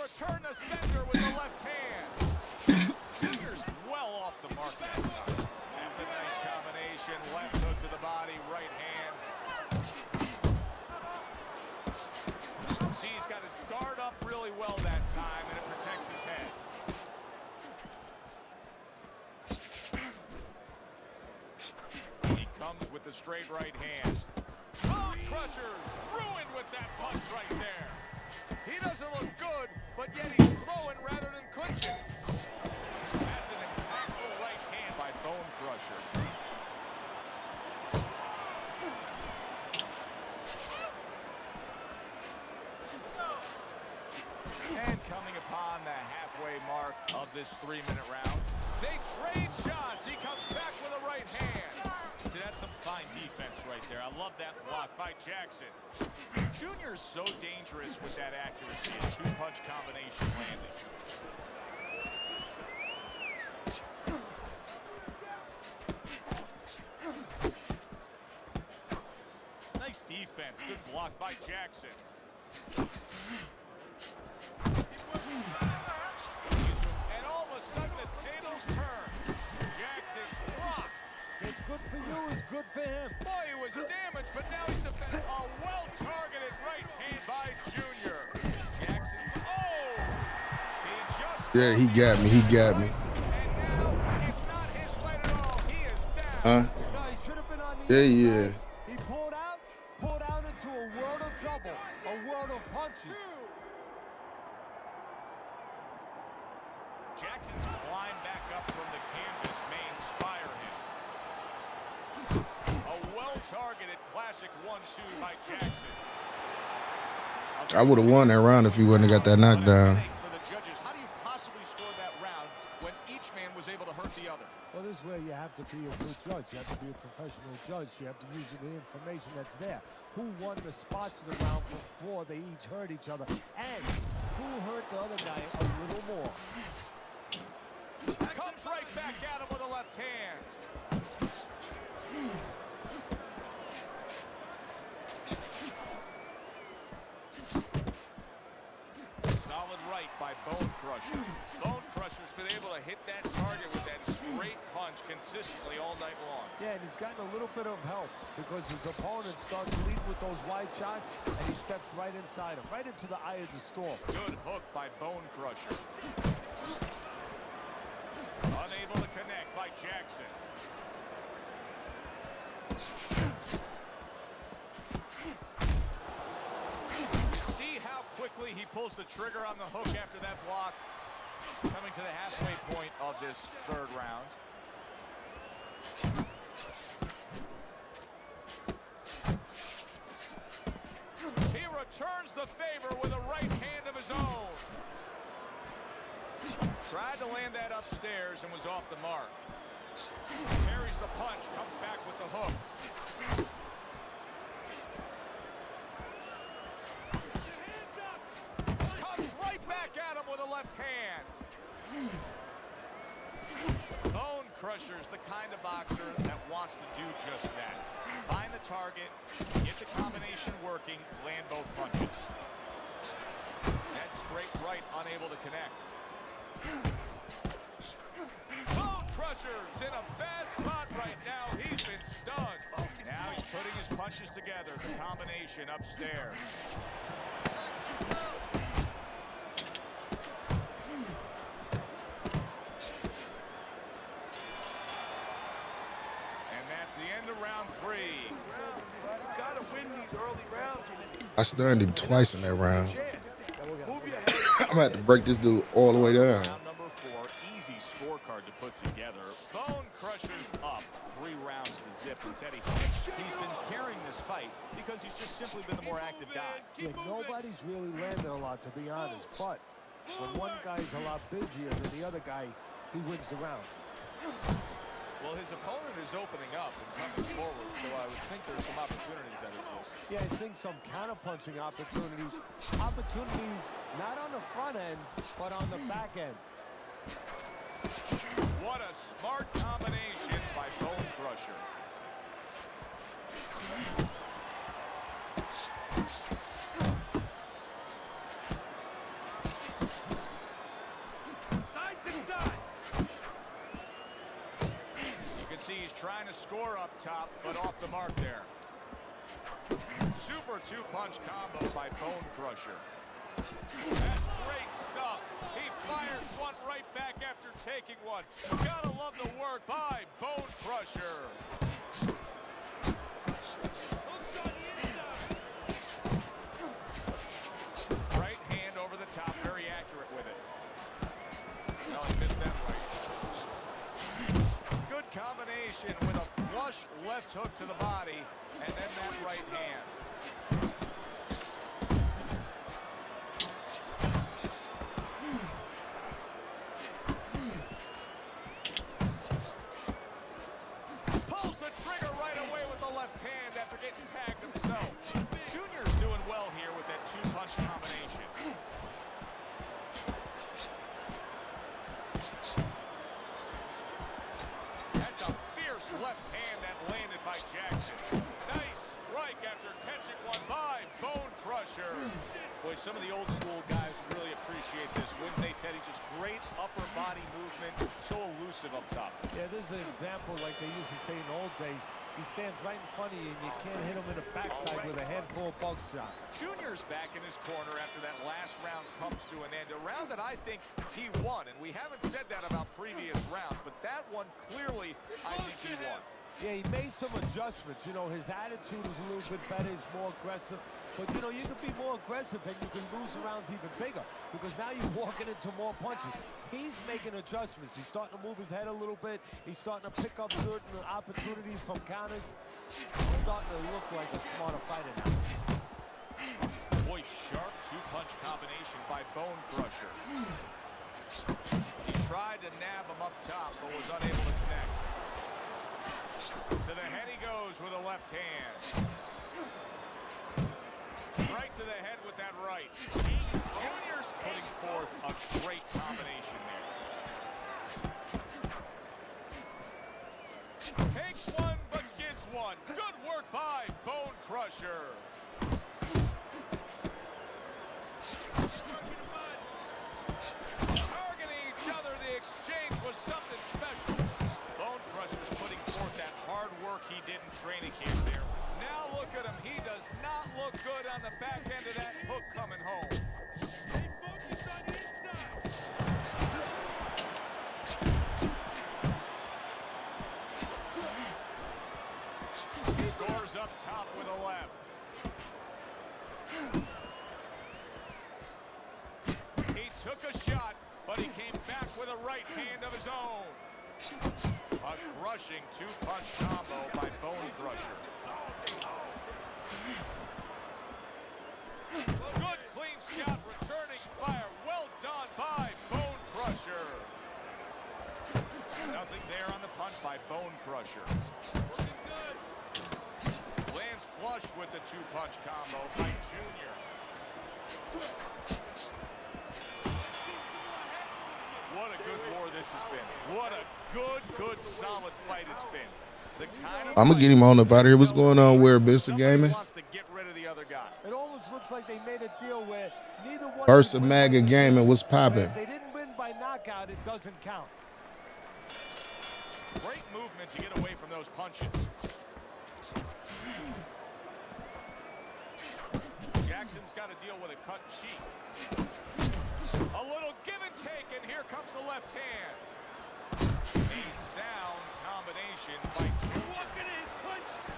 return to sender with the left hand. Junior's well off the mark that time. That's a nice combination. Left hook to the body, right hand. See, he's got his guard up really well that time, and it protects his head. He comes with the straight right hand. Bone crushers ruined with that punch right there. He doesn't look good, but yet he's throwing rather than clinching. That's an impactful right hand by Bone Crusher. And coming upon the halfway mark of this 3-minute round, they trade shots. He comes back with a right hand. See, that's some fine defense right there. I love that block by Jackson. Junior's so dangerous with that accuracy. A two-punch combination landing. Nice defense. Good block by Jackson. And all of a sudden the tables turn. Jackson's blocked. It's good for you, it's good for him. Boy, he was damaged, but now he's defending a well-targeted right hand by Junior. Jackson, Yeah, he got me. He got me. Huh? No, he should have been on the Yeah, inside. yeah. He pulled out into a world of trouble, a world of punches. Jackson's climb back up from the canvas may inspire him. A well-targeted classic 1-2 by Jackson. I would have won that round if he wouldn't have got that knockdown. For the judges, how do you possibly score that round when each man was able to hurt the other? Well, this is where you have to be a good judge. You have to be a professional judge. You have to use the information that's there. Who won the spots of the round before they each hurt each other, and who hurt the other guy a little more. Comes right back at him with a left hand. Solid right by Bone Crusher. Bone Crusher's been able to hit that target with that straight punch consistently all night long. Yeah, and he's gotten a little bit of help because his opponent starts to lead with those wide shots, and he steps right inside him, right into the eye of the storm. Good hook by Bone Crusher. Unable to connect by Jackson. You see how quickly he pulls the trigger on the hook after that block. Coming to the halfway point of this third round. He returns the favor with a right hand of his own. Tried to land that upstairs and was off the mark. Carries the punch, comes back with the hook. Comes right back at him with a left hand. Bone Crusher's the kind of boxer that wants to do just that. Find the target, get the combination working, land both punches. That straight right, unable to connect. Bone Crusher's in a bad spot right now. He's been stunned. Now he's putting his punches together. The combination upstairs. And that's the end of round 3. You gotta win these early rounds. I stunned him twice in that round. Move your I'm gonna have to break this dude all the way down. Round number 4, easy scorecard to put together. Bone Crusher's up 3 rounds to zip from Teddy. He's been carrying this fight because he's just simply been the more active guy. Yeah, nobody's really landed a lot, to be honest. But when one guy's a lot busier than the other guy, he wins the round. Well, his opponent is opening up and coming forward, so I would think there's some opportunities that exist. Yeah, I think some counter-punching opportunities. Opportunities not on the front end, but on the back end. What a smart combination by Bone Crusher. see he's trying to score up top, but off the mark there. Super two-punch combo by Bone Crusher. That's great stuff. He fires one right back after taking one. Gotta love the work by Bone Crusher. Right hand over the top, very accurate with it. No, he missed that right. Good combination with a flush left hook to the body, and then that right hand. Pulls the trigger right away with the left hand after getting tagged himself. Junior's doing well here with that two-punch combination. That's a fierce left hand that landed by Jackson. Nice strike after catching one by Bone Crusher. Boy, some of the old school guys really appreciate this. Wouldn't they, Teddy? Just great upper body movement, so elusive up top. Yeah, this is an example like they used to say in the old days. He stands right in front of you and you can't hit him in the backside with a handful of buckshot. Junior's back in his corner after that last round comes to an end. A round that I think he won, and we haven't said that about previous rounds, but that one clearly I think he won. Yeah, he made some adjustments. You know, his attitude is a little bit better. He's more aggressive. But, you know, you can be more aggressive and you can lose the rounds even bigger because now you're walking into more punches. He's making adjustments. He's starting to move his head a little bit. He's starting to pick up certain opportunities from counters. He's starting to look like a smarter fighter now. Boy, sharp two-punch combination by Bone Crusher. He tried to nab him up top but was unable to connect. To the head he goes with a left hand. Right to the head with that right. Junior's putting forth a great combination there. Takes one, but gives one. Good work by Bone Crusher. Targeting each other, the exchange was something special. Bone Crusher's putting forth that hard work he did in training camp there. Now look at him. He does not look good on the back end of that hook coming home. Stay focused on the inside. Scores up top with a left. He took a shot, but he came back with a right hand of his own. A crushing two-punch combo by Bone Crusher. Good clean shot, returning fire. Well done by Bone Crusher. Nothing there on the punch by Bone Crusher. Lands flush with the two-punch combo by Junior. What a good war this has been. What a good, solid fight it's been. The kind of I'm going to get him on up out of here. What's going on, Where Mr. Gaming? wants to get rid of the other guy. It almost looks like they made a deal where neither one Versa Maga Gaming, what's popping? If they didn't win by knockout, it doesn't count. Great movement to get away from those punches. Jackson's got to deal with a cut cheek. A little give and take, and here comes the left hand. A sound combination by Junior. Look at his punches.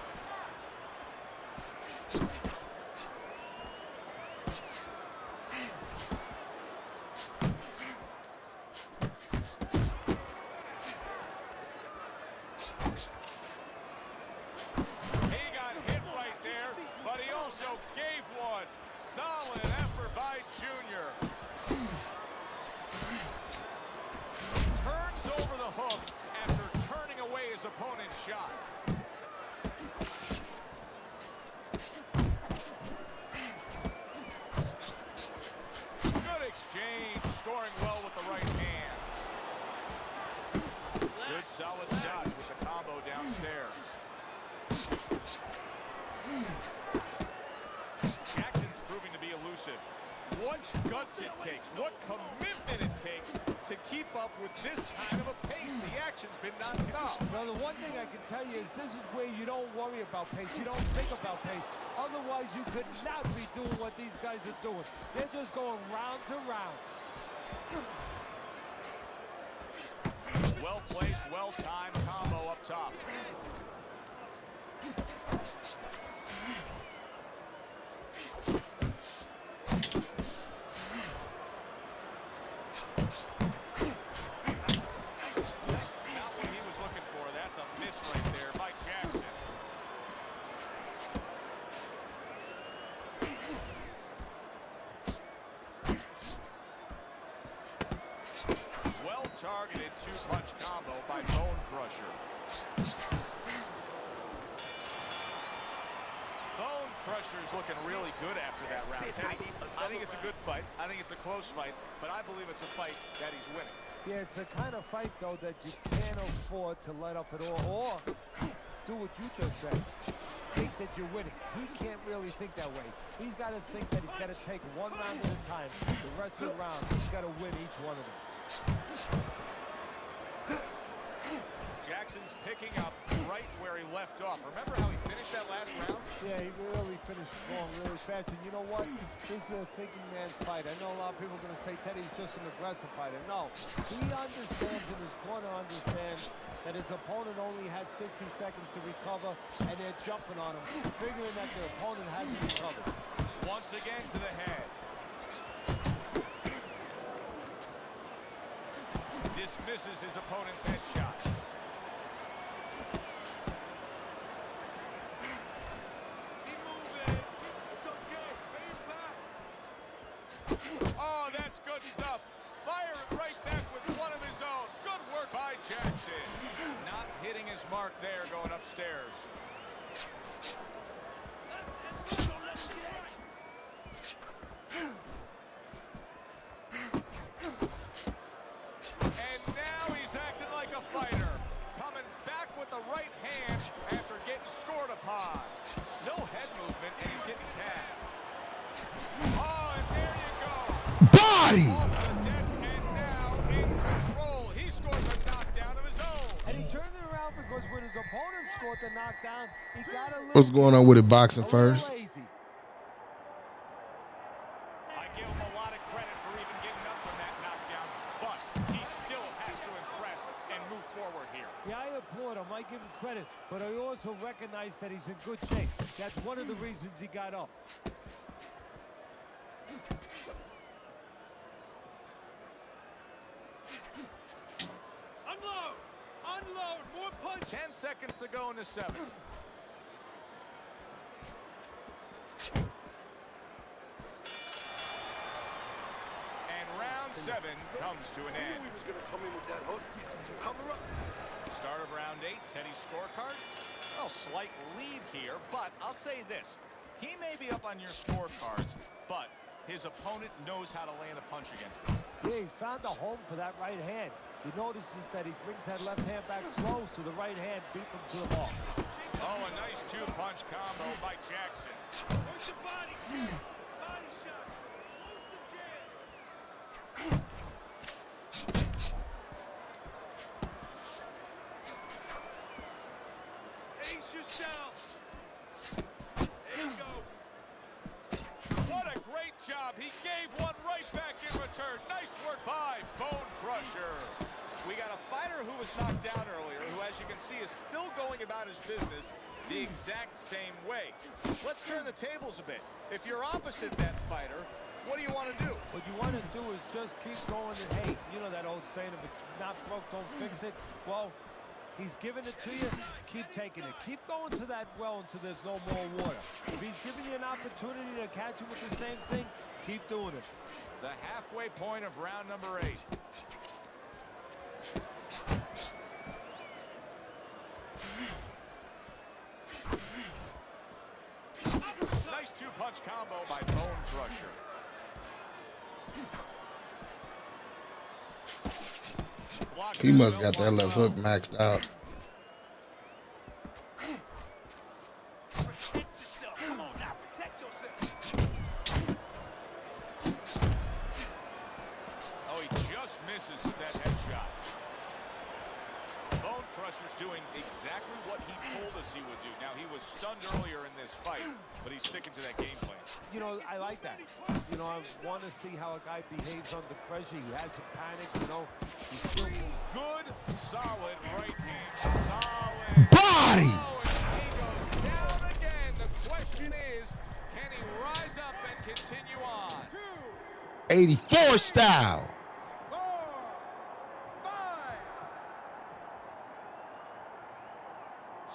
He got hit right there, but he also gave one. Solid effort by Junior. Turns over the hook after turning away his opponent's shot. Good exchange, scoring well with the right hand. Good solid shot with the combo downstairs. Jackson's proving to be elusive. What guts it takes, what commitment it takes to keep up with this kind of a pace. The action's been nonstop. Now, the one thing I can tell you is this is where you don't worry about pace. You don't think about pace. Otherwise, you could not be doing what these guys are doing. They're just going round to round. Well-placed, well-timed combo up top. Targeted two-punch combo by Bone Crusher. Bone Crusher's looking really good after that round. Teddy, I think it's a good fight. I think it's a close fight, but I believe it's a fight that he's winning. Yeah, it's the kind of fight, though, that you can't afford to let up at all, or do what you just said. Think that you're winning. He can't really think that way. He's got to think that he's got to take one round at a time. The rest of the round, he's got to win each one of them. Jackson's picking up right where he left off. Remember how he finished that last round? Yeah, he really finished strong, really fast. And you know what? This is a thinking man's fight. I know a lot of people are going to say Teddy's just an aggressive fighter. No, he understands in his corner, understands that his opponent only had 60 seconds to recover, and they're jumping on him, figuring that the opponent hasn't recovered. Once again to the head. Dismisses his opponent's headshot. Oh, that's good stuff. Fire it right back with one of his own. Good work by Jackson. Not hitting his mark there, going upstairs. And now he's acting like a fighter. Coming back with the right hand after getting scored upon. No head movement, and he's getting tagged. Oh, and there you go. Body! And now in control. He scores a knockdown of his own. And he turned it around because when his opponent scored the knockdown, he got a little... What's going on with it, boxing first? lazy. I give him a lot of credit for even getting up from that knockdown, but he still has to impress and move forward here. Yeah, I applaud him. I give him credit, but I also recognize that he's in good shape. That's one of the reasons he got up. Unload! Unload! More punch! 10 seconds to go in the 7th. And round 7 comes to an end. He was going to come in with that hook. Cover up. Start of round 8, Teddy's scorecard. Well, slight lead here, but I'll say this. He may be up on your scorecards, but his opponent knows how to land a punch against him. Yeah, he's found a home for that right hand. He notices that he brings that left hand back slow, so the right hand beat him to the ball. Oh, a nice two-punch combo by Jackson. Where's the body? Body shot. Ace yourself. There you go. What a great job. He gave one right back in return. Nice work by Bone Crusher. We got a fighter who was knocked down earlier, who, as you can see, is still going about his business the exact same way. Let's turn the tables a bit. If you're opposite that fighter, what do you want to do? What you want to do is just keep going and, hey, you know that old saying, if it's not broke, don't fix it. Well, he's giving it to you, keep taking it. Keep going to that well until there's no more water. If he's giving you an opportunity to catch him with the same thing, keep doing it. The halfway point of round number 8. Nice two-punch combo by Bone Crusher. He must got that left hook maxed out. Protect yourself. Come on now, protect yourself. Crusher's doing exactly what he told us he would do. Now, he was stunned earlier in this fight, but he's sticking to that game plan. You know, I like that. You know, I want to see how a guy behaves under pressure. He hasn't panicked, you know. He's still good, solid right hand. Solid. Body! Oh, and he goes down again. The question is, can he rise up and continue on? 84 style.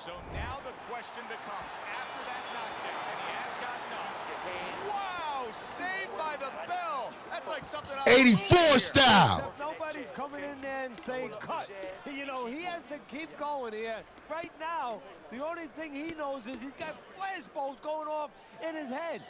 So now the question becomes, after that knockdown, and he has gotten up. Wow, saved by the bell. That's like something out of 84 style. Nobody's coming in there and saying cut. You know, he has to keep going here. Right now, the only thing he knows is he's got flashballs going off in his head.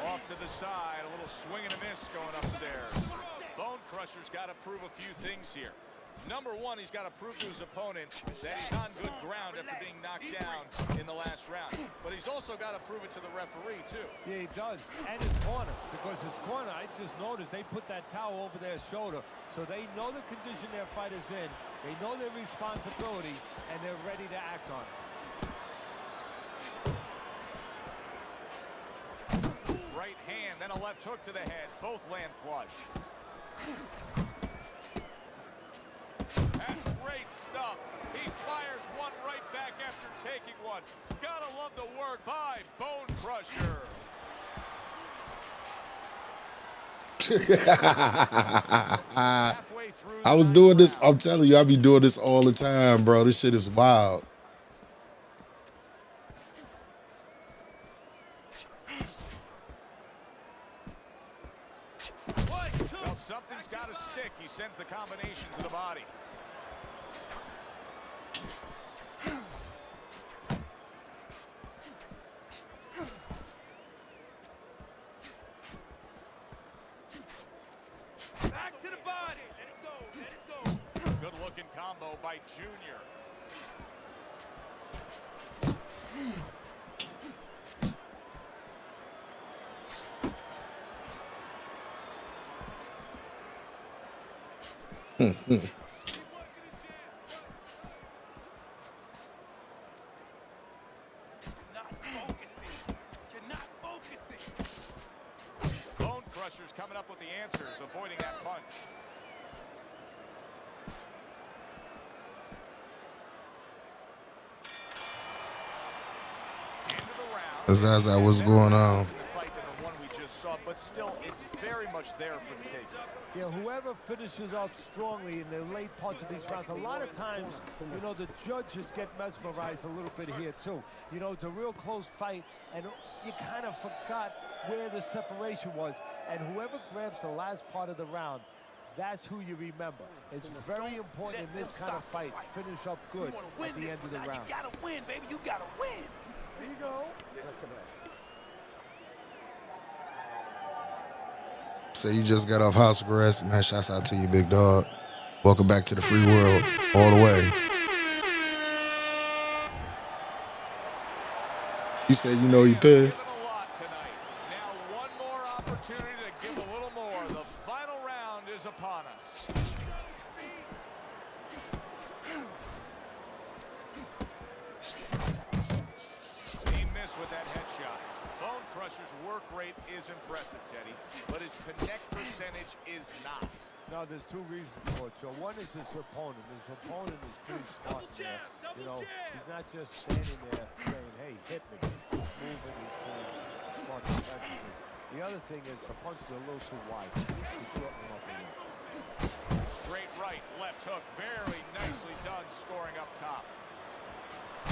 Off to the side, a little swing and a miss going upstairs. Bone Crusher's got to prove a few things here. Number one, he's got to prove to his opponent that he's on good ground after being knocked down in the last round. But he's also got to prove it to the referee, too. Yeah, he does. And his corner. Because his corner, I just noticed, they put that towel over their shoulder. So they know the condition their fighter's in. They know their responsibility, and they're ready to act on it. Right hand, then a left hook to the head. Both land flush. That's great stuff. He fires one right back after taking one. Gotta love the work by Bone Crusher. I was doing this. I'm telling you, I be doing this all the time, bro. This shit is wild. Well, something's got to stick. He sends the combination to the body. Back to the body. Let it go. Let it go. Good looking combo by Junior. Bone Crusher's coming up with the answers, avoiding that punch. That's what's going on. But still, it's very much there for the taking. Yeah, whoever finishes off strongly in the late parts of these rounds, a lot of times, you know, the judges get mesmerized a little bit here, too. You know, it's a real close fight, and you kind of forgot where the separation was. And whoever grabs the last part of the round, that's who you remember. It's very important in this kind of fight. Finish up good at the end of the round. You gotta win, baby. You gotta win. There you go. Say you just got off house arrest, man. Shouts out to you, big dog. Welcome back to the free world, all the way. You said you know he pissed. Now one more opportunity to give a little more. The final round is upon us. He missed with that headshot. Bone Crusher's work rate is impressive, Teddy, but his connect percentage is not. No, there's two reasons for it. So one is his opponent. His opponent is pretty smart there. You know, he's not just standing there saying, hey, hit me. He's moving, he's playing smart defensively. The other thing is the punch is a little too wide. He's shortening up a little. Straight right, left hook, very nicely done, scoring up top.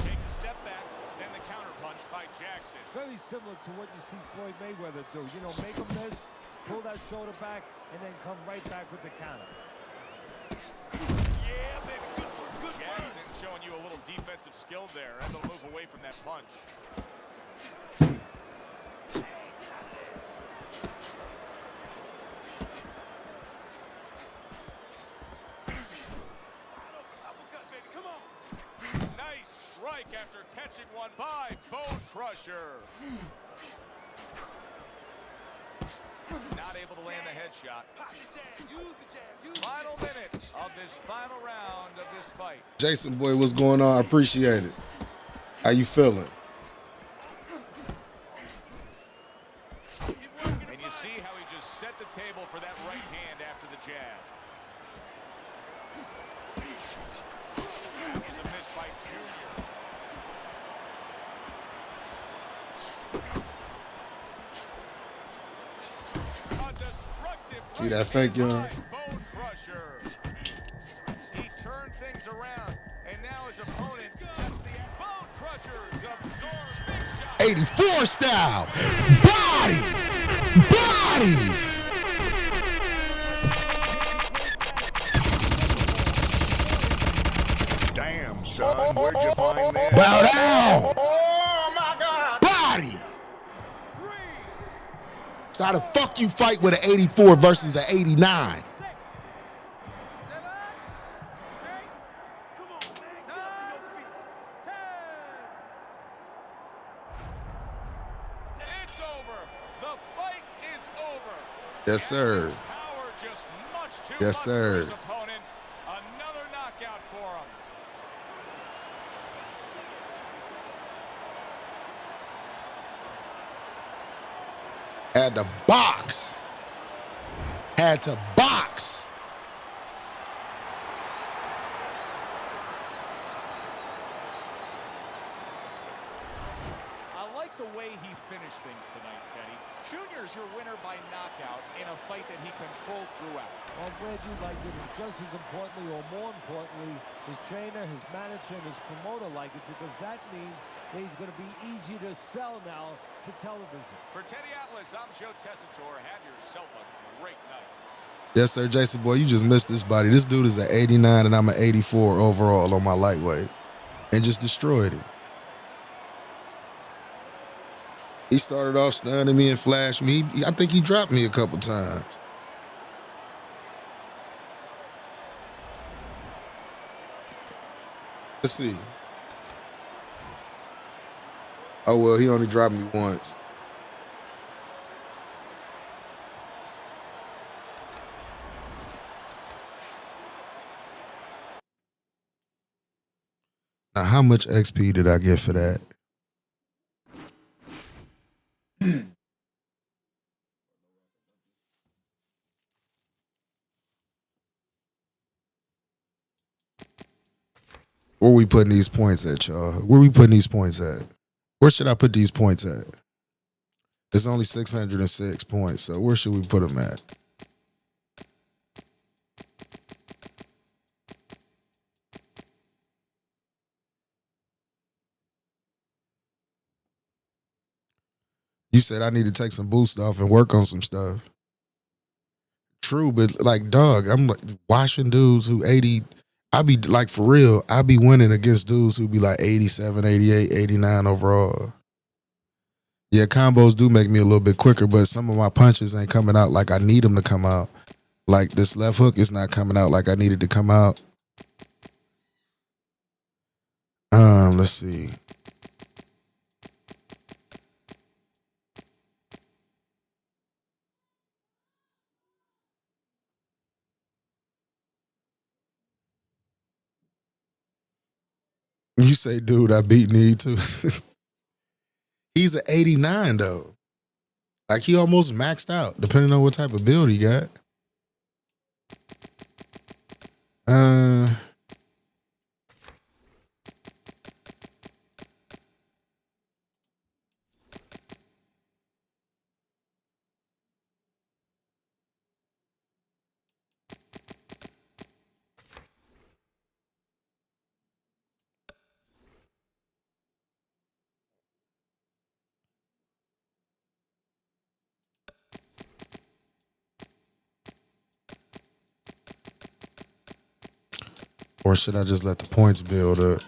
Takes a step back, then the counter punch by Jackson. Very similar to what you see Floyd Mayweather do. You know, make him miss, pull that shoulder back, and then come right back with the counter. Yeah, baby. Good work. Good work. Jackson's showing you a little defensive skill there, and they'll move away from that punch. Nice strike after catching one by Bone Crusher. Not able to land the headshot. Final minute of this final round of this fight. Jason boy, what's going on? I appreciate it. How you feeling? And you see how he just set the table for that right hand after the jab. That is a miss by Junior. A destructive See that fake, y'all? Bone Crusher. He turned things around, and now his opponent has the Bone Crusher absorbs big shot. 84 style. Body. Body. Damn, son, where'd you find this? Bow down. Oh, my God. Body. So how the fuck you fight with an 84 versus an 89? It's over. The fight is over. Yes, sir. Power just much too Yes, much sir. for his opponent. Another knockout for him. Had to box. Had to box. I like the way he finished things tonight, Teddy. Junior's your winner by knockout in a fight that he controlled throughout. I'm glad you liked it. And just as importantly, or more importantly, his trainer, his manager, and his promoter like it, because that means that he's going to be easier to sell now to television. For Teddy Atlas, I'm Joe Tessitore. Have yourself a great night. Yes, sir, Jason boy, you just missed this body. This dude is an 89 and I'm an 84 overall on my lightweight. And just destroyed it. He started off stunning me and flashed me. I think he dropped me a couple times. Let's see. Oh, well, he only dropped me once. Now, how much XP did I get for that? Where we putting these points at, y'all? Where we putting these points at? Where should I put these points at? It's only 606 points, so where should we put them at? You said I need to take some boost off and work on some stuff. True, but like, dog, I'm like watching dudes who 80, I be like, for real, I be winning against dudes who be like 87, 88, 89 overall. Yeah, combos do make me a little bit quicker, but some of my punches ain't coming out like I need them to come out. Like this left hook is not coming out like I needed to come out. Let's see. You say, dude, I beat Need too. He's an 89 though. Like he almost maxed out, depending on what type of build he got. Or should I just let the points build up?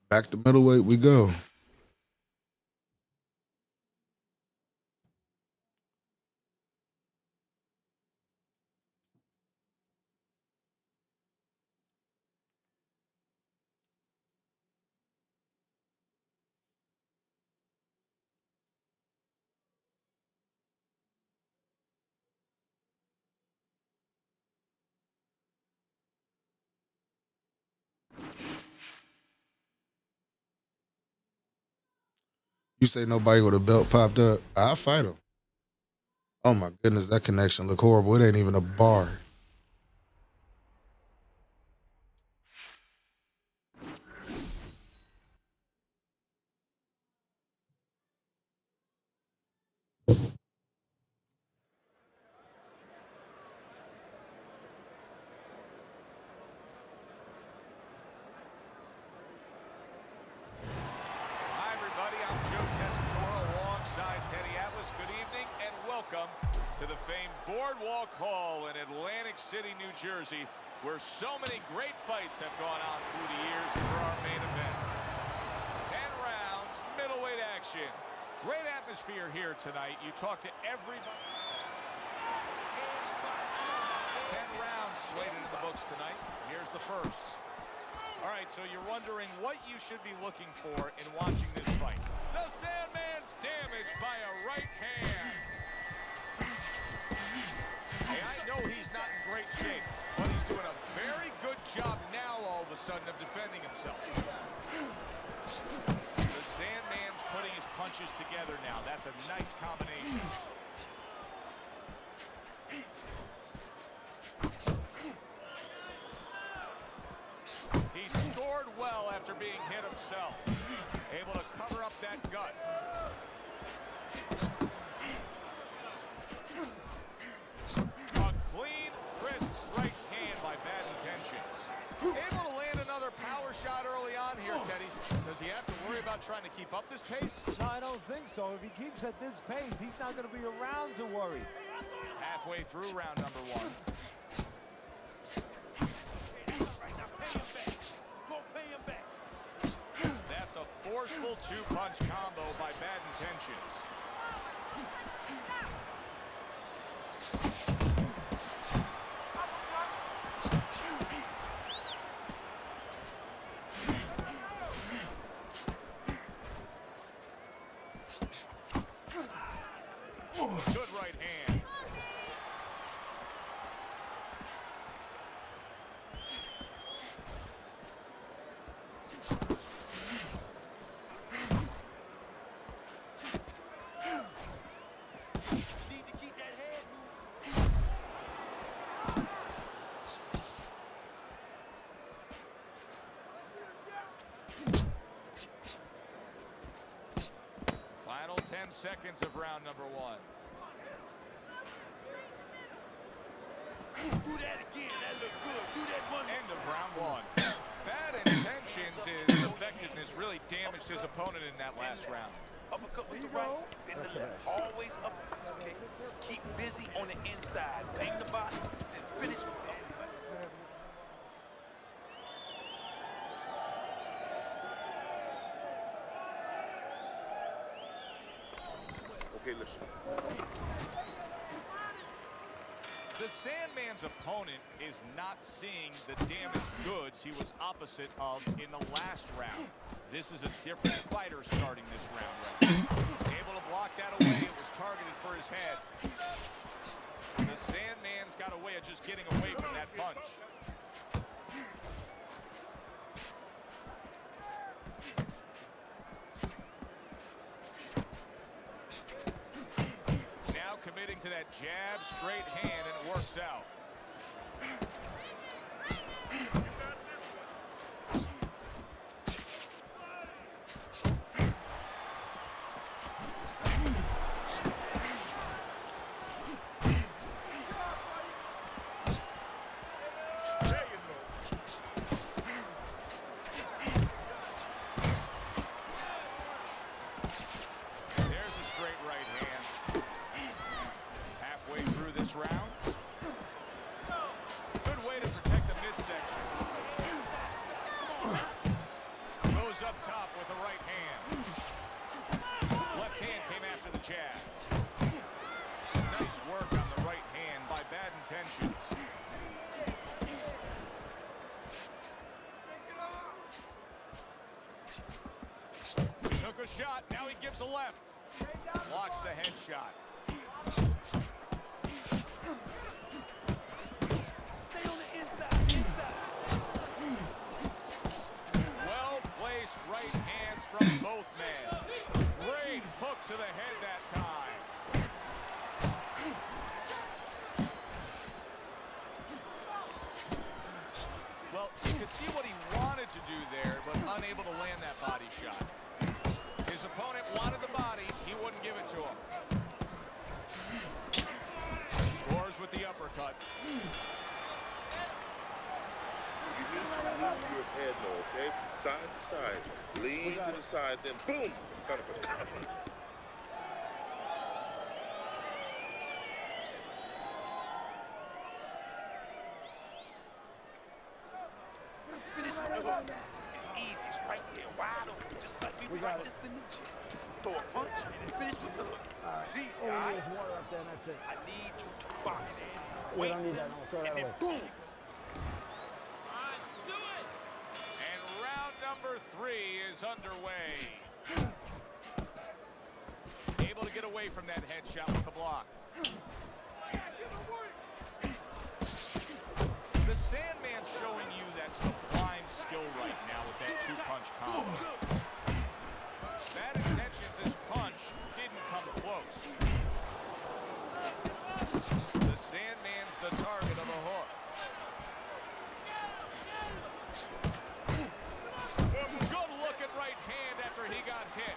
Back to middleweight we go. You say nobody with a belt popped up? I'll fight him. Oh my goodness, that connection look horrible. It ain't even a bar. Boardwalk Hall in Atlantic City, New Jersey, where so many great fights have gone on through the years for our main event. 10 rounds, middleweight action. Great atmosphere here tonight. You talk to everybody. 10 rounds slated in the books tonight. Here's the first. All right, so you're wondering what you should be looking for in watching this fight. The Sandman's damaged by a right hand. Hey, I know he's not in great shape, but he's doing a very good job now all of a sudden of defending himself. The Sandman's putting his punches together now. That's a nice combination. He scored well after being hit himself. Able to cover up that gut. A clean, crisp right hand by Bad Intentions. Able to land another power shot early on here, Teddy. Does he have to worry about trying to keep up this pace? No, I don't think so. If he keeps at this pace, he's not going to be around to worry. Halfway through round number one. That's a forceful two-punch combo by Bad Intentions. Good right hand. Need to keep that head Final 10 seconds of round number one. Do that again. That looked good. Do that one. End of round one. Bad Intentions' effectiveness really damaged his opponent in that last round. Uppercut with the right, then the left. Always uppercuts, okay? Keep busy on the inside. Bang the body, then finish with uppercuts. Okay, listen. The Sandman's opponent is not seeing the damaged goods he was opposite of in the last round. This is a different fighter starting this round. Able to block that away. It was targeted for his head. The Sandman's got a way of just getting away from that punch. Now committing to that jab, straight hand, and it works out. There's a straight right hand. Halfway through this round. jab. Nice work on the right hand by Bad Intentions. Took a shot, now he gives a left. Blocks the headshot. Stay on the inside. Well-placed right hands from both men. Great hook to the head that time. Well, you could see what he wanted to do there, but unable to land that body shot. His opponent wanted the body, he wouldn't give it to him. Scores with the uppercut. You need to move your head, though, okay? Side to side. Lean to the side, then boom! Got a punch. Finish with the hook. It's easy. It's right there, wide open, just like we practiced in the gym. Throw a punch and finish with the hook. It's easy, all right? Water up there, and that's it. I need you to box it. We don't need that. No, throw that and then away. boom. And round number 3 is underway. Able to get away from that headshot with the block. The Sandman's showing you that sublime skill right now with that 2-punch combo. Bad Intentions' punch didn't come close. The Sandman's the target of a hook. Good looking right hand after he got hit.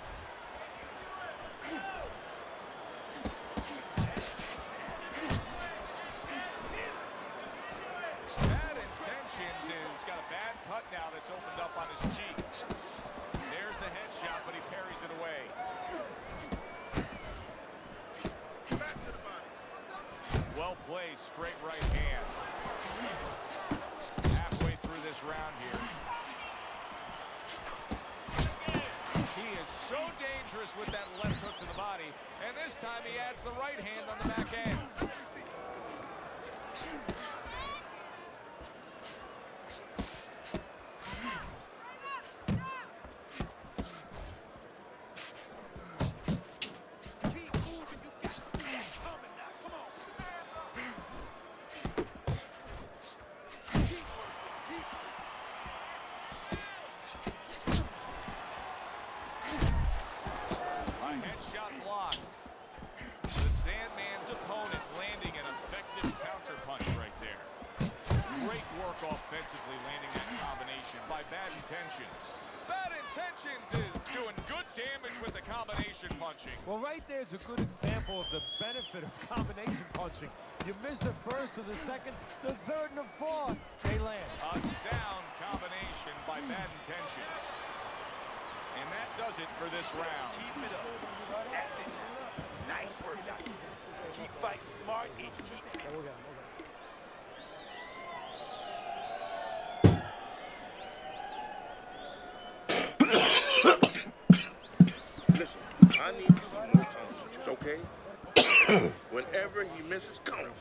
Bad Intentions has got a bad cut now that's opened up on his cheek. There's the headshot, but he parries it away. Well placed, straight right hand. Halfway through this round here. He is so dangerous with that left hook to the body, and this time he adds the right hand on the back end. A headshot blocked. The Sandman's opponent landing an effective counterpunch right there. Great work offensively landing that combination by Bad Intentions. Bad Intentions is doing good damage with the combination punching. Well, right there is a good example of the benefit of combination punching. You miss the first or the second, the third and the fourth, they land. A sound combination by Bad Intentions. And that does it for this round. Keep it up. That's it. Nice work. Keep fighting smart and keep it. Listen, I need to see more counter punches, okay? Whenever he misses, counter.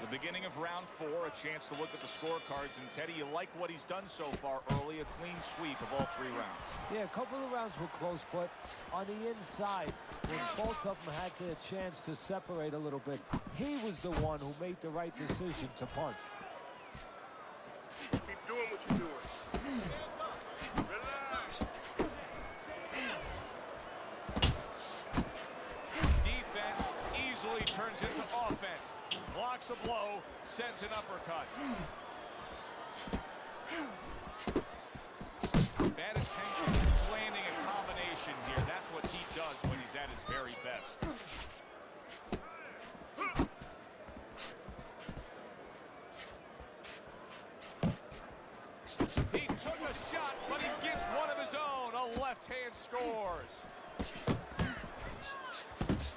The beginning of round 4, a chance to look at the scorecards. And Teddy, you like what he's done so far early, a clean sweep of all 3 rounds. Yeah, a couple of rounds were close, but on the inside, when both of them had their chance to separate a little bit, he was the one who made the right decision to punch. Keep doing what you're doing. Relax. Defense easily turns into offense. Blocks a blow, sends an uppercut. Bad Intentions landing a combination here. That's what he does when he's at his very best. He took a shot, but he gives one of his own. A left hand scores.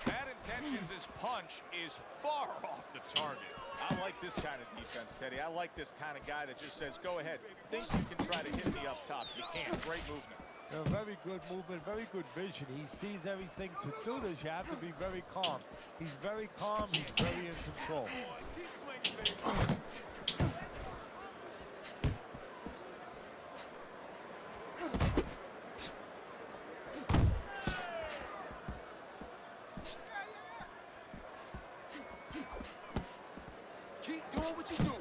Bad Intentions' punch is far off the target. I like this kind of defense, Teddy. I like this kind of guy that just says, go ahead. Think you can try to hit me up top. You can't. Great movement. Very good movement, very good vision. He sees everything. To do this, you have to be very calm. He's very calm, he's very in control. Keep doing what you do.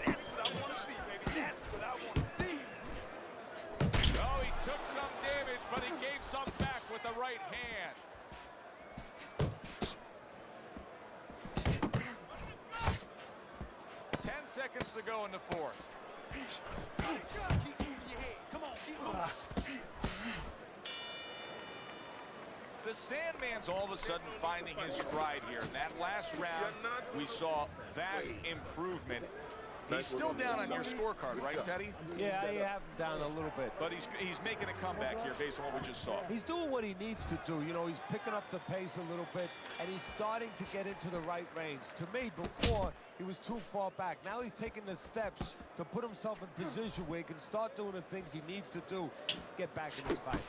That's what I want to see, baby. That's what I want to see. Oh, he took some damage, but he gave some back with the right hand. Ten seconds to go in the fourth. Keep moving your head. Come on, keep moving. The Sandman's all of a sudden finding his stride here. In that last round, we saw vast improvement. He's still down on your scorecard, right, Teddy? Yeah, I have him down a little bit. But he's making a comeback here based on what we just saw. He's doing what he needs to do. You know, he's picking up the pace a little bit, and he's starting to get into the right range. To me, before, he was too far back. Now he's taking the steps to put himself in position where he can start doing the things he needs to do to get back in this fight.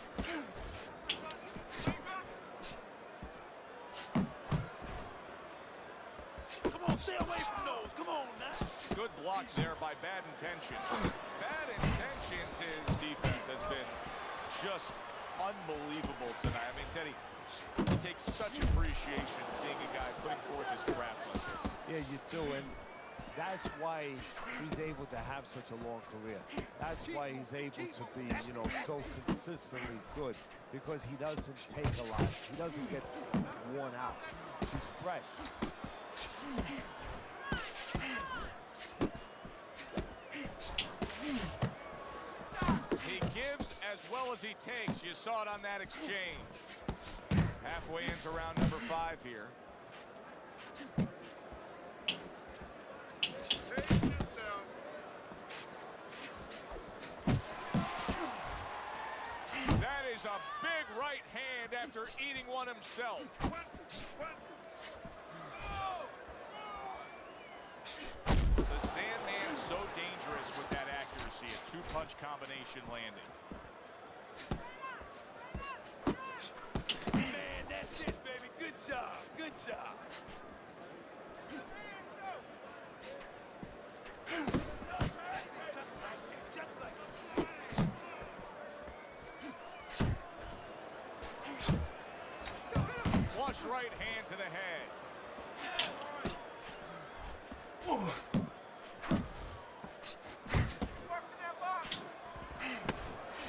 Come on, stay away from those. Come on now. Good block there by Bad Intentions. Bad Intentions, his defense has been just unbelievable tonight. I mean, Teddy, it takes such appreciation seeing a guy putting forth his craft like this. Yeah, you do, and that's why he's able to have such a long career. That's why he's able to be, you know, so consistently good, because he doesn't take a lot. He doesn't get worn out. He's fresh. He gives as well as he takes. You saw it on that exchange. Halfway into round number 5 here. That is a big right hand after eating one himself. The Sandman's so dangerous with that accuracy, a two-punch combination landing. Man, that's it, baby. Good job. Good job. Just like Flush right hand to the head.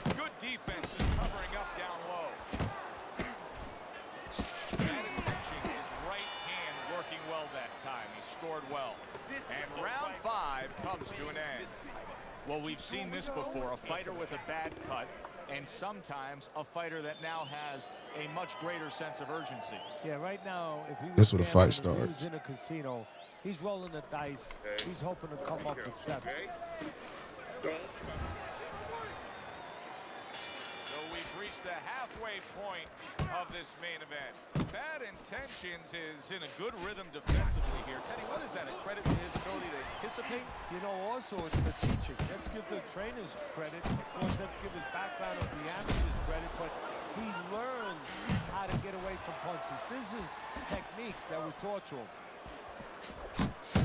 Good defense is covering up down low. Bad Intentions, his right hand working well that time. He scored well. And round 5 comes to an end. Well, we've seen this before, a fighter with a bad cut, and sometimes a fighter that now has a much greater sense of urgency. Yeah, right now, if he was That's where the fight gambling, if he was starts. in a casino, he's rolling the dice. He's hoping to come up with 7. So we've reached the halfway point of this main event. Bad Intentions is in a good rhythm defensively here. Teddy, what is that, a credit to his ability to anticipate? You know, also it's the teaching. Let's give the trainers credit. Of course, let's give his background of the amateurs credit, but he learns how to get away from punches. This is technique that was taught to him.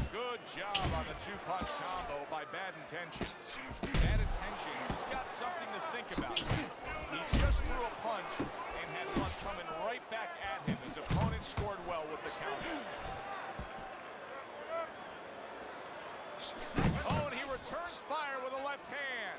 Good job on the two-punch combo by Bad Intentions. Bad Intentions, he's got something to think about. He just threw a punch and had one coming right back at him. His opponent scored well with the counter. Oh, and he returns fire with a left hand.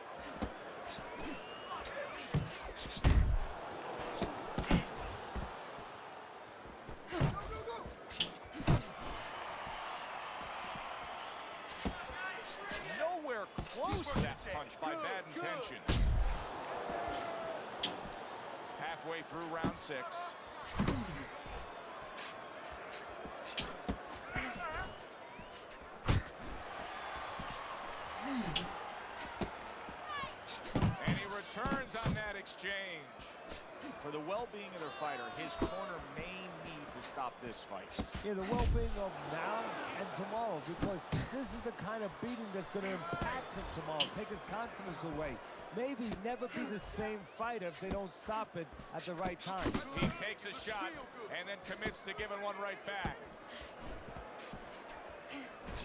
Nowhere close to that punch by Bad Intentions. Halfway through round 6. And he returns on that exchange. For the well-being of their fighter, his corner may need to stop this fight. Yeah, the well-being of now and tomorrow, because this is the kind of beating that's going to impact him tomorrow, take his confidence away. Maybe never be the same fighter if they don't stop it at the right time. He takes a shot and then commits to giving one right back.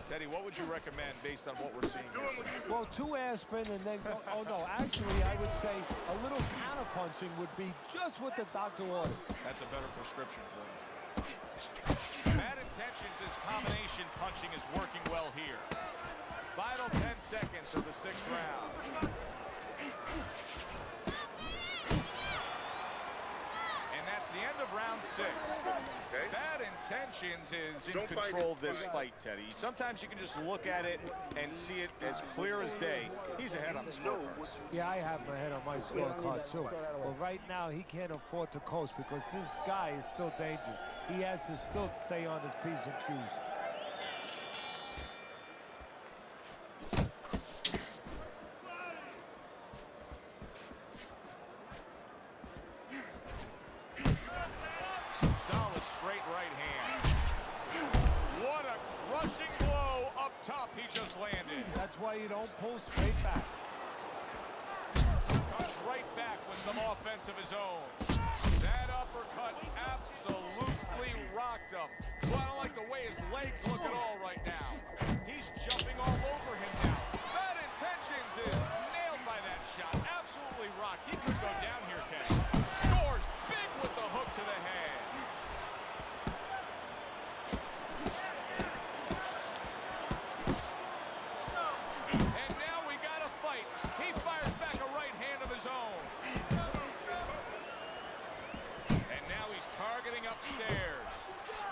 Teddy, what would you recommend based on what we're seeing here? Well, 2 aspirin and then go, oh no, actually I would say a little counter-punching would be just what the doctor ordered. That's a better prescription for him. Bad Intentions' combination punching is working well here. Final 10 seconds of the 6th round. And that's the end of round 6. Okay. Bad Intentions is in control of this fight, Teddy. Sometimes you can just look at it and see it as clear as day. He's ahead on the scorecard. Yeah, I have my head on my scorecard too. But right now, he can't afford to coast because this guy is still dangerous. He has to still stay on his P's and Q's. Solid straight right hand. What a crushing blow up top he just landed. That's why you don't pull straight back. Comes right back with some offense of his own. That uppercut absolutely rocked him. Well, I don't like the way his legs look at all right now. He's jumping all over him now. Bad Intentions is nailed by that shot. Absolutely rocked. He could go down here, Ted. Scores big with the hook to the head. And now we got a fight. He fires back a right hand of his own. And now he's targeting upstairs.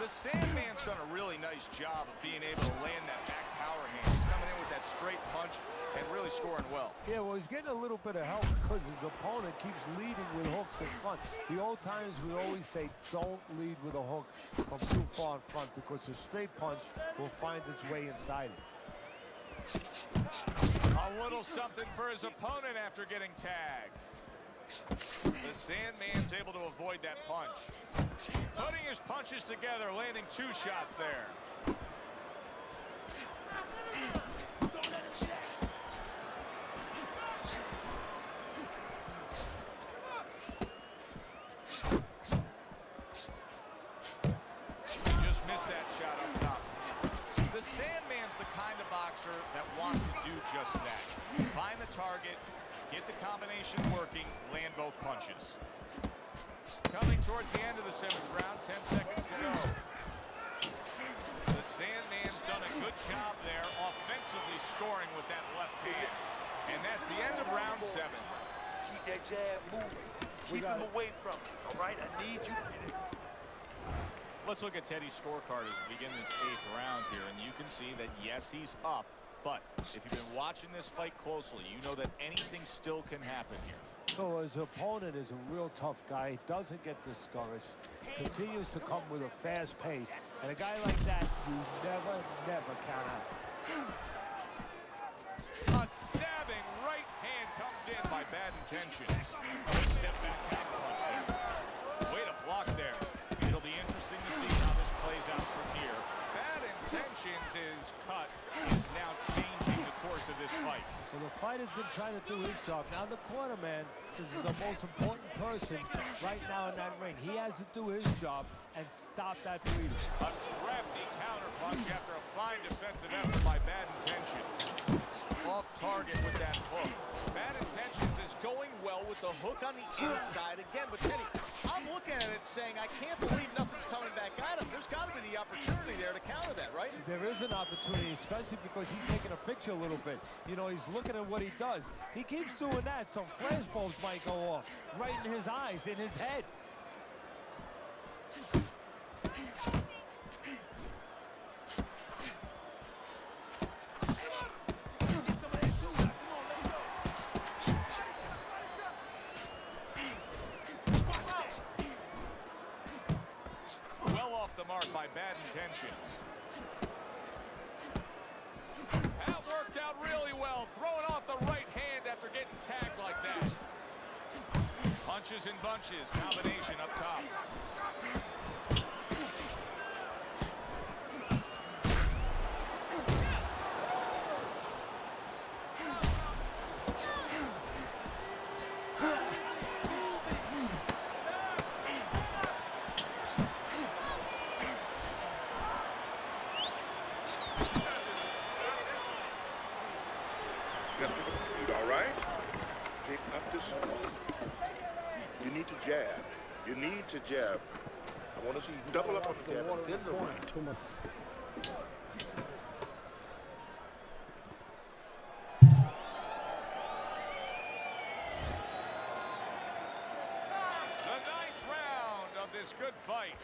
The Sandman's done a really nice job of being able to land that back power hand. He's coming in with that straight punch and really scoring well. Yeah, well, he's getting a little bit of help because his opponent keeps leading with hooks in front. The old timers would always say, don't lead with a hook from too far in front because the straight punch will find its way inside it. A little something for his opponent after getting tagged. The Sandman's able to avoid that punch. Putting his punches together, landing 2 shots there. Just missed that shot up top. The Sandman's the kind of boxer that wants to do just that. Find the target, get the combination working, land both punches. Coming towards the end of the 7th round, 10 seconds to go. The Sandman's done a good job there, offensively scoring with that left hand. And that's the end of round 7. Keep that jab moving. Keep him away from it, all right? I need you. Let's look at Teddy's scorecard as we begin this 8th round here, and you can see that, yes, he's up, but if you've been watching this fight closely, you know that anything still can happen here. So his opponent is a real tough guy, doesn't get discouraged, continues to come with a fast pace, and a guy like that, you never count out. A stabbing right hand comes in by Bad Intentions. Step back punch there. Way to block there. It'll be interesting to see how this plays out from here. Bad Intentions is cut, is now changing the course of this fight. Well, the fighter's been trying to do his job. Now the corner man, this is the most important person right now in that ring. He has to do his job and stop that bleeding. A crafty counterpunch after a fine defensive effort by Bad Intentions. Off target with that hook. Bad Intentions is going well with the hook on the inside again. But Teddy, I'm looking at it saying I can't believe nothing's coming back at him. There's got to be the opportunity there to counter that, right? There is an opportunity, especially because he's taking a picture a little bit. You know, he's looking at what he does. He keeps doing that, some flashbulbs might go off right in his eyes, in his head. Well off the mark by Bad Intentions. That worked out really well, throwing off the right hand after getting tagged like that. Punches and bunches, combination up top. All right? Pick up the speed. You need to jab. You need to jab. I want to see you double up on the jab and then the right. Too much. The 9th round of this good fight.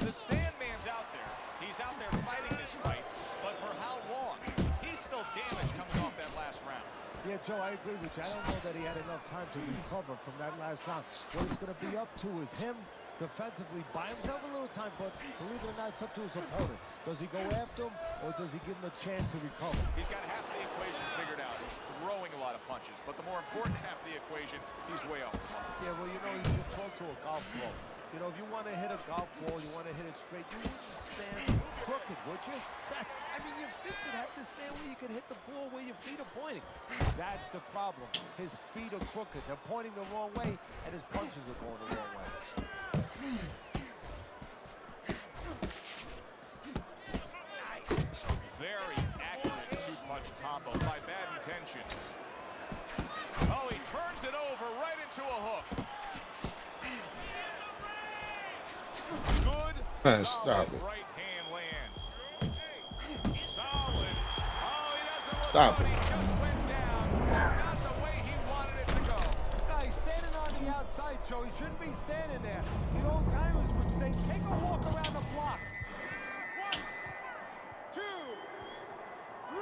The Sandman's out there. He's out there fighting this fight, but for how long? He's still damaged coming off that last round. Yeah, Joe, I agree with you. I don't know that he had enough time to recover from that last round. What it's going to be up to is him defensively buy himself a little time, but believe it or not, it's up to his opponent. Does he go after him, or does he give him a chance to recover? He's got half the equation figured out. He's throwing a lot of punches, but the more important half of the equation, he's way off. Yeah, well, you know, you should talk to a golf ball. You know, if you want to hit a golf ball, you want to hit it straight, you wouldn't stand crooked, would you? I mean, your feet would have to stand where you can hit the ball where your feet are pointing. That's the problem. His feet are crooked. They're pointing the wrong way, and his punches are going the wrong way. Very accurate two-punch combo by Bad Intentions. Oh, he turns it over right into a hook. Good. Man, stop it. Right hand lands. Solid. Oh, he doesn't Stop it. He just went down. Not the way he wanted it to go. No, he's standing on the outside, Joe. He shouldn't be standing there. The old timers would say, take a walk around the block. 1, 2, 3.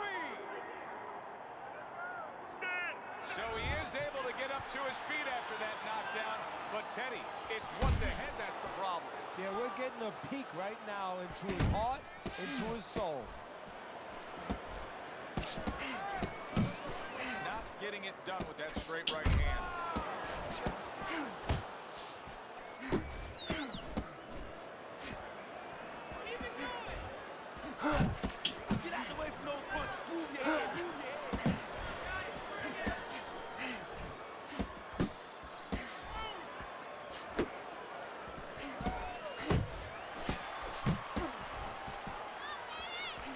So he is able to get up to his feet after that knockdown. But Teddy, it's what's ahead that's the problem. Yeah, we're getting a peek right now into his heart, into his soul. Not getting it done with that straight right hand. Get out of the way from those punches. Move your head. Move your head.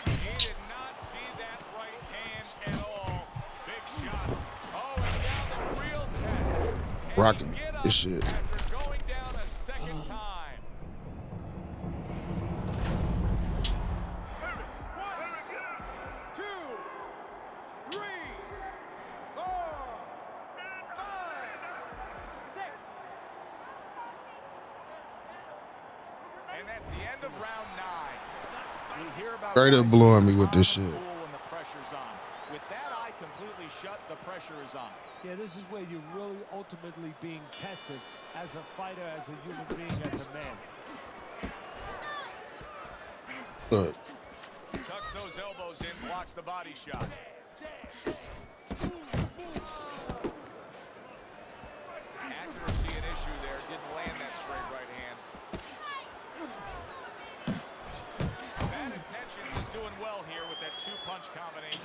He did not see that right hand at all. Big shot. Oh, and now the real test. Rocking this shit. After going down a second time. 2, 3, 4, 5, 6. And that's the end of round 9. We hear about Straight up blowing me with this shit. when the pressure's on. With that eye completely shut, the pressure is on. Yeah, this is where you're really ultimately being tested as a fighter, as a human being, as a man. Look. Tucks those elbows in, blocks the body shot. Accuracy an issue there, didn't land that straight right hand. Bad Intentions is doing well here with that two-punch combination.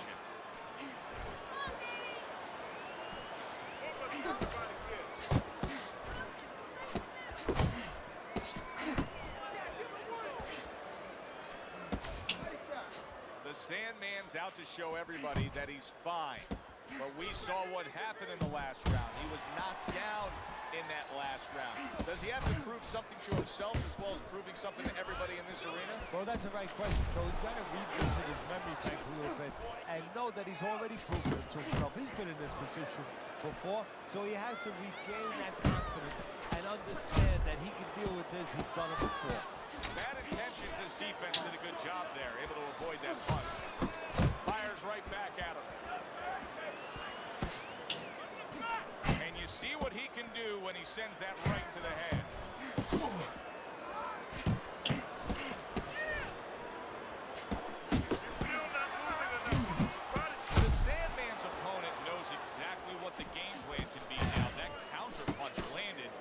The Sandman's out to show everybody that he's fine. But we saw what happened in the last round. He was knocked down in that last round. Does he have to prove something to himself as well as proving something to everybody in this arena? Well, that's the right question. So he's got to revisit his memory banks a little bit and know that he's already proven it to himself. He's been in this position before, so he has to regain that confidence and understand that he can deal with this. He's done it before. Bad Intentions, his defense did a good job there, able to avoid that punch. Fires right back at him. And you see what he can do when he sends that right to the head. The Sandman's opponent knows exactly what the game plan can be now. That counter punch landed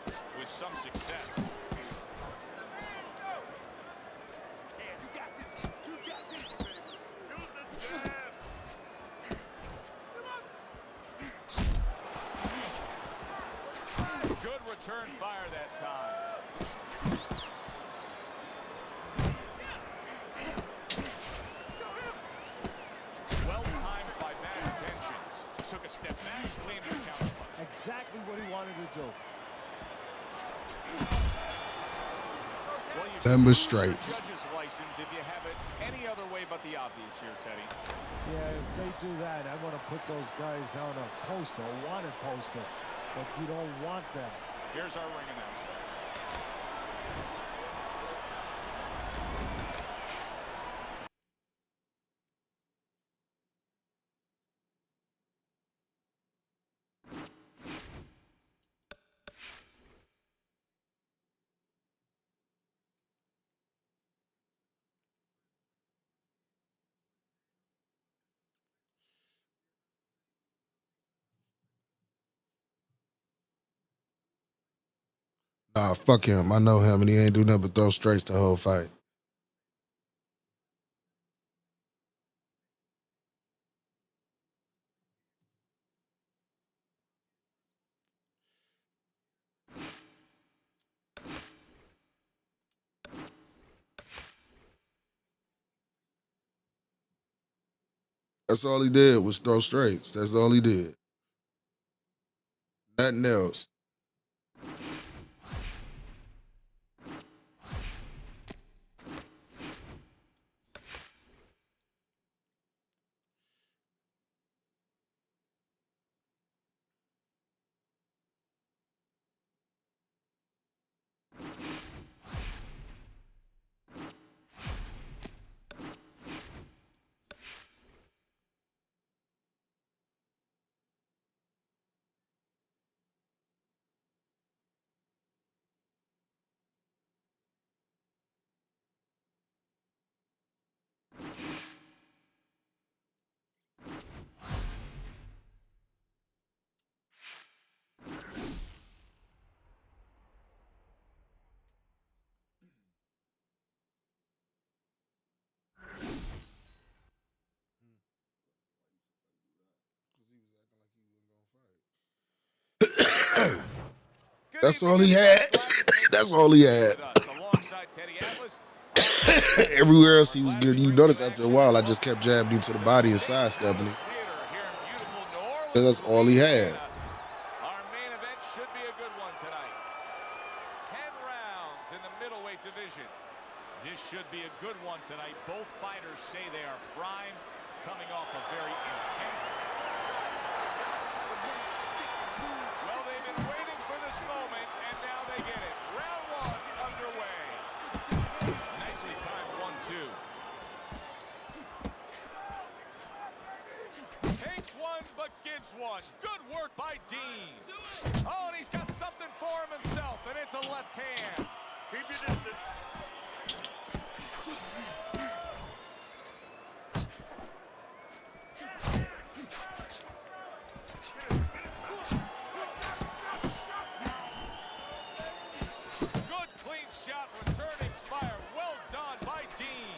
Member straights. Judge's license if you have it any other way but the obvious here, Teddy. Yeah, if they do that, I want to put those guys on a poster, a wanted poster, but you don't want that. Here's our ring announcer. Nah, fuck him. I know him, and he ain't do nothing but throw straights the whole fight. That's all he did was throw straights. That's all he did. Nothing else. That's all he had. That's all he had. Everywhere else he was good. You notice after a while, I just kept jabbing him to the body and sidestepping him. That's all he had. Our main event should be a good one tonight. 10 rounds in the middleweight division. This should be a good one tonight. Both fighters say they are primed, coming off a very intense. Well, they've been waiting for this moment, and now they get it. Round one underway. Nicely timed 1-2. Takes one, but gives one. Good work by Dean. Oh, and he's got something for himself, and it's a left hand. Keep your distance. Good clean shot, returning fire. Well done by Dean.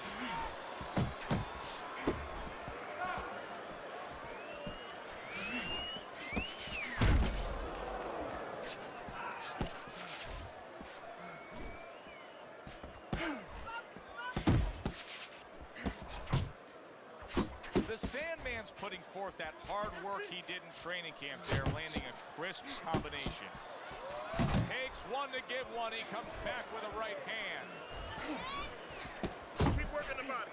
The Sandman's putting forth that hard work he did in training camp there, landing a crisp combination. Takes one to give one. He comes back with a right hand. Keep working the body.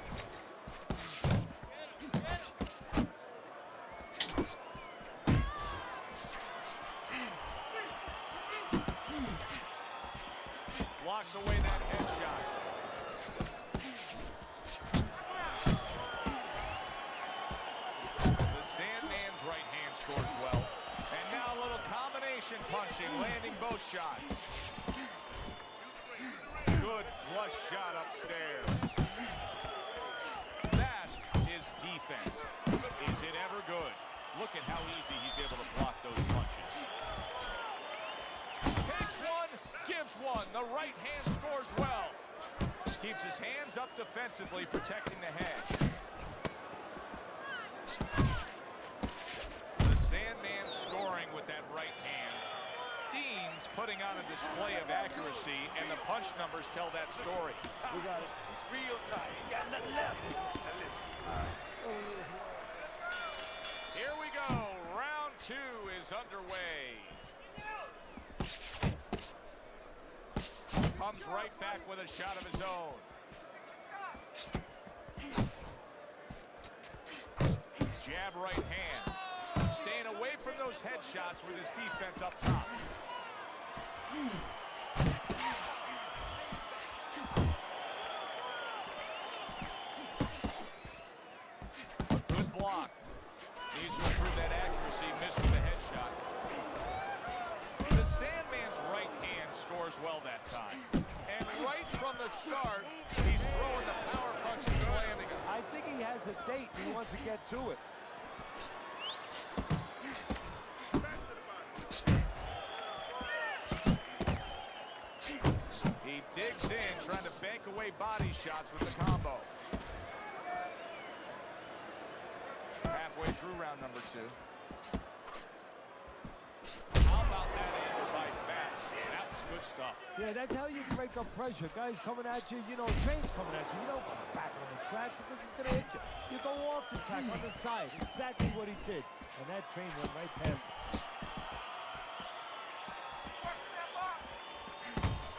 Blocks away that headshot. The Sandman's right hand scores well. And now a little combination punching, landing both shots. Good flush shot upstairs. That is defense. Is it ever good? Look at how easy he's able to block those punches. Takes one, gives one. The right hand scores well. Keeps his hands up defensively, protecting the head. The Sandman scoring with that right hand. Dean's putting on a display of accuracy, and the punch numbers tell that story. We got it. It's real tight. Ain't got nothing left. Now listen. Here we go. Round two is underway. Comes right back with a shot of his own. Jab right hand. Staying away from those headshots with his defense up top. Good block. Needs to improve that accuracy. Missed with the headshot. The Sandman's right hand scores well that time. And right from the start, he's throwing the power punches and landing them. I think he has a date and he wants to get to it. He digs in, trying to bank away body shots with the combo. Halfway through round number 2. How about that angle by Fat? That was good stuff. Yeah, that's how you break up pressure. Guys coming at you, you know, train's coming at you. You don't come back on the track because he's going to hit you. You go off the track on the side. Exactly what he did. And that train went right past him.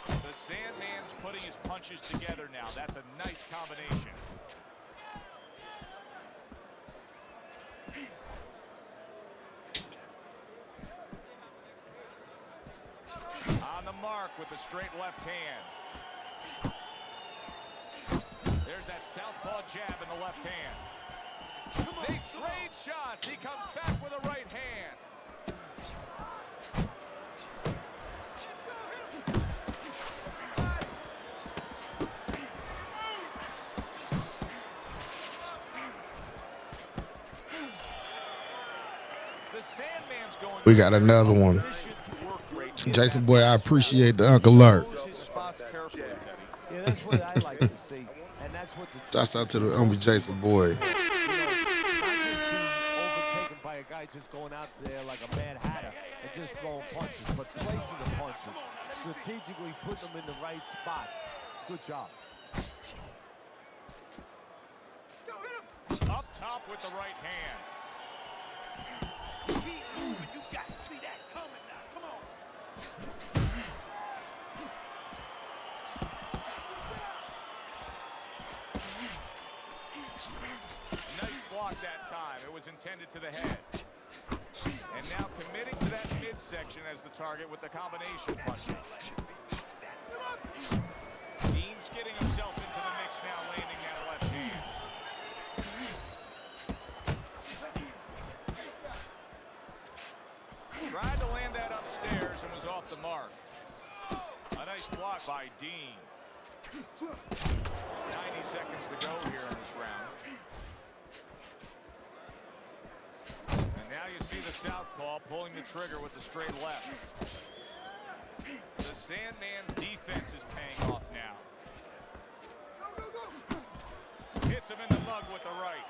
The Sandman's putting his punches together now. That's a nice combination. On the mark with the straight left hand. There's that southpaw jab in the left hand. They trade shots. He comes back with a right hand. The Sandman's going. We got another one. Jason Boy, I appreciate the Uncle Alert. Yeah, that's what I like to see. And that's what the Shouts out to the Uncle Jason Boy. overtaken by a guy just going out there like a mad hatter and just throwing punches, but placing the punches, strategically putting them in the right spots. Good job. Up top with the right hand. Keep moving. You got to see that coming now. Come on. Nice block that time. It was intended to the head. And now committing to that midsection as the target with the combination punch. Dean's getting himself into the mix now, landing that left hand. Tried to land that upstairs and was off the mark. A nice block by Dean. 90 seconds to go here in this round. And now you see the southpaw pulling the trigger with the straight left. The Sandman's defense is paying off now. Hits him in the mug with the right.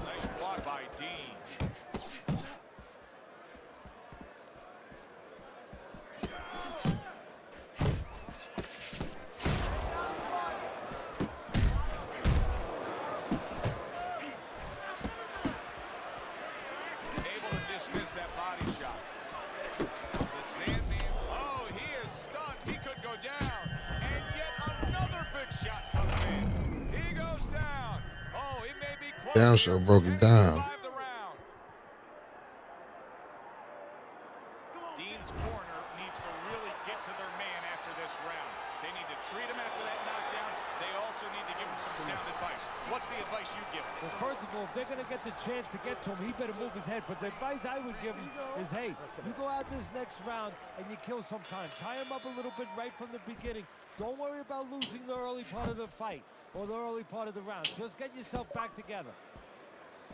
Nice block by Dean. Able to dismiss that body shot. The Sandman, oh, he is stunned. He could go down. And yet another big shot comes in. He goes down. Oh, he may be close. Damn sure broke it down. Dean's corner needs to really get to their man after this round. They need to treat him after that knockdown. They also need to give him some sound advice. What's the advice you give him? Well, first of all, if they're going to get the chance to get to him, he better move his head. But the advice I would give him is, hey, you go out this next round and you kill some time. Tie him up a little bit right from the beginning. Don't worry about losing the early part of the fight or the early part of the round. Just get yourself back together.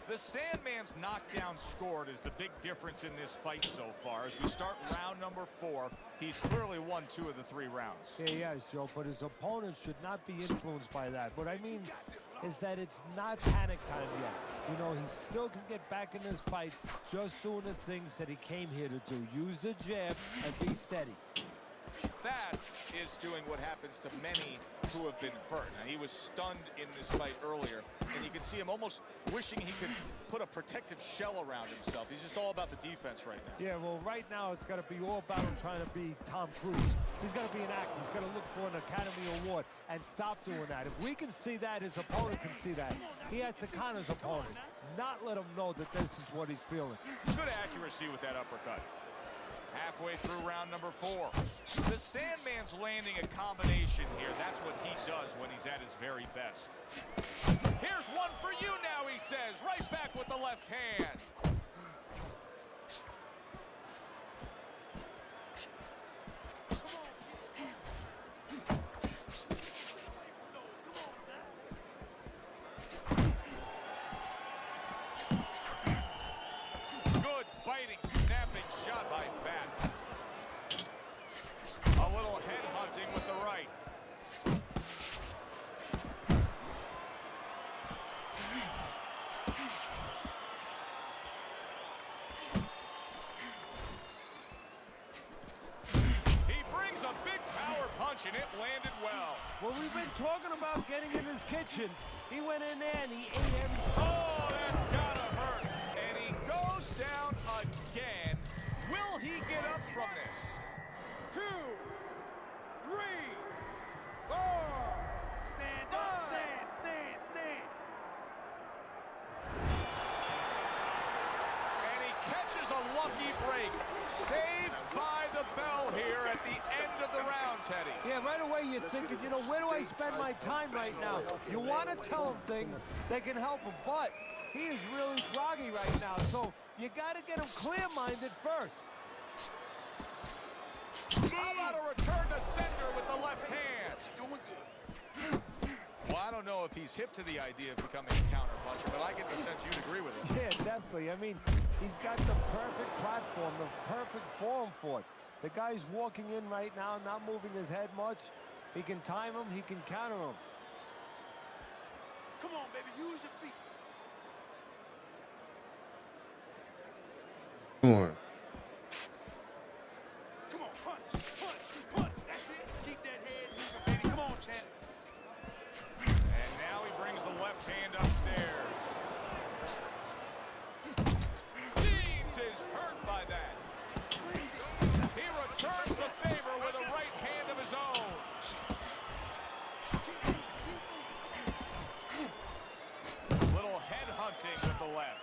The Sandman's knockdown scored is the big difference in this fight so far. As we start round number 4, he's clearly won 2 of the 3 rounds. Yeah, he has, Joe, but his opponent should not be influenced by that. What I mean is that it's not panic time yet. You know, he still can get back in this fight just doing the things that he came here to do. Use the jab and be steady. Fast is doing what happens to many who have been hurt. Now, he was stunned in this fight earlier, and you can see him almost wishing he could put a protective shell around himself. He's just all about the defense right now. Yeah, well, right now it's got to be all about him trying to be Tom Cruise. He's got to be an actor. He's got to look for an Academy Award and stop doing that. If we can see that, his opponent can see that. He has to counter his opponent, not let him know that this is what he's feeling. Good accuracy with that uppercut. Halfway through round number 4. The Sandman's landing a combination here. That's what he does when he's at his very best. Here's one for you now, he says. Right back with the left hand. Good biting, snapping shot by Fat. A little head hunting with the right. He brings a big power punch and it landed well. Well, we've been talking about getting in his kitchen. He went in there and he ate everything. Oh, that's gotta hurt. And he goes down again. Will he get up from this? 2, 3, 4, Stand up, stand. And he catches a lucky break. Saved by the bell here at the end of the round, Teddy. Yeah, right away you're thinking, you know, where do I spend my time right now? You want to tell him things that can help him, but he is really groggy right now, so you got to get him clear-minded first. How about a return to sender with the left hand? Well, I don't know if he's hip to the idea of becoming a counter-puncher, but I get the sense you'd agree with it. Yeah, definitely. I mean, he's got the perfect platform, the perfect form for it. The guy's walking in right now, not moving his head much. He can time him, he can counter him. Come on, baby, use your feet. Come on. Come on, punch. That's it. Keep that head moving, baby. Come on, champ. And now he brings the left hand upstairs. Deans is hurt by that. He returns the favor with a right hand of his own. Little head hunting with the left.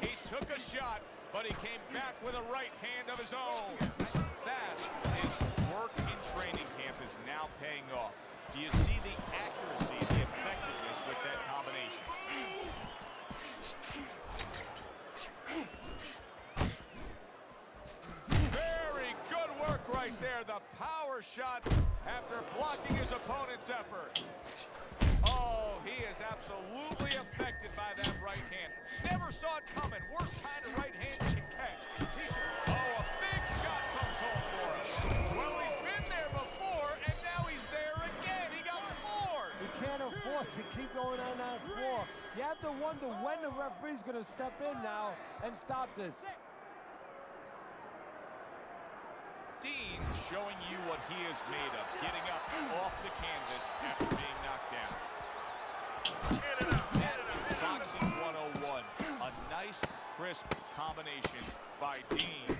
He took a shot, but he came back with a right hand of his own. Fast, his work in training camp is now paying off. Do you see the accuracy, the effectiveness with that combination? Very good work right there. The power shot after blocking his opponent's effort. Oh, he is absolutely affected by that right hand. Never saw it coming. Worst kind of right hand you can catch. Oh, a big shot comes home for him. Well, he's been there before, and now he's there again. He got floored. You can't afford to keep going on that floor. You have to wonder when the referee's going to step in now and stop this. Dean's showing you what he is made of, getting up off the canvas after being knocked down. Boxing 101, a nice, crisp combination by Dean.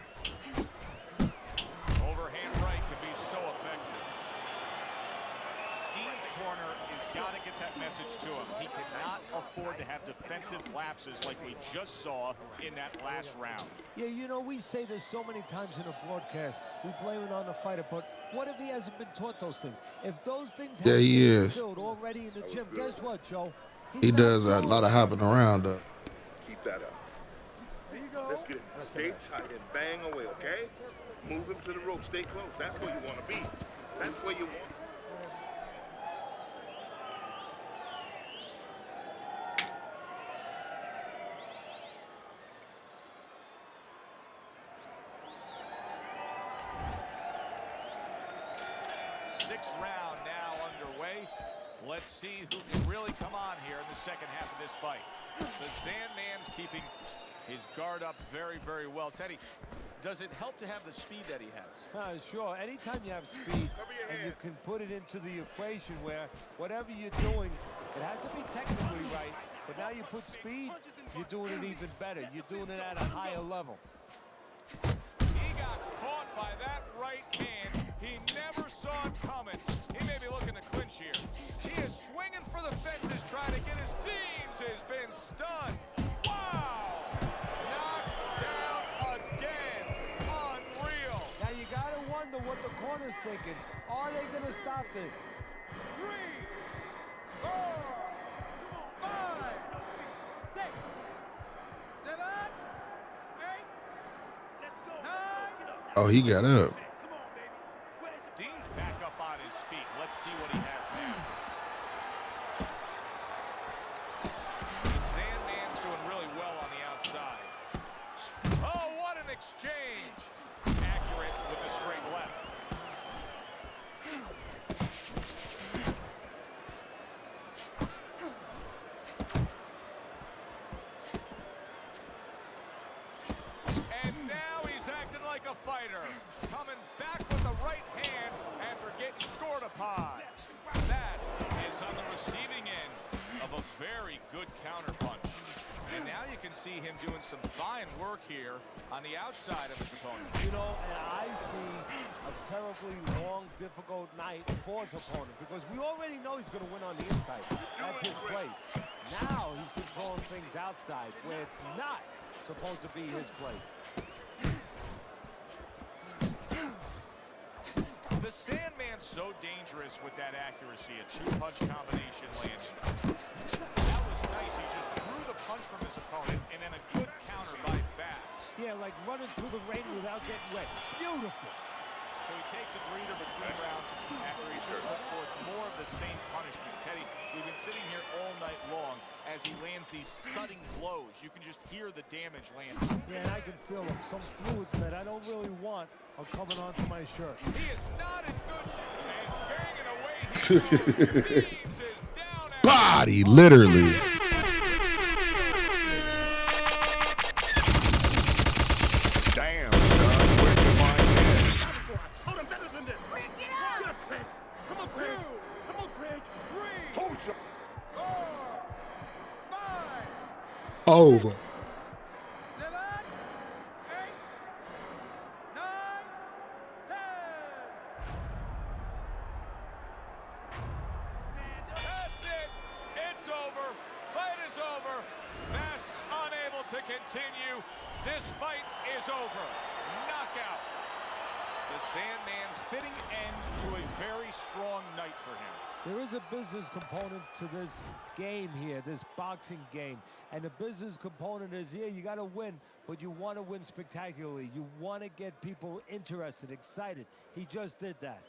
Overhand right can be so effective. Dean's corner has got to get that message to him. He cannot afford to have defensive lapses like we just saw in that last round. Yeah, you know, we say this so many times in a broadcast. We blame it on the fighter, but what if he hasn't been taught those things? If those things Yeah, haven't he been is. instilled already in the gym, guess what, Joe? He does a lot of hopping around, though. Keep that up. Let's get it. Stay tight and bang away, okay? Move him to the rope. Stay close. That's where you want to be. That's where you want. 6th round now underway. Let's see who can really come on here in the second half of this fight. The Sandman's keeping his guard up very, very well. Teddy, does it help to have the speed that he has? Sure. Anytime you have speed and you can put it into the equation where whatever you're doing, it has to be technically right, but now you put speed, you're doing it even better. You're doing it at a higher level. He got caught by that right hand. He never saw it coming. He may be looking to clinch here. He is swinging for the fences, trying to get his Deans has been stunned. Wow! Knocked down again. Unreal. Now you gotta wonder what the corner's thinking. Are they gonna stop this? 3, 4, 5, 6, 7, 8, 9. Oh, he got up. Dean's back up on his feet. Let's see what he has now. The Sandman's doing really well on the outside. Oh, what an exchange! Accurate with the straight left. And now he's acting like a fighter. Coming back with the right hand after getting scored upon. That is on the receiving end of a very good counterpunch. And now you can see him doing some fine work here on the outside of his opponent. You know, and I see a terribly long, difficult night for his opponent because we already know he's going to win on the inside. That's his place. Now he's controlling things outside where it's not supposed to be his place. The Sandman's so dangerous with that accuracy, a two-punch combination landing. That was nice. He just drew the punch from his opponent and then a good counter by Fast. Yeah, like running through the rain without getting wet. Beautiful. So he takes a breather between rounds after he just put forth more of the same punishment. Teddy, we've been sitting here all night long as he lands these thudding blows. You can just hear the damage landing. Yeah, and I can feel them. Some fluids that I don't really want are coming onto my shirt. He is not in good shape, and banging away he Deans is down at Body, literally. Damn, son, where'd you find this? Hold on, better than this. Craig, get up! Get up, Craig. Come on, Craig. Come on, Craig. 3, Told you. 4, 5, Over. 7, 8, 9, 10. That's it. It's over. Fight is over. Fast's unable to continue. This fight is over. Knockout. The Sandman's fitting end to a very strong night for him. There is a business component to this game here, this boxing game. And the business component is, yeah, you got to win, but you want to win spectacularly. You want to get people interested, excited. He just did that.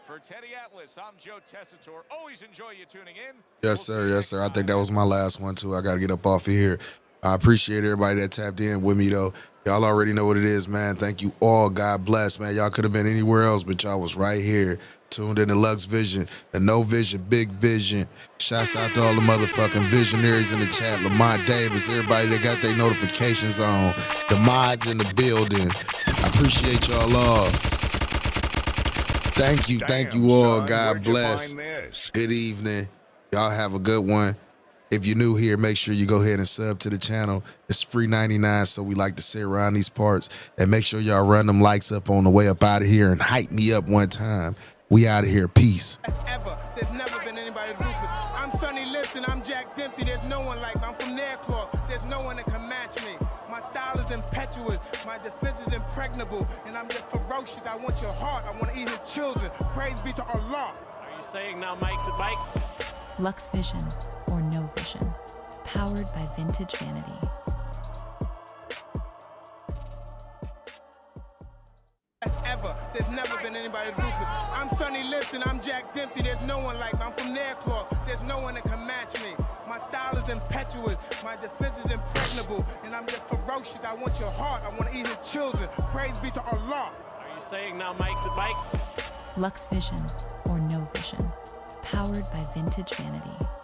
For Teddy Atlas, I'm Joe Tessitore. Always enjoy you tuning in. Yes, sir. Yes, sir. I think that was my last one, too. I got to get up off of here. I appreciate everybody that tapped in with me, though. Y'all already know what it is, man. Thank you all. God bless, man. Y'all could have been anywhere else, but y'all was right here, tuned in to Lux Vision, the No Vision, Big Vision. Shouts out to all the motherfucking visionaries in the chat. Lamont Davis, everybody that got their notifications on. The mods in the building. I appreciate y'all all. Thank you. Thank you all. Son, God where'd you bless. find this? Good evening. Y'all have a good one. If you're new here, make sure you go ahead and sub to the channel. It's free 99, so we like to sit around these parts. And make sure y'all run them likes up on the way up out of here and hype me up one time. We out of here. Peace. Ever. There's never been anybody ruthless. I'm Sonny Liston. I'm Jack Dempsey. There's no one like me. I'm from Nairclaw. There's no one that can match me. My style is impetuous. My defense is impregnable. And I'm just ferocious. I want your heart. I want to eat his children. Praise be to Allah. Are you saying now, Mike, to Mike? Lux Vision or No Vision. Powered by Vintage Vanity. Ever. There's never been anybody ruthless. I'm Sonny Liston. I'm Jack Dempsey. There's no one like me. I'm from Nairclaw. There's no one that can match me. My style is impetuous. My defense is impregnable. And I'm just ferocious. I want your heart. I want to eat his children. Praise be to Allah. Are you saying now, Mike, to Mike? Lux Vision or No Vision. Powered Powered by Vintage Vanity.